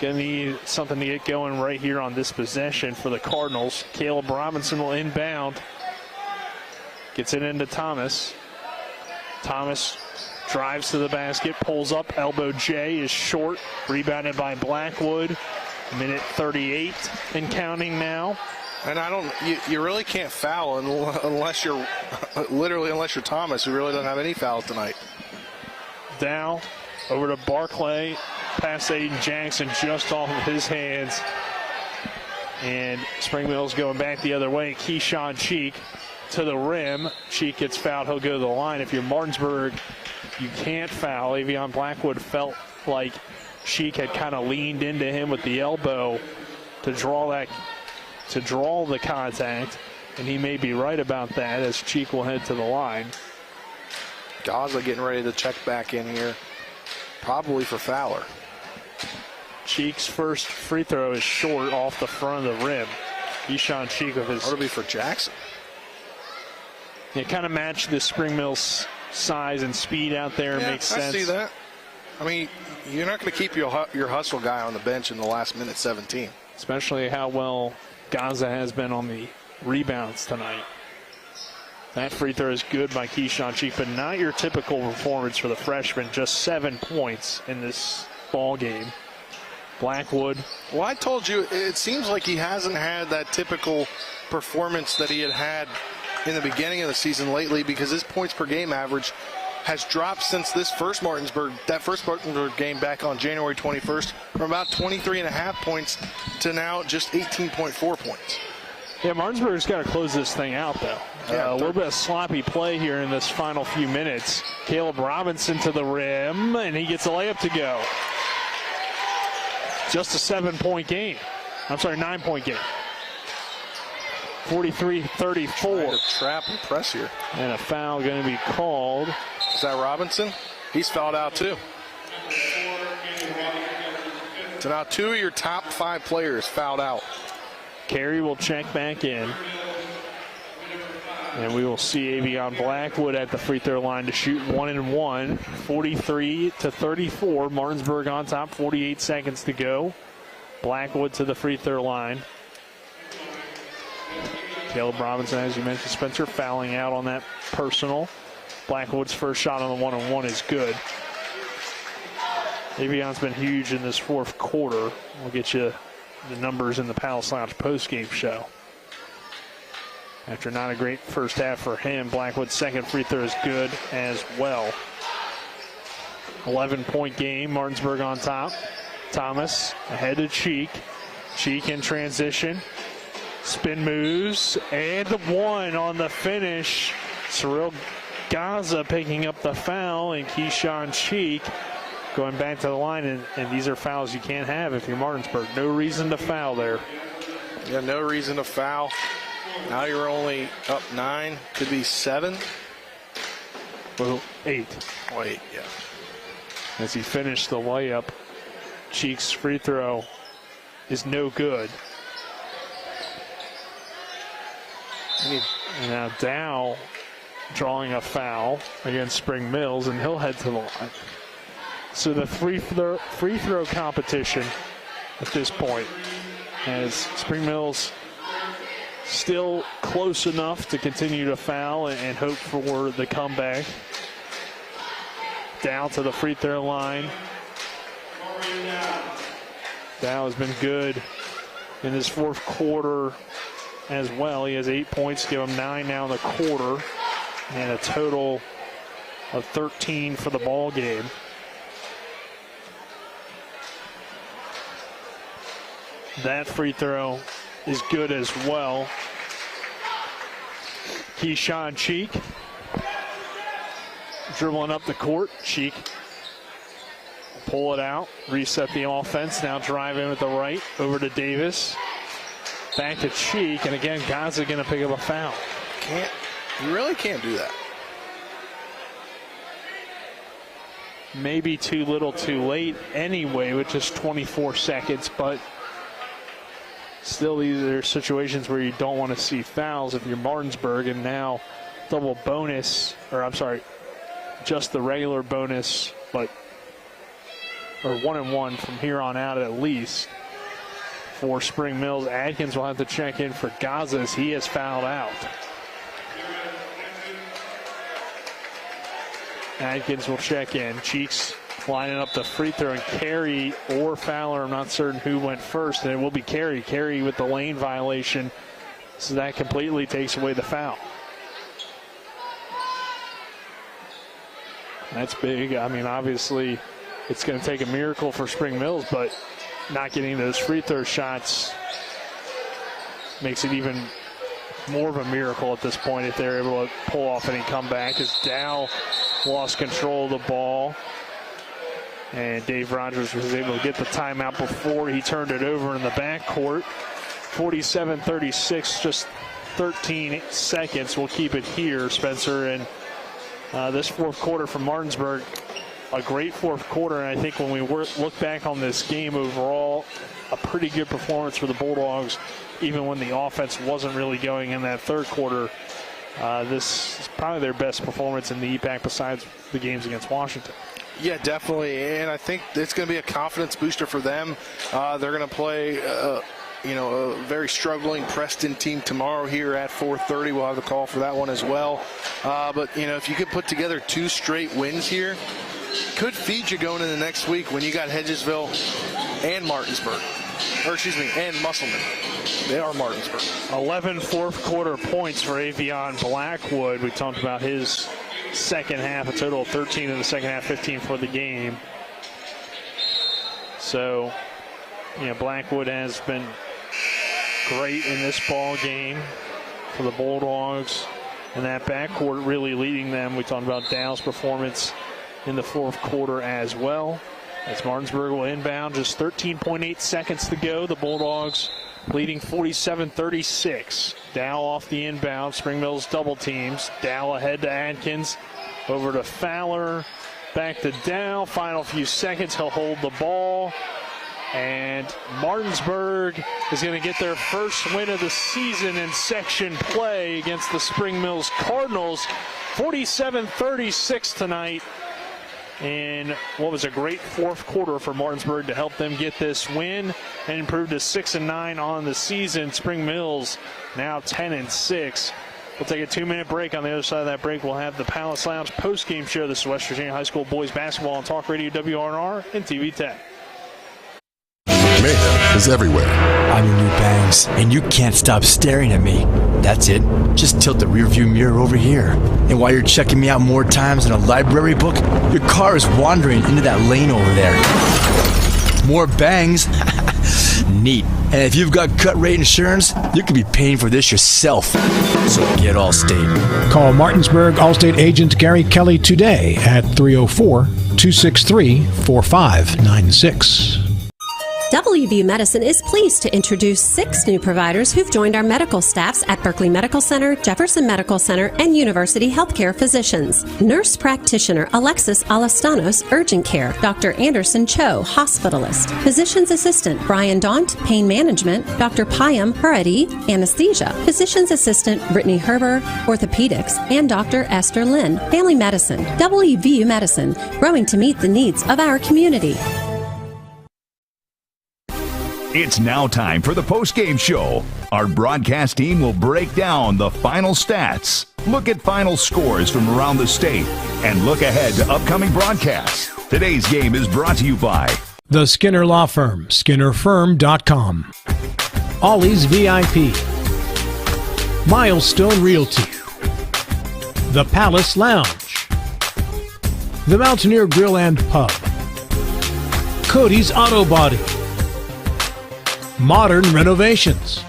going to need something to get going right here on this possession for the Cardinals. Caleb Robinson will inbound. Gets it into Thomas. Thomas drives to the basket, pulls up, elbow J is short, rebounded by Blackwood. 1:38 and counting now. And you really can't foul unless you're Thomas, who really doesn't have any fouls tonight. Dow over to Barclay, past Aiden Jackson, just off of his hands. And Spring Mills going back the other way. Keyshawn Cheek to the rim. Cheek gets fouled, he'll go to the line. If you're Martinsburg, you can't foul. Avion Blackwood felt like Cheek had kind of leaned into him with the elbow to draw the contact, and he may be right about that as Cheek will head to the line. Gaza getting ready to check back in here, probably for Fowler. Cheek's first free throw is short off the front of the rim. Keyshawn Cheek with his... That'll be for Jackson. It kind of matched the Spring Mills size and speed out there. Yeah, makes sense. I see that. I mean, you're not going to keep your hustle guy on the bench in the last minute 17. Especially how well Gaza has been on the rebounds tonight. That free throw is good by Keyshawn Cheek, but not your typical performance for the freshman. Just 7 points in this ball game. Blackwood. Well, I told you, it seems like he hasn't had that typical performance that he had in the beginning of the season lately, because his points per game average has dropped since that first Martinsburg game back on January 21st from about 23.5 points to now just 18.4 points. Yeah, Martinsburg's got to close this thing out, though. Yeah, a little bit of sloppy play here in this final few minutes. Caleb Robinson to the rim, and he gets a layup to go. Just a 7-point game. I'm sorry, 9-point game. 43-34. Trap and press here. And a foul going to be called. Is that Robinson? He's fouled out too. So now 2 of your top 5 players fouled out. Carey will check back in. And we will see Avion Blackwood at the free throw line to shoot 1 and 1. 43-34. Martinsburg on top. 48 seconds to go. Blackwood to the free throw line. Caleb Robinson, as you mentioned, Spencer, fouling out on that personal. Blackwood's first shot on the 1-on-1 is good. Avion's been huge in this fourth quarter. We'll get you the numbers in the Palace Lounge postgame show. After not a great first half for him, Blackwood's second free throw is good as well. 11-point game, Martinsburg on top. Thomas ahead to Cheek. Cheek in transition. Spin moves, and the one on the finish. Cyril Gaza picking up the foul, and Keyshawn Cheek going back to the line, and these are fouls you can't have if you're Martinsburg. No reason to foul there. Yeah, no reason to foul. Now you're only up 9, could be 7. Well, 8. Oh, 8, yeah. As he finished the layup, Cheek's free throw is no good. And now Dow drawing a foul against Spring Mills, and he'll head to the line. So the free throw competition at this point, as Spring Mills still close enough to continue to foul and hope for the comeback. Dow to the free throw line. Dow has been good in this fourth quarter as well. He has 8 points, give him 9 now in the quarter, and a total of 13 for the ball game. That free throw is good as well. Keyshawn Cheek dribbling up the court. Cheek pull it out, reset the offense, now driving with the right over to Davis. Back to Cheek, and again, Gaza going to pick up a foul. You really can't do that. maybe too little too late anyway with just 24 seconds, but still these are situations where you don't want to see fouls if you're Martinsburg, and now double bonus, or I'm sorry, just the regular bonus, but or 1-and-1 from here on out at least for Spring Mills. Adkins will have to check in for Gaza as he has fouled out. Adkins will check in. Cheeks lining up the free throw, and Carey or Fowler, I'm not certain who went first, and it will be Carey. Carey with the lane violation, so that completely takes away the foul. That's big. I mean, obviously, it's going to take a miracle for Spring Mills, but not getting those free throw shots makes it even more of a miracle at this point if they're able to pull off any comeback, as Dow lost control of the ball. And Dave Rogers was able to get the timeout before he turned it over in the backcourt. 47-36, just 13 seconds. We'll keep it here, Spencer. And this fourth quarter from Martinsburg, a great fourth quarter. And I think when we look back on this game overall, a pretty good performance for the Bulldogs, even when the offense wasn't really going in that third quarter. This is probably their best performance in the EPAC besides the games against Washington. Yeah, definitely, and I think it's going to be a confidence booster for them. They're going to play, a very struggling Preston team tomorrow here at 4:30. We'll have the call for that one as well. But, if you could put together 2 straight wins here, could feed you going into next week when you got Hedgesville and Martinsburg. And Musselman. They are Martinsburg. 11 fourth quarter points for Avion Blackwood. We talked about his second half, a total of 13 in the second half, 15 for the game. So, Blackwood has been great in this ball game for the Bulldogs. And that backcourt really leading them. We talked about Dow's performance in the fourth quarter as well. As Martinsburg will inbound, just 13.8 seconds to go. The Bulldogs leading 47-36. Dow off the inbound. Spring Mills double teams. Dow ahead to Adkins. Over to Fowler. Back to Dow. Final few seconds. He'll hold the ball. And Martinsburg is going to get their first win of the season in section play against the Spring Mills Cardinals. 47-36 tonight. And what was a great fourth quarter for Martinsburg to help them get this win and improve to 6-9 on the season. Spring Mills now 10-6. We'll take a 2-minute break. On the other side of that break, we'll have the Palace Lounge post-game show. This is West Virginia High School boys basketball on Talk Radio WRNR and TV Tech. Mayhem is everywhere. I'm your new bangs, and you can't stop staring at me. That's it. Just tilt the rearview mirror over here. And while you're checking me out more times than a library book, your car is wandering into that lane over there. More bangs? Neat. And if you've got cut rate insurance, you could be paying for this yourself. So get Allstate. Call Martinsburg Allstate agent Gary Kelly today at 304-263-4596. WVU Medicine is pleased to introduce 6 new providers who've joined our medical staffs at Berkeley Medical Center, Jefferson Medical Center, and University Healthcare Physicians. Nurse practitioner Alexis Alastanos, Urgent Care, Dr. Anderson Cho, Hospitalist. Physician's Assistant Brian Daunt, Pain Management, Dr. Payam Haradi, Anesthesia. Physician's Assistant Brittany Herber, Orthopedics, and Dr. Esther Lynn, Family Medicine. WVU Medicine, growing to meet the needs of our community. It's now time for the post-game show. Our broadcast team will break down the final stats, look at final scores from around the state, and look ahead to upcoming broadcasts. Today's game is brought to you by The Skinner Law Firm, SkinnerFirm.com. Ollie's VIP. Milestone Realty. The Palace Lounge. The Mountaineer Grill and Pub. Cody's Auto Body. Modern Renovations.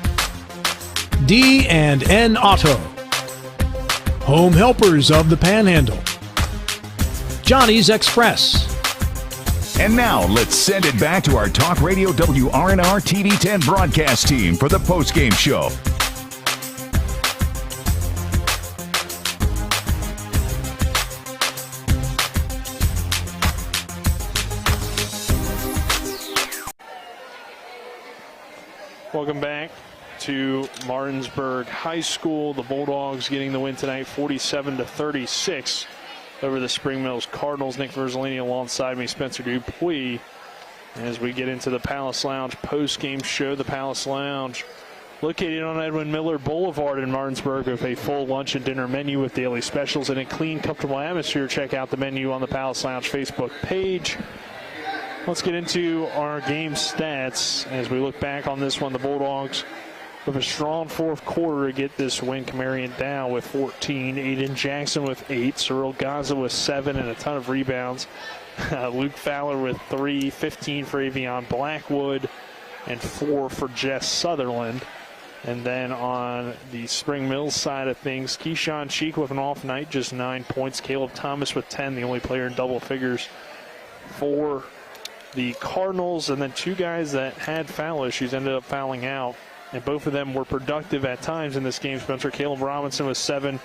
D&N Auto. Home Helpers of the Panhandle. Johnny's Express. And now let's send it back to our Talk Radio WRNR TV 10 broadcast team for the postgame show. Welcome back to Martinsburg High School. The Bulldogs getting the win tonight, 47-36 over the Spring Mills Cardinals. Nick Verzolini alongside me, Spencer Dupuis. As we get into the Palace Lounge post-game show, the Palace Lounge located on Edwin Miller Boulevard in Martinsburg with a full lunch and dinner menu with daily specials and a clean, comfortable atmosphere. Check out the menu on the Palace Lounge Facebook page. Let's get into our game stats as we look back on this one. The Bulldogs with a strong fourth quarter to get this win. Camarion down with 14. Aiden Jackson with 8. Cyril Gaza with 7 and a ton of rebounds. Luke Fowler with 3. 15 for Avion Blackwood and 4 for Jess Sutherland. And then on the Spring Mills side of things, Keyshawn Cheek with an off night, just 9 points. Caleb Thomas with 10, the only player in double figures for the Cardinals. And then 2 guys that had foul issues ended up fouling out. And both of them were productive at times in this game, Spencer. Caleb Robinson with 7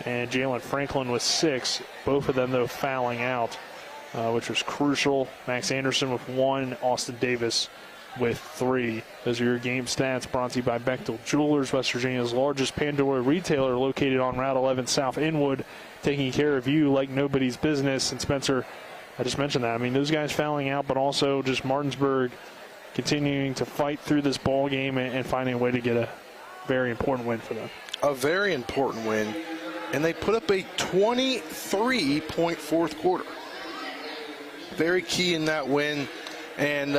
and Jalen Franklin with 6. Both of them, though, fouling out, which was crucial. Max Anderson with 1, Austin Davis with 3. Those are your game stats brought to you by Bechtel Jewelers, West Virginia's largest Pandora retailer located on Route 11 South Inwood, taking care of you like nobody's business. And Spencer, I just mentioned that. I mean, those guys fouling out, but also just Martinsburg continuing to fight through this ball game and finding a way to get a very important win for them. A very important win, and they put up a 23-point fourth quarter. Very key in that win, and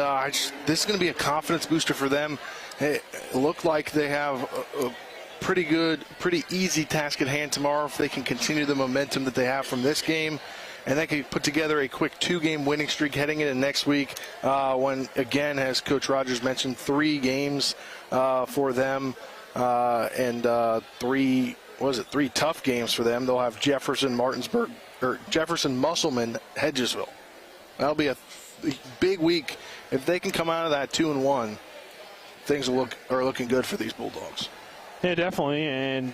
this is going to be a confidence booster for them. It looked like they have a pretty good, pretty easy task at hand tomorrow if they can continue the momentum that they have from this game. And they could put together a quick 2-game winning streak heading into next week when, again, as Coach Rogers mentioned, 3 games for them and 3 tough games for them. They'll have Jefferson, Martinsburg, or Jefferson, Musselman, Hedgesville. That'll be a big week. If they can come out of that 2-1, things are looking good for these Bulldogs. Yeah, definitely. And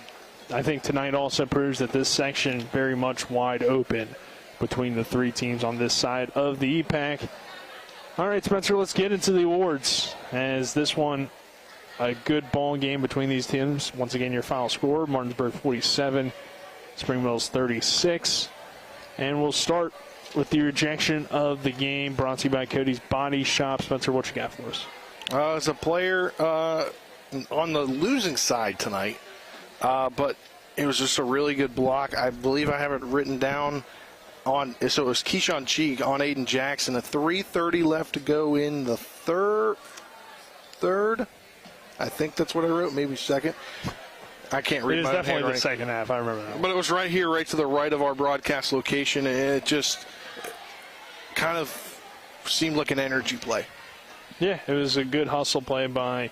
I think tonight also proves that this section is very much wide open between the 3 teams on this side of the EPAC. All right, Spencer, let's get into the awards. As this one, a good ball game between these teams. Once again, your final score, Martinsburg 47, Spring Mills 36. And we'll start with the rejection of the game, brought to you by Cody's Body Shop. Spencer, what you got for us? As a player on the losing side tonight, but it was just a really good block. I believe I have it written down. So it was Keyshawn Cheek on Aiden Jackson. A 3:30 left to go in the third. I think that's what I wrote. Maybe second. I can't read. It is my definitely handwriting. the second half. I remember that. But it was right here, right to the right of our broadcast location, and it just kind of seemed like an energy play. Yeah, it was a good hustle play by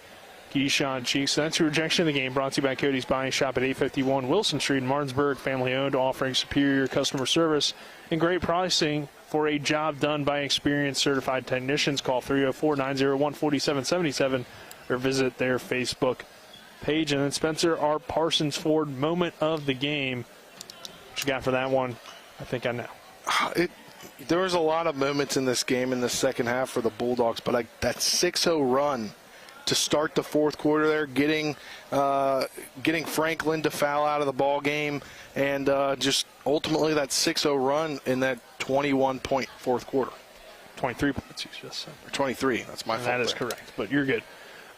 Keyshawn Cheek. So that's your rejection of the game, brought to you by Cody's Body Shop at 851 Wilson Street in Martinsburg. Family owned, offering superior customer service and great pricing for a job done by experienced certified technicians. Call 304-901-4777 or visit their Facebook page. And then Spencer, our Parsons Ford moment of the game. What you got for that one? I think I know. There was a lot of moments in this game in the second half for the Bulldogs, but that 6-0 run to start the fourth quarter there, getting Franklin to foul out of the ball game, and just ultimately that 6-0 run in that 21-point fourth quarter. 23 points, you just said. Or 23, that's my fault. That is correct, but you're good.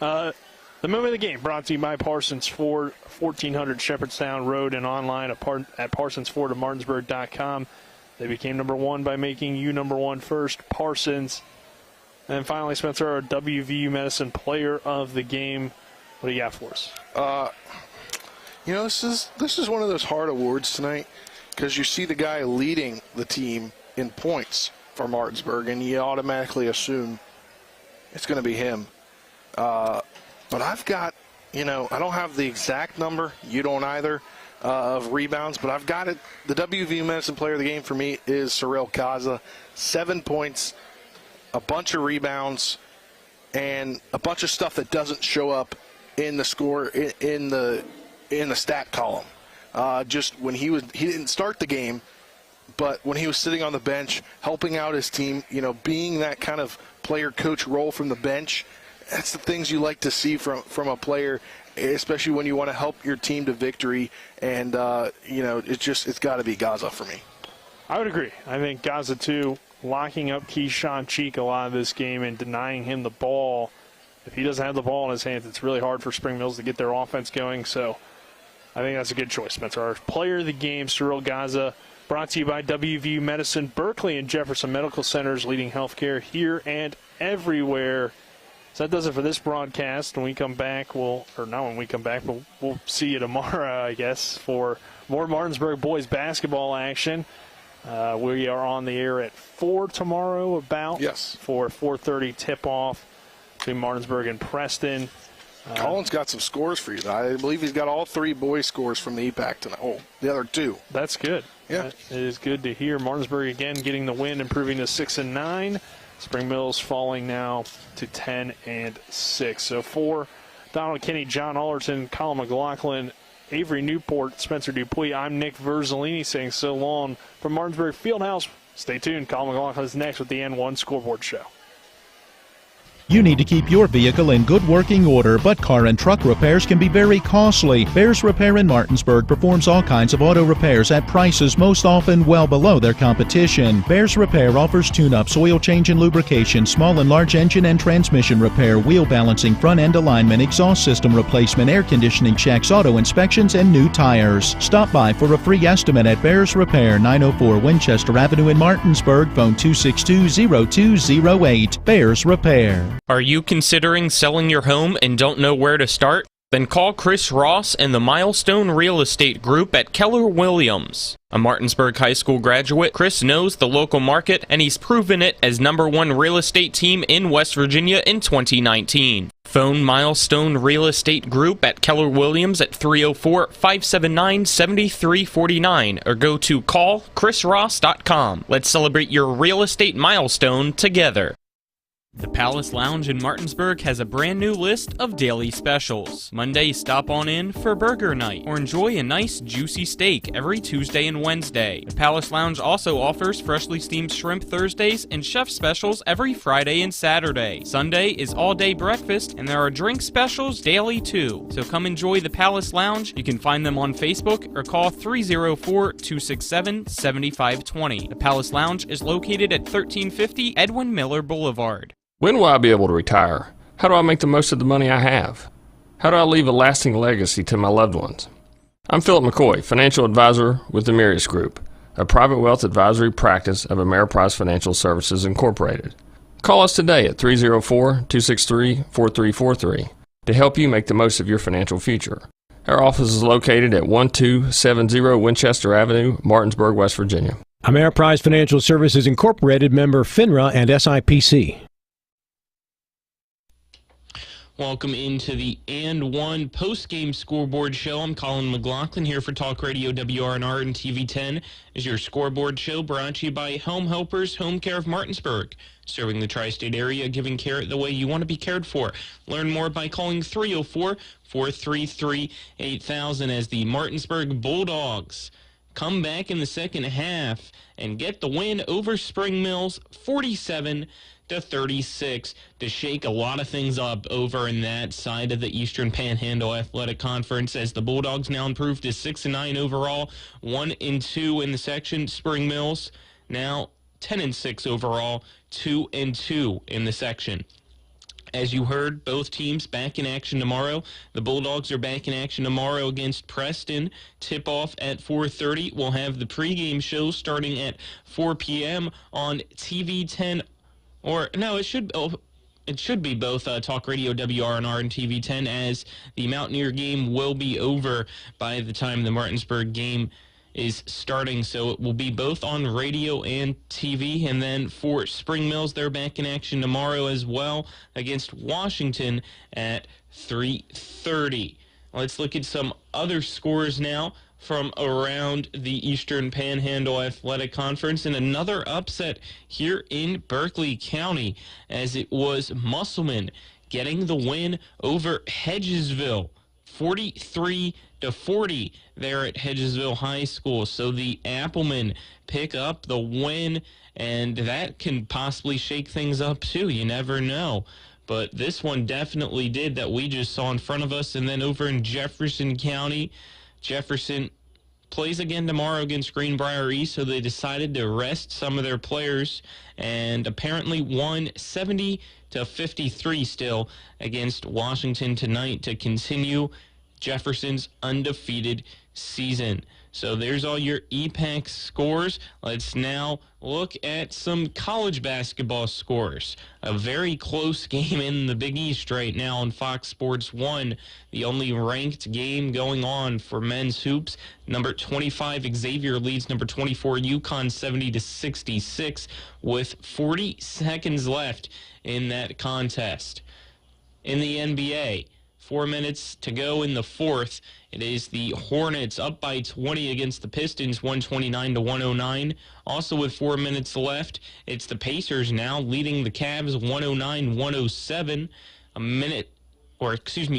The moment of the game brought to you by Parsons Ford, 1400 Shepherdstown Road, and online at ParsonsFordofMartinsburg.com. They became number 1 by making you number 1 first, Parsons. And finally, Spencer, our WVU Medicine player of the game. What do you got for us? This is one of those hard awards tonight because you see the guy leading the team in points for Martinsburg, and you automatically assume it's going to be him. But I've got, I don't have the exact number. You don't either. Of rebounds, but I've got it. The WVU Medicine player of the game for me is Cyril Kaza. 7 points, a bunch of rebounds, and a bunch of stuff that doesn't show up in the score in the stat column. Just when he didn't start the game, but when he was sitting on the bench helping out his team, being that kind of player coach role from the bench, That's the things you like to see from a player, especially when you want to help your team to victory. And, it's got to be Gaza for me. I would agree. I think Gaza, too, locking up Keyshawn Cheek a lot of this game and denying him the ball. If he doesn't have the ball in his hands, it's really hard for Spring Mills to get their offense going. So I think that's a good choice, Spencer. Our player of the game, Cyril Gaza, brought to you by WVU Medicine, Berkeley and Jefferson Medical Centers, leading healthcare here and everywhere. So that does it for this broadcast. When we come back, we'll see you tomorrow, I guess, for more Martinsburg boys basketball action. We are on the air at 4 tomorrow for 4:30 tip-off between Martinsburg and Preston. Colin's got some scores for you. I believe he's got all 3 boys scores from the EPAC tonight. Oh, the other 2. That's good. Yeah. It is good to hear. Martinsburg again getting the win, improving to 6-9. Spring Mills falling now to 10-6. So for Donald Kinney, John Alderton, Colin McLaughlin, Avery Newport, Spencer Dupuis, I'm Nick Verzolini saying so long from Martinsburg Fieldhouse. Stay tuned. Colin McLaughlin is next with the N1 Scoreboard Show. You need to keep your vehicle in good working order, but car and truck repairs can be very costly. Bears Repair in Martinsburg performs all kinds of auto repairs at prices most often well below their competition. Bears Repair offers tune-ups, oil change and lubrication, small and large engine and transmission repair, wheel balancing, front-end alignment, exhaust system replacement, air conditioning checks, auto inspections, and new tires. Stop by for a free estimate at Bears Repair, 904 Winchester Avenue in Martinsburg, phone 262-0208. Bears Repair. Are you considering selling your home and don't know where to start? Then call Chris Ross and the Milestone Real Estate Group at Keller Williams. A Martinsburg High School graduate, Chris knows the local market, and he's proven it as #1 real estate team in West Virginia in 2019. Phone Milestone Real Estate Group at Keller Williams at 304-579-7349 or go to callchrisross.com. Let's celebrate your real estate milestone together. The Palace Lounge in Martinsburg has a brand new list of daily specials. Monday, stop on in for burger night or enjoy a nice juicy steak every Tuesday and Wednesday. The Palace Lounge also offers freshly steamed shrimp Thursdays and chef specials every Friday and Saturday. Sunday is all-day breakfast and there are drink specials daily too. So come enjoy the Palace Lounge. You can find them on Facebook or call 304-267-7520. The Palace Lounge is located at 1350 Edwin Miller Boulevard. When will I be able to retire? How do I make the most of the money I have? How do I leave a lasting legacy to my loved ones? I'm Philip McCoy, financial advisor with the Mirius Group, a private wealth advisory practice of Ameriprise Financial Services Incorporated. Call us today at 304-263-4343 to help you make the most of your financial future. Our office is located at 1270 Winchester Avenue, Martinsburg, West Virginia. Ameriprise Financial Services Incorporated, member FINRA and SIPC. Welcome into the And One post-game scoreboard show. I'm Colin McLaughlin here for Talk Radio WRNR and TV10 as your scoreboard show brought to you by Home Helpers Home Care of Martinsburg, serving the tri-state area, giving care the way you want to be cared for. Learn more by calling 304-433-8000 as the Martinsburg Bulldogs come back in the second half and get the win over Spring Mills 47-36 to shake a lot of things up over in that side of the Eastern Panhandle Athletic Conference as the Bulldogs now improved to 6-9 overall, 1-2 in the section. Spring Mills now 10-6 overall, 2-2 in the section. As you heard, both teams back in action tomorrow. The Bulldogs are back in action tomorrow against Preston. Tip-off at 4:30. We'll have the pregame show starting at 4 p.m. on TV10. Or, no, it should be both Talk Radio WRNR and TV10 as the Mountaineer game will be over by the time the Martinsburg game is starting. So it will be both on radio and TV. And then for Spring Mills, they're back in action tomorrow as well against Washington at 3:30. Let's look at some other scores now from around the Eastern Panhandle Athletic Conference, and another upset here in Berkeley County as it was Musselman getting the win over Hedgesville, 43-40 there at Hedgesville High School. So the Applemen pick up the win, and that can possibly shake things up too. You never know. but this one definitely did that we just saw in front of us. And then over in Jefferson County, Jefferson plays again tomorrow against Greenbrier East, so they decided to rest some of their players and apparently won 70-53 still against Washington tonight to continue Jefferson's undefeated season. So there's all your EPAC scores. Let's now look at some college basketball scores. A very close game in the Big East right now on Fox Sports 1. The only ranked game going on for men's hoops. Number 25 Xavier leads number 24 UConn 70-66 with 40 seconds left in that contest. In the NBA, 4 minutes to go in the fourth. It is the Hornets up by 20 against the Pistons, 129-109. Also with 4 minutes left, it's the Pacers now leading the Cavs 109-107.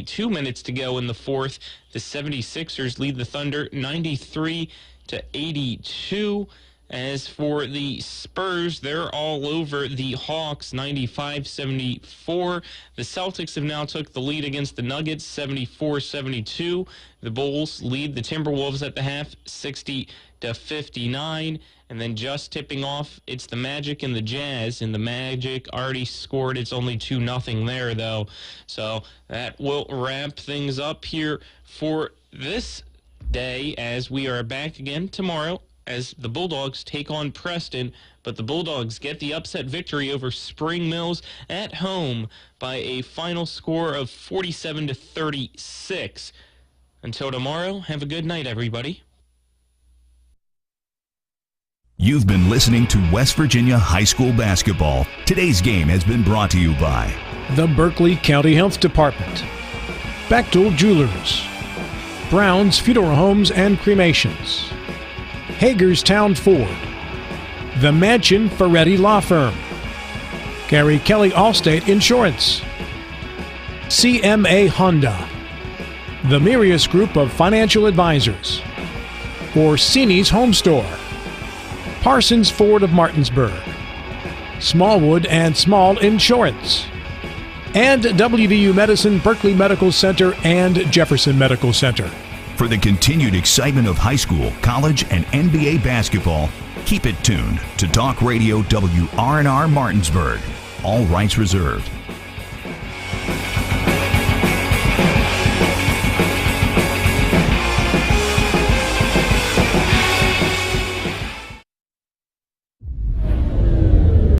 2 minutes to go in the fourth. The 76ers lead the Thunder 93-82. As for the Spurs, they're all over the Hawks, 95-74. The Celtics have now took the lead against the Nuggets, 74-72. The Bulls lead the Timberwolves at the half, 60-59. And then just tipping off, it's the Magic and the Jazz. And the Magic already scored. It's only 2-0 there, though. So that will wrap things up here for this day, as we are back again tomorrow as the Bulldogs take on Preston, but the Bulldogs get the upset victory over Spring Mills at home by a final score of 47-36. Until tomorrow, have a good night, everybody. You've been listening to West Virginia High School Basketball. Today's game has been brought to you by the Berkeley County Health Department, Bechtel Jewelers, Brown's Funeral Homes and Cremations, Hagerstown Ford, The Mansion Ferretti Law Firm, Gary Kelly Allstate Insurance, CMA Honda, the Mirius Group of Financial Advisors, Orsini's Home Store, Parsons Ford of Martinsburg, Smallwood and Small Insurance, and WVU Medicine, Berkeley Medical Center, and Jefferson Medical Center. For the continued excitement of high school, college, and NBA basketball, keep it tuned to Talk Radio WRNR Martinsburg. All rights reserved.